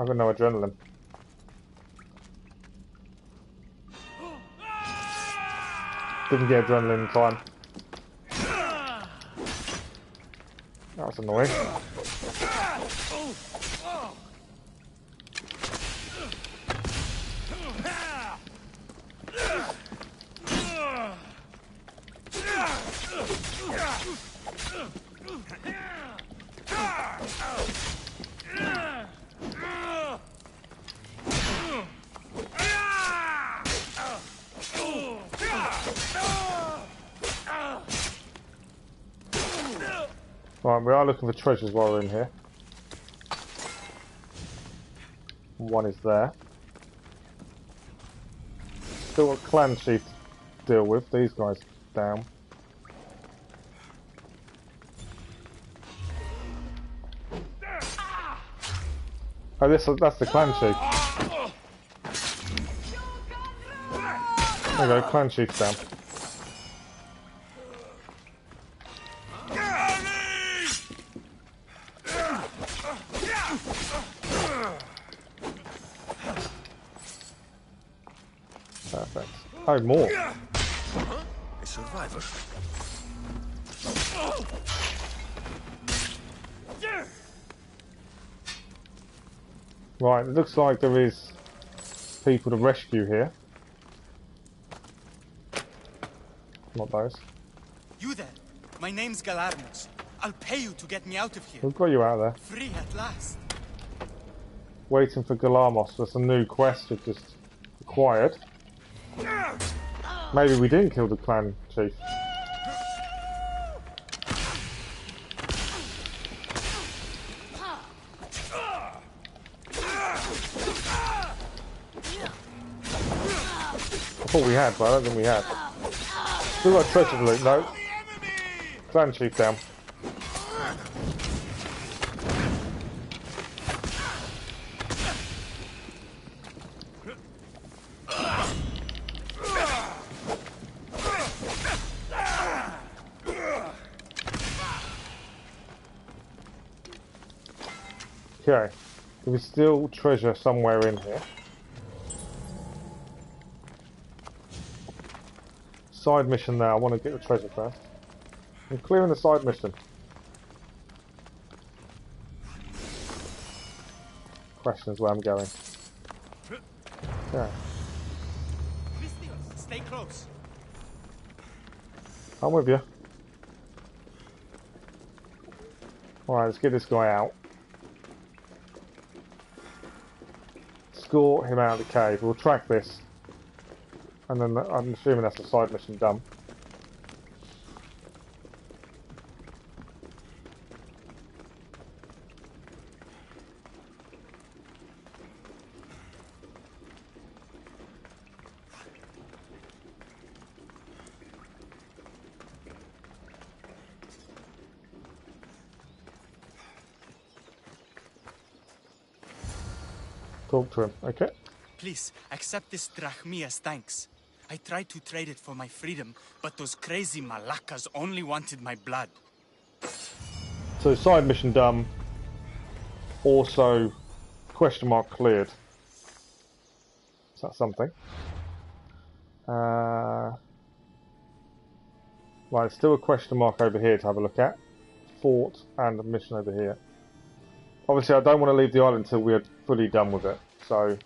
I've got no adrenaline. Didn't get adrenaline in time. That was annoying. Right, we are looking for treasures while we're in here. One is there. Still a clan chief to deal with. These guys down. Oh, that's the clan chief. There you go, clan chief's down. Perfect. Oh, more. A survivor. Right, it looks like there is people to rescue here. Not those. You there? My name's Galarnos. I'll pay you to get me out of here. We've got you out there. Free at last. Waiting for Galamos. That's a new quest we've just acquired. Maybe we didn't kill the clan chief. I thought we had, but I don't think we had. Still got treasure to loot, no. Clan chief down. Okay, there is still treasure somewhere in here. Side mission now, I want to get the treasure first. I'm clearing the side mission. Question is where I'm going. Okay, Stay close. I'm with you. Alright, let's get this guy out. Escort him out of the cave. We'll track this. And then I'm assuming that's the side mission done. Talk to him. Okay. Please, accept this drachmi as thanks. I tried to trade it for my freedom, but those crazy malakas only wanted my blood. So side mission done. Also, question mark cleared. Is that something? Right, still a question mark over here to have a look at. Fort and a mission over here. Obviously, I don't want to leave the island until we're fully done with it. So,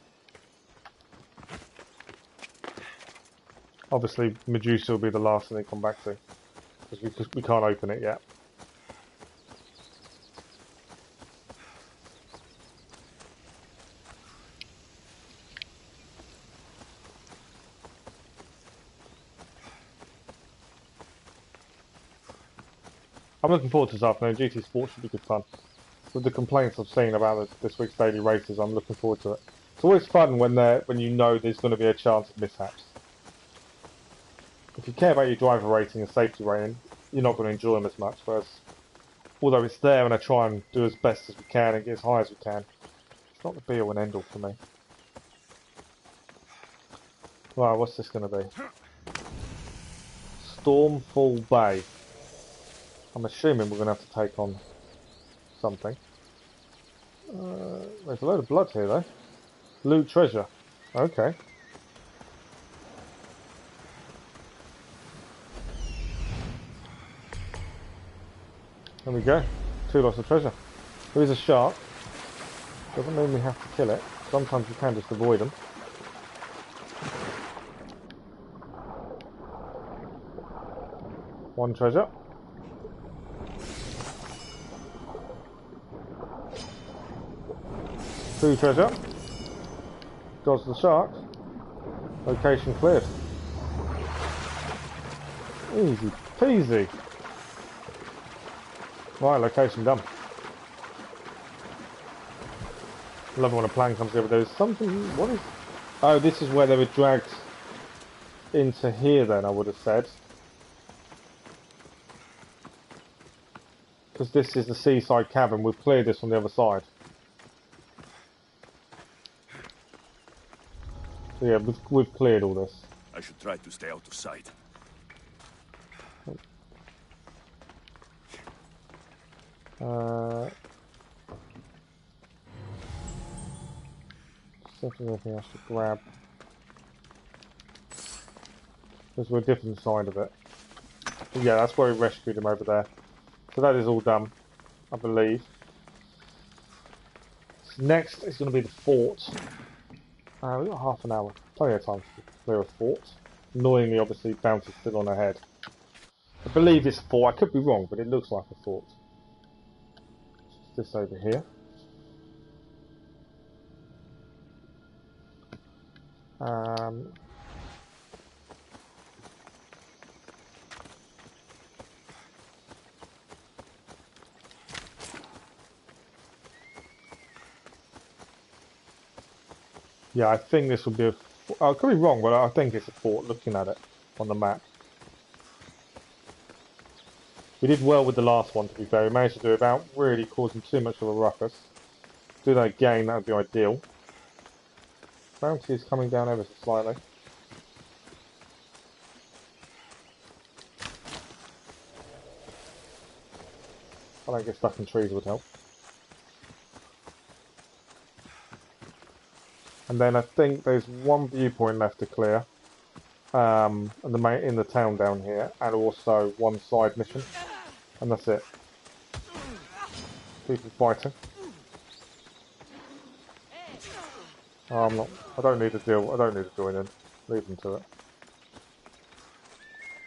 obviously, Medusa will be the last thing they come back to, because we can't open it yet. I'm looking forward to this afternoon. GT Sports should be good fun. With the complaints I've seen about this week's daily races, I'm looking forward to it. It's always fun when you know there's going to be a chance of mishaps. If you care about your driver rating and safety rating, you're not going to enjoy them as much. Whereas, although it's there and I try and do as best as we can and get as high as we can, it's not the be all and end all for me. Right, what's this going to be? Stormfall Bay. I'm assuming we're going to have to take on something. There's a load of blood here though. Loot treasure. Okay. There we go. 2 lots of treasure. There is a shark. Doesn't mean we have to kill it. Sometimes we can just avoid them. One treasure. Two treasure. Dodge the shark. Location cleared. Easy peasy. Right, location done. Love it when a plane comes over. There's something. What is? Oh, this is where they were dragged into here. Then I would have said, because this is the seaside cabin. We've cleared this on the other side. So yeah, we've cleared all this. I should try to stay out of sight. See if there's anything else to grab. Because we're a different side of it. But yeah, that's where we rescued him over there. So that is all done, I believe. So next is going to be the fort. We've got half an hour. Plenty of time to clear a fort. Annoyingly, obviously, bounty's still on our head. I believe it's a fort. I could be wrong, but it looks like a fort. Just this over here. Yeah, I think this will be a... I could be wrong, but I think it's a fort, looking at it on the map. We did well with the last one, to be fair. We managed to do it without really causing too much of a ruckus. Do that again, that would be ideal. Bounty is coming down ever so slightly. I don't get stuck in trees would help. And then I think there's one viewpoint left to clear, in the town down here, and also one side mission, and that's it. People fighting. Oh, I don't need to deal. I don't need to join in. Leave them to it.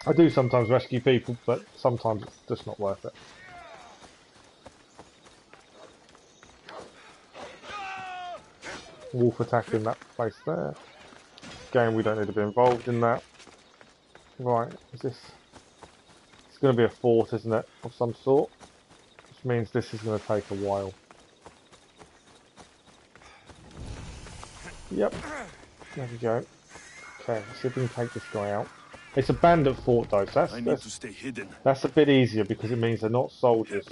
I do sometimes rescue people, but sometimes it's just not worth it. Wolf attacking that place there. Again, we don't need to be involved in that. Right, is this... It's going to be a fort, isn't it? Of some sort. Which means this is going to take a while. Yep. There we go. Okay, let's see if we can take this guy out. It's a bandit fort though, so I need to stay hidden. That's a bit easier because it means they're not soldiers.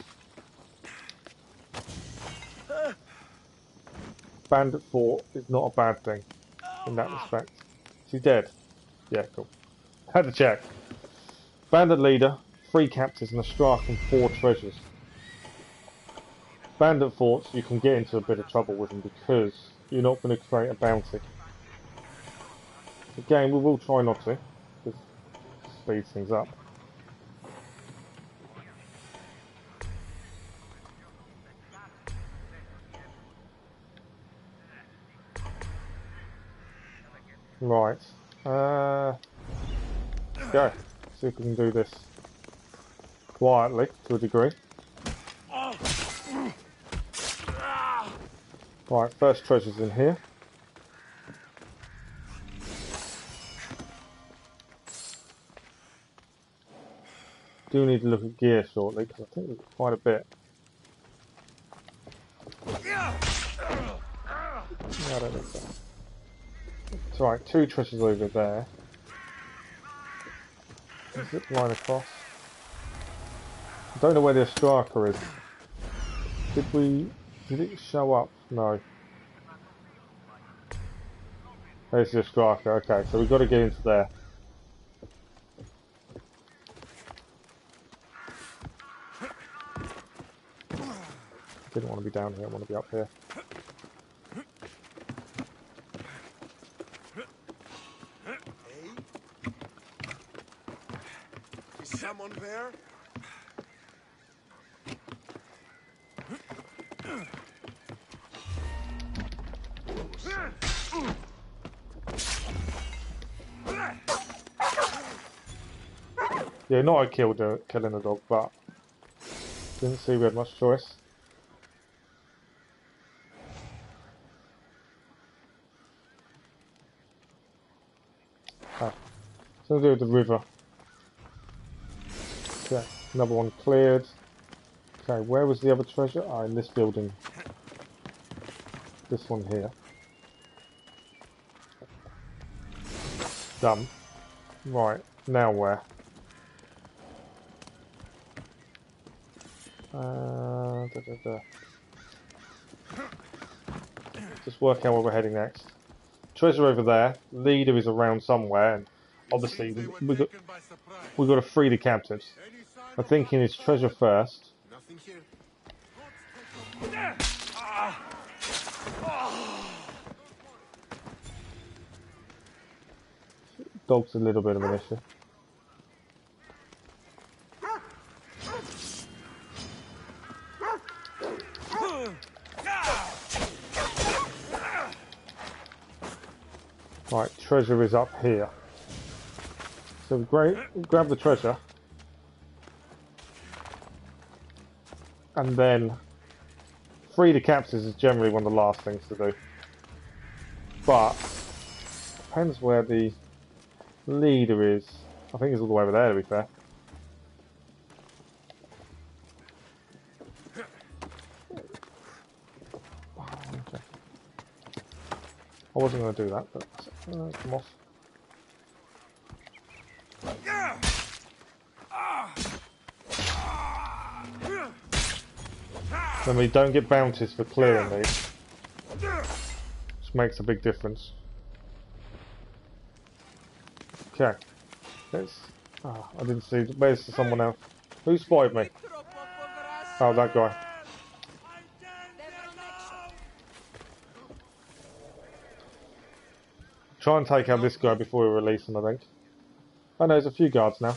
Bandit fort is not a bad thing in that respect. Is he dead? Yeah, cool. Had to check. Bandit leader, 3 captives and a strike and 4 treasures. Bandit forts, you can get into a bit of trouble with them because you're not going to create a bounty. Again, we will try not to, because it speeds things up. Right. Go. See if we can do this quietly to a degree. Right, first treasure's in here. Do need to look at gear shortly because I think we've got quite a bit. Yeah, I don't think so. It's alright, 2 treasures over there. Zip line across. I don't know where the striker is. Did it show up? No. There's the striker. Okay, so we've got to get into there. Didn't want to be down here, I want to be up here. Is someone there? Yeah, not I killed killing the dog, but didn't see we had much choice. Okay, so we'll do with the river. Okay, another one cleared. Okay, where was the other treasure? Ah, in this building. This one here. Done. Right, now where? Just work out where we're heading next. Treasure over there. Leader is around somewhere, and obviously we've got to free the captives. I'm thinking it's treasure first. Nothing here. Dog's a little bit of an issue. Right, treasure is up here. So we grab the treasure. And then free the captives is generally one of the last things to do. But depends where the leader is. I think it's all the way over there, to be fair. Okay. I wasn't going to do that, but come off. Then we don't get bounties for clearing these, which makes a big difference. Okay, let's. Oh, I didn't see. Where's someone else? Who spotted me? Oh, that guy. Try and take out this guy before we release him, I think. Oh no, there's a few guards now.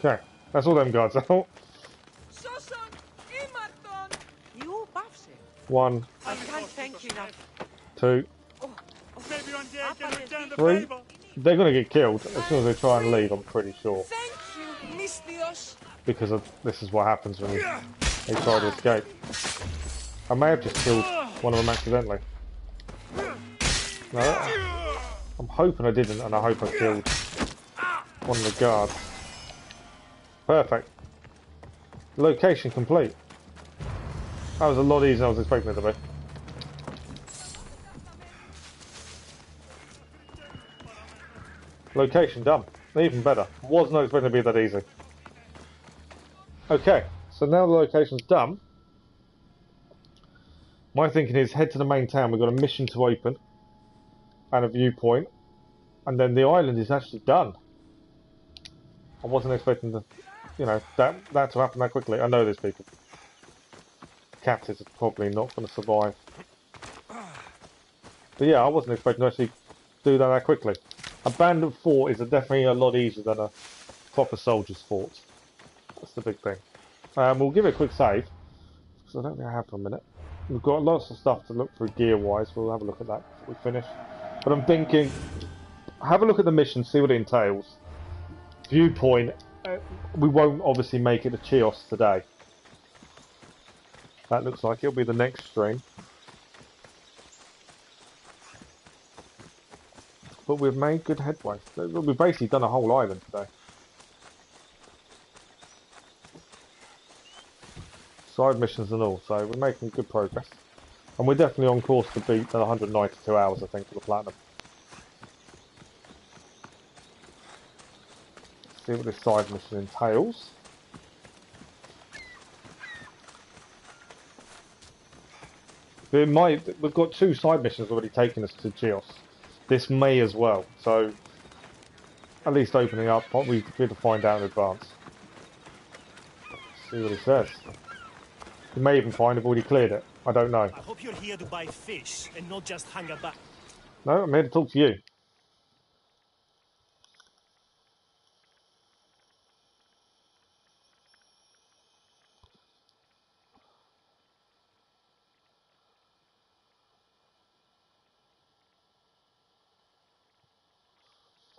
Okay, that's all them guards out. One. I can't thank you enough. 2. 3. They're going to get killed as soon as they try and leave, I'm pretty sure. Because this is what happens when they try to escape. I may have just killed one of them accidentally. No, I'm hoping I didn't, and I hope I killed one of the guards. Perfect. Location complete. That was a lot easier than I was expecting it to be. Location done. Even better. Was not expecting to be that easy. Okay, so now the location's done. My thinking is head to the main town. We've got a mission to open and a viewpoint, and then the island is actually done. I wasn't expecting the, that to happen that quickly. I know there's people. Captives are probably not going to survive. But yeah, I wasn't expecting to actually do that quickly. A bandit fort is definitely a lot easier than a proper soldier's fort. That's the big thing. We'll give it a quick save, because I don't think I have for a minute. We've got lots of stuff to look through gear-wise. We'll have a look at that before we finish. But I'm thinking, have a look at the mission, see what it entails. Viewpoint, we won't obviously make it to Chios today. That looks like it'll be the next stream. But we've made good headway. We've basically done a whole island today. Side missions and all, so we're making good progress. And we're definitely on course to beat the 192 hours, I think, for the platinum. Let's see what this side mission entails. We've got 2 side missions already taking us to Chios. This may as well, so at least opening up what we could find out in advance. See what he says. We may even find we've already cleared it. I don't know. I hope you're here to buy fish and not just hang about. No, I'm here to talk to you.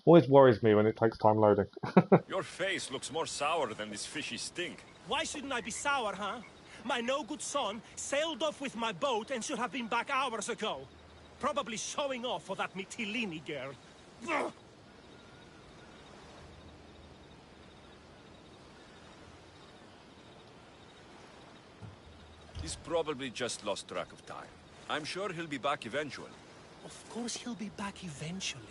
Always worries me when it takes time loading. Your face looks more sour than this fishy stink. Why shouldn't I be sour, huh? My no-good son sailed off with my boat and should have been back hours ago. Probably showing off for that Mytilene girl. Ugh. He's probably just lost track of time. I'm sure he'll be back eventually. Of course he'll be back eventually.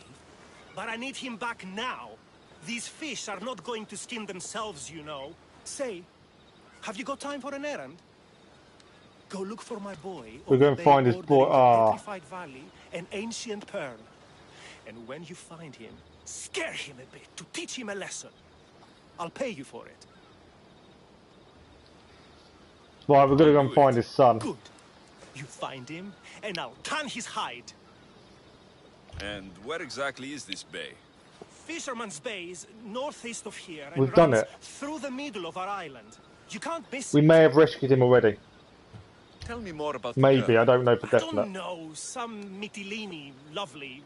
But I need him back now. These fish are not going to skin themselves, you know. Say, have you got time for an errand? Go look for my boy. We're going to find his boy. Petrified Valley, an ancient pearl. And when you find him, scare him a bit to teach him a lesson. I'll pay you for it. Right, we're going to go and find his son. Good. You find him, and I'll tan his hide. And where exactly is this bay? Fisherman's Bay is northeast of here and We've done runs it. through the middle of our island. You can't miss We it. may have rescued him already. Tell me more about Maybe, the I don't know for I definite. don't know, some Mytilene, lovely,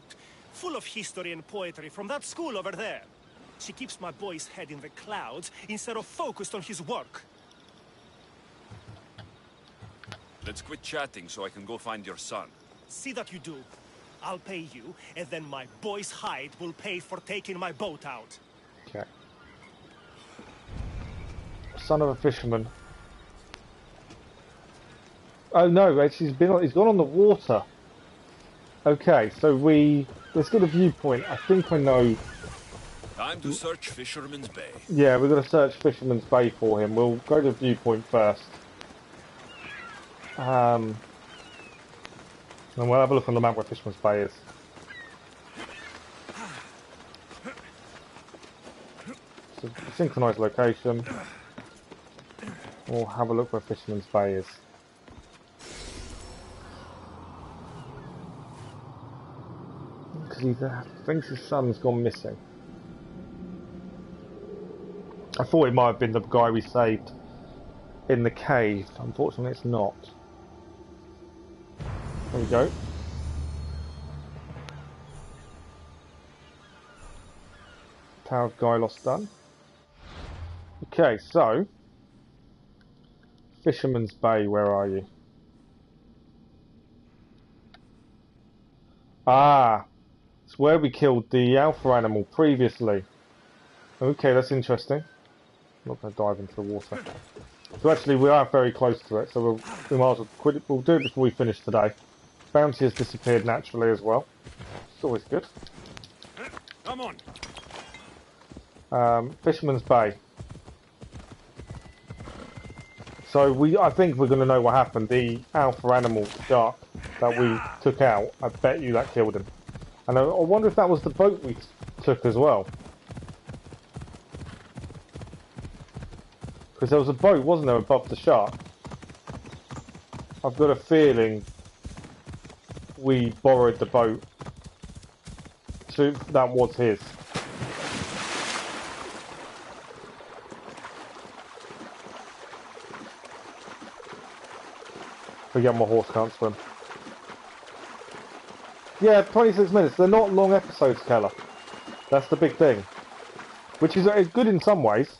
full of history and poetry from that school over there. She keeps my boy's head in the clouds instead of focused on his work. Let's quit chatting so I can go find your son. See that you do. I'll pay you, and then my boy's hide will pay for taking my boat out. Okay. Son of a fisherman. Oh no, he's gone on the water. Okay, so let's get a viewpoint. I think I know. Time to search Fisherman's Bay. Yeah, we're going to search Fisherman's Bay for him. We'll go to viewpoint first. And we'll have a look on the map where Fisherman's Bay is. So, synchronized location. We'll have a look where Fisherman's Bay is. Because he thinks his son's gone missing. I thought it might have been the guy we saved in the cave. Unfortunately, it's not. There we go. Tower of Gylos done. Okay, so Fisherman's Bay, where are you? Ah, it's where we killed the alpha animal previously. Okay, that's interesting. I'm not going to dive into the water. So actually, we are very close to it, so we might as well quit it. We'll do it before we finish today. Bounty has disappeared naturally as well. It's always good. Come on. Fisherman's Bay. So I think we're going to know what happened. The alpha animal shark that we took out, I bet you that killed him. And I wonder if that was the boat we took as well. Because there was a boat, wasn't there, above the shark? I've got a feeling we borrowed the boat. So that was his. Forget my horse can't swim. Yeah, 26 minutes. They're not long episodes, Keller. That's the big thing. Which is good in some ways.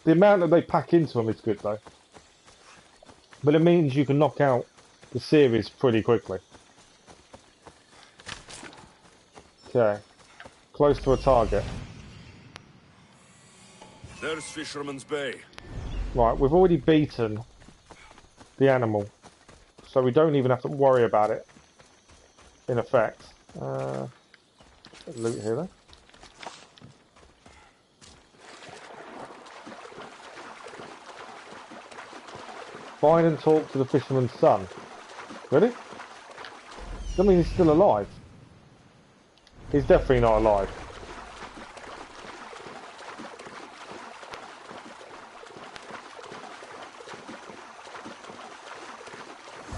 The amount that they pack into them is good, though. But it means you can knock out the series pretty quickly. Okay. Close to a target. There's Fisherman's Bay. Right, we've already beaten the animal. So we don't even have to worry about it, in effect. Loot here then. Find and talk to the fisherman's son. Really? That means he's still alive. He's definitely not alive.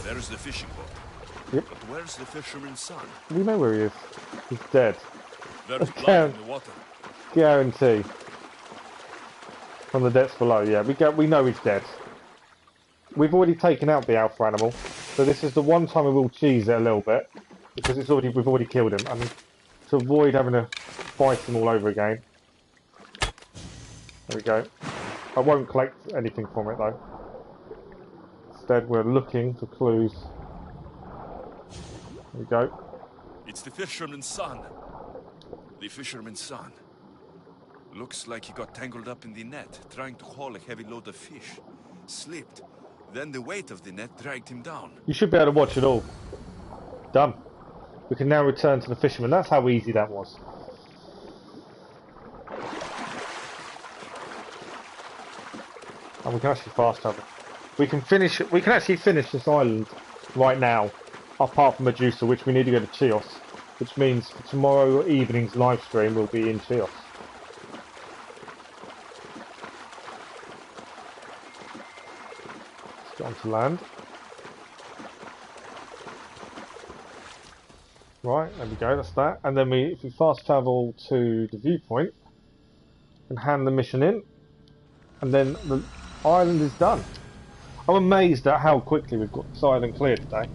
There's the fishing boat. Yep. But where's the fisherman's son? We know where he is. He's dead. There's blood in the water. Guarantee. From the depths below, yeah. We know he's dead. We've already taken out the alpha animal, so this is the one time we will cheese it a little bit, because we've already killed him, and to avoid having to fight him all over again. There we go. I won't collect anything from it though. Instead, we're looking for clues. There we go. It's the fisherman's son. The fisherman's son. Looks like he got tangled up in the net, trying to haul a heavy load of fish. Slipped. Then the weight of the net dragged him down. You should be able to watch it all. Done. We can now return to the fisherman. That's how easy that was. And we can actually fast travel. We can actually finish this island right now, apart from Medusa, which we need to go to Chios, which means for tomorrow evening's live stream will be in Chios. Let's get onto land. Right, there we go, that's that. And then if we fast travel to the viewpoint and hand the mission in, and then the island is done. I'm amazed at how quickly we've got this island cleared today.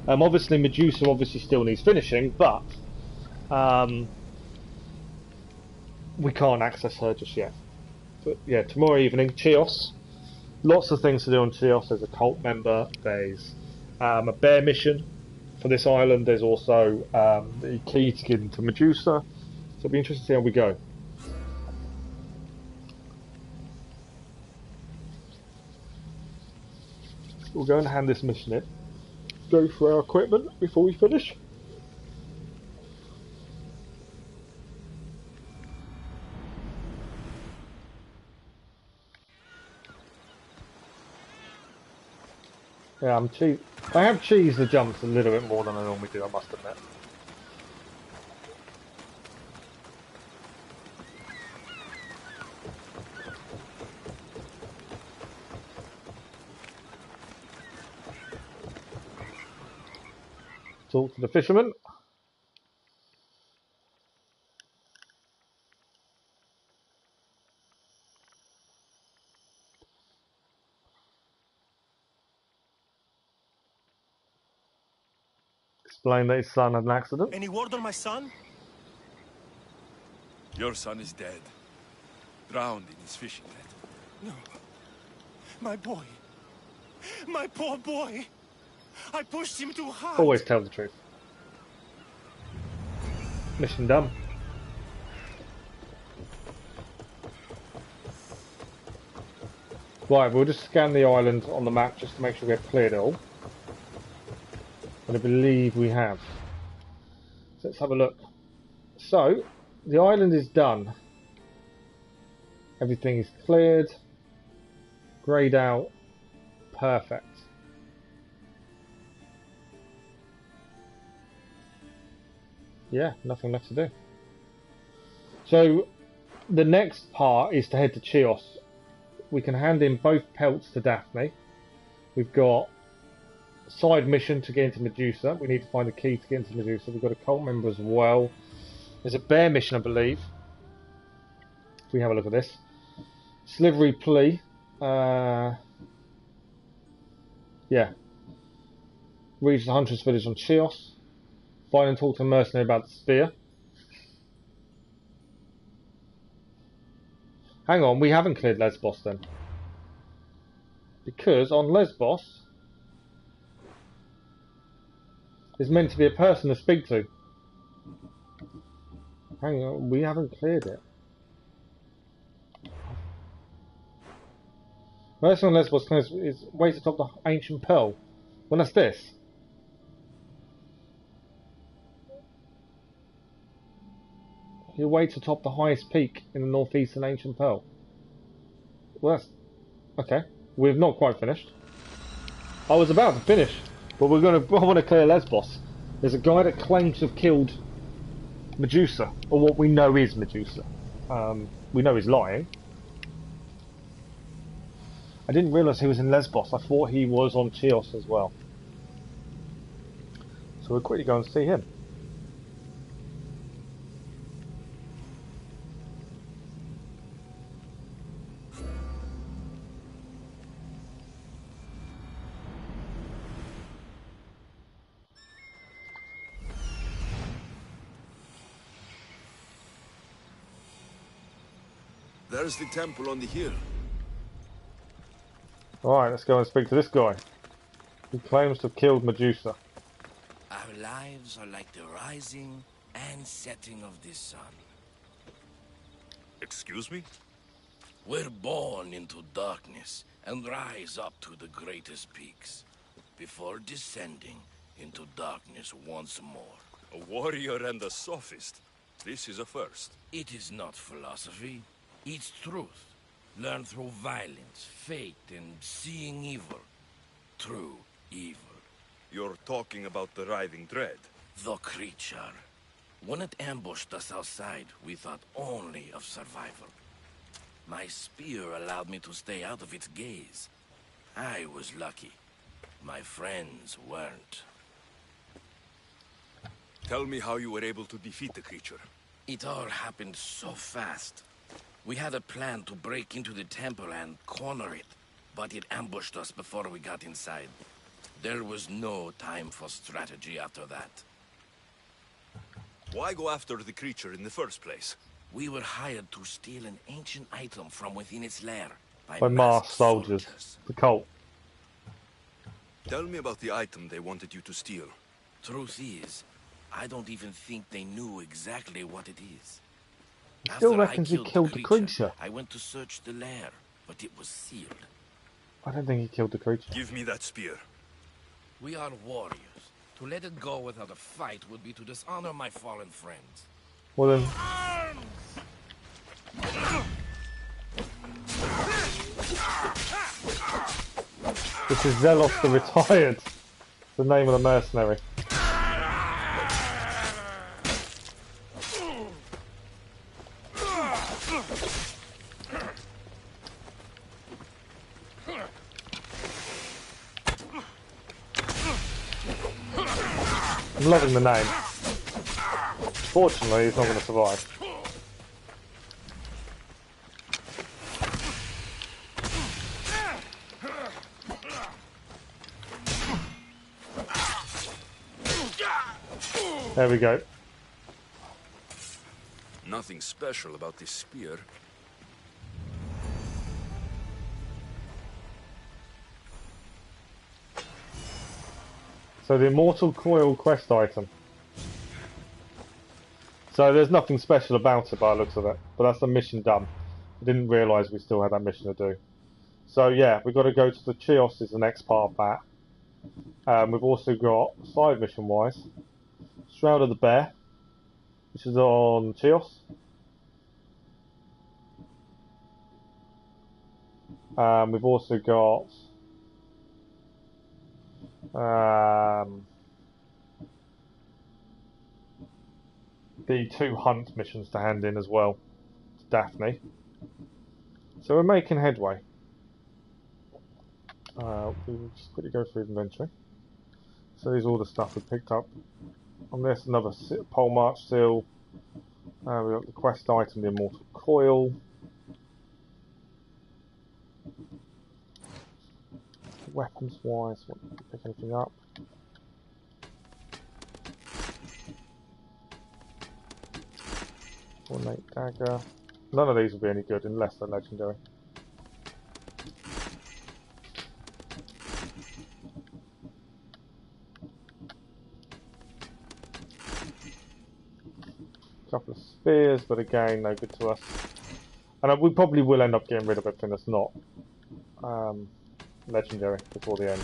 Obviously Medusa still needs finishing, but we can't access her just yet. But yeah, tomorrow evening, Chios. Lots of things to do on Chios. There's a cult member, there's a bear mission for this island, there's also the key to get into Medusa. So it'll be interesting to see how we go. We'll go and hand this mission in. Go through our equipment before we finish. Yeah, I have cheesed the jumps a little bit more than I normally do, I must admit. Talk to the fisherman. Explain that his son had an accident. Any word on my son? Your son is dead. Drowned in his fishing net. No. My boy. My poor boy. I pushed him too hard. Always tell the truth. Mission done. Right, we'll just scan the island on the map just to make sure we have cleared it all. And I believe we have. So let's have a look. So, the island is done. Everything is cleared, greyed out, perfect. Yeah, nothing left to do. So the next part is to head to Chios. We can hand in both pelts to Daphne. We've got a side mission to get into Medusa. We need to find the key to get into Medusa. We've got a cult member as well. There's a bear mission, I believe. If we have a look at this. Slivery plea. Yeah. Reach the Huntress village on Chios. Find and talk to a mercenary about the spear. Hang on, we haven't cleared Lesbos then. Because on Lesbos, there's meant to be a person to speak to. Hang on, we haven't cleared it. Person on Lesbos is waits atop the ancient pearl. Well, that's this. You wait atop the highest peak in the northeastern ancient pearl. Well, that's okay. We've not quite finished. I was about to finish, but I want to clear Lesbos. There's a guy that claims to have killed Medusa, or what we know is Medusa. We know he's lying. I didn't realise he was in Lesbos. I thought he was on Chios as well. So we'll quickly go and see him. There's the temple on the hill. Alright, let's go and speak to this guy. He claims to have killed Medusa. Our lives are like the rising and setting of the sun. Excuse me? We're born into darkness and rise up to the greatest peaks, before descending into darkness once more. A warrior and a sophist. This is a first. It is not philosophy. It's truth. Learned through violence, fate, and seeing evil. True evil. You're talking about the writhing dread. The creature. When it ambushed us outside, we thought only of survival. My spear allowed me to stay out of its gaze. I was lucky. My friends weren't. Tell me how you were able to defeat the creature. It all happened so fast. We had a plan to break into the temple and corner it, but it ambushed us before we got inside. There was no time for strategy after that. Why go after the creature in the first place? We were hired to steal an ancient item from within its lair by masked soldiers. The cult. Tell me about the item they wanted you to steal. Truth is, I don't even think they knew exactly what it is. He still reckons he killed the creature. I went to search the lair, but it was sealed. I don't think he killed the creature. Give me that spear. We are warriors. To let it go without a fight would be to dishonor my fallen friends. Well then... This is Zelos the Retired. The name of the mercenary. I'm loving the name. Fortunately, he's not going to survive. There we go. Nothing special about this spear. So the Immortal Coil quest item. So there's nothing special about it by the looks of it, but that's the mission done. I didn't realise we still had that mission to do. So yeah, we've got to go to the Chios is the next part of that. We've also got, side mission wise, Shroud of the Bear, which is on Chios. We've also got the 2 hunt missions to hand in as well to Daphne. So we're making headway. We'll just quickly go through the inventory. So here's all the stuff we picked up. On this, another pole march seal. We've got the quest item, the Immortal Coil. Weapons wise, won't pick anything up. Ornate dagger. None of these will be any good unless they're legendary. Couple of spears, but again, no good to us. And we probably will end up getting rid of everything that's not legendary before the end.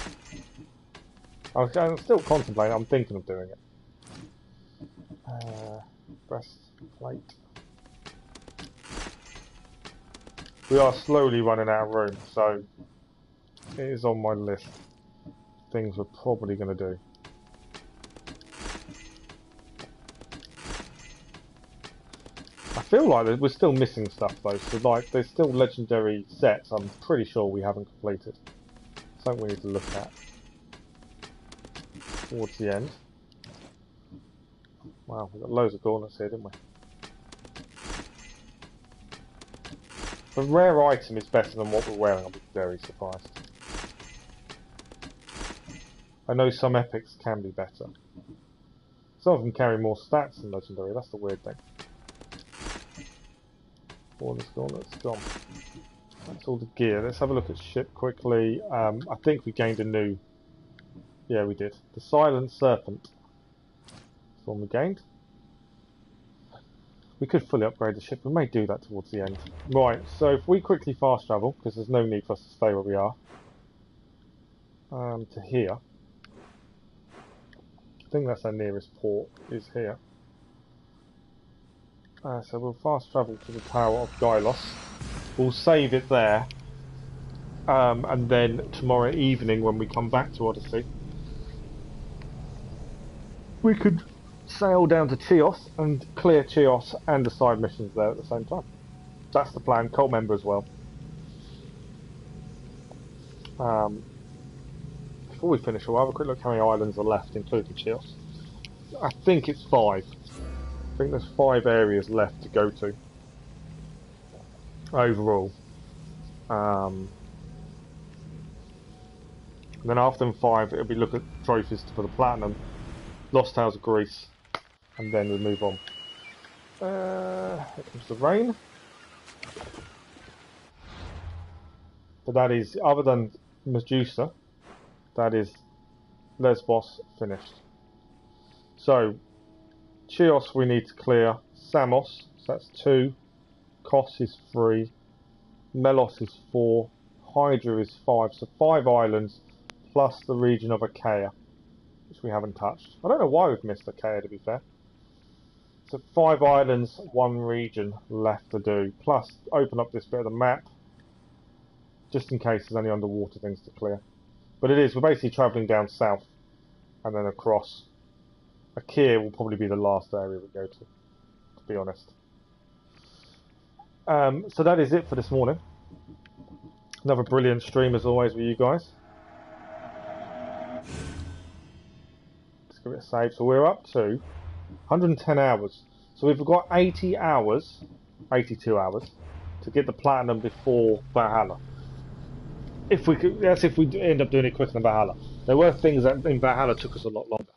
I'm still contemplating, I'm thinking of doing it. Breastplate. We are slowly running out of room, so it is on my list. Things we're probably going to do. I feel like we're still missing stuff though, so like there's still legendary sets I'm pretty sure we haven't completed. Something we need to look at towards the end. Wow, we've got loads of gauntlets here, didn't we? The rare item is better than what we're wearing, I'll be very surprised. I know some epics can be better. Some of them carry more stats than legendary, that's the weird thing. All this gauntlet's gone. That's all the gear. Let's have a look at ship quickly. I think we gained a new... Yeah, we did. The Silent Serpent. That's one we gained. We could fully upgrade the ship. We may do that towards the end. Right, so if we quickly fast travel, because there's no need for us to stay where we are, to here. I think that's our nearest port, is here. So we'll fast travel to the Tower of Gylos. We'll save it there. And then tomorrow evening when we come back to Odyssey, we could sail down to Chios and clear Chios and the side missions there at the same time. That's the plan. Cult member as well. Before we finish, we'll have a quick look how many islands are left, including Chios. I think it's 5. I think there's 5 areas left to go to overall. And then after them 5, it'll be look at trophies for the platinum, Lost Tales of Greece, and then we'll move on. Here comes the rain. But that is, other than Medusa, that is Lesbos finished. So, Chios we need to clear, Samos, so that's 2, Kos is 3, Melos is 4, Hydra is 5, so 5 islands, plus the region of Achaia, which we haven't touched. I don't know why we've missed Achaia, to be fair. So 5 islands, 1 region left to do, plus open up this bit of the map, just in case there's any underwater things to clear. But it is, we're basically travelling down south, and then across. Achaia will probably be the last area we go to be honest. So that is it for this morning. Another brilliant stream as always with you guys. Let's give it a save. So we're up to 110 hours. So we've got 80 hours, 82 hours, to get the platinum before Valhalla. If we could, that's if we end up doing it quicker than Valhalla. There were things that in Valhalla took us a lot longer.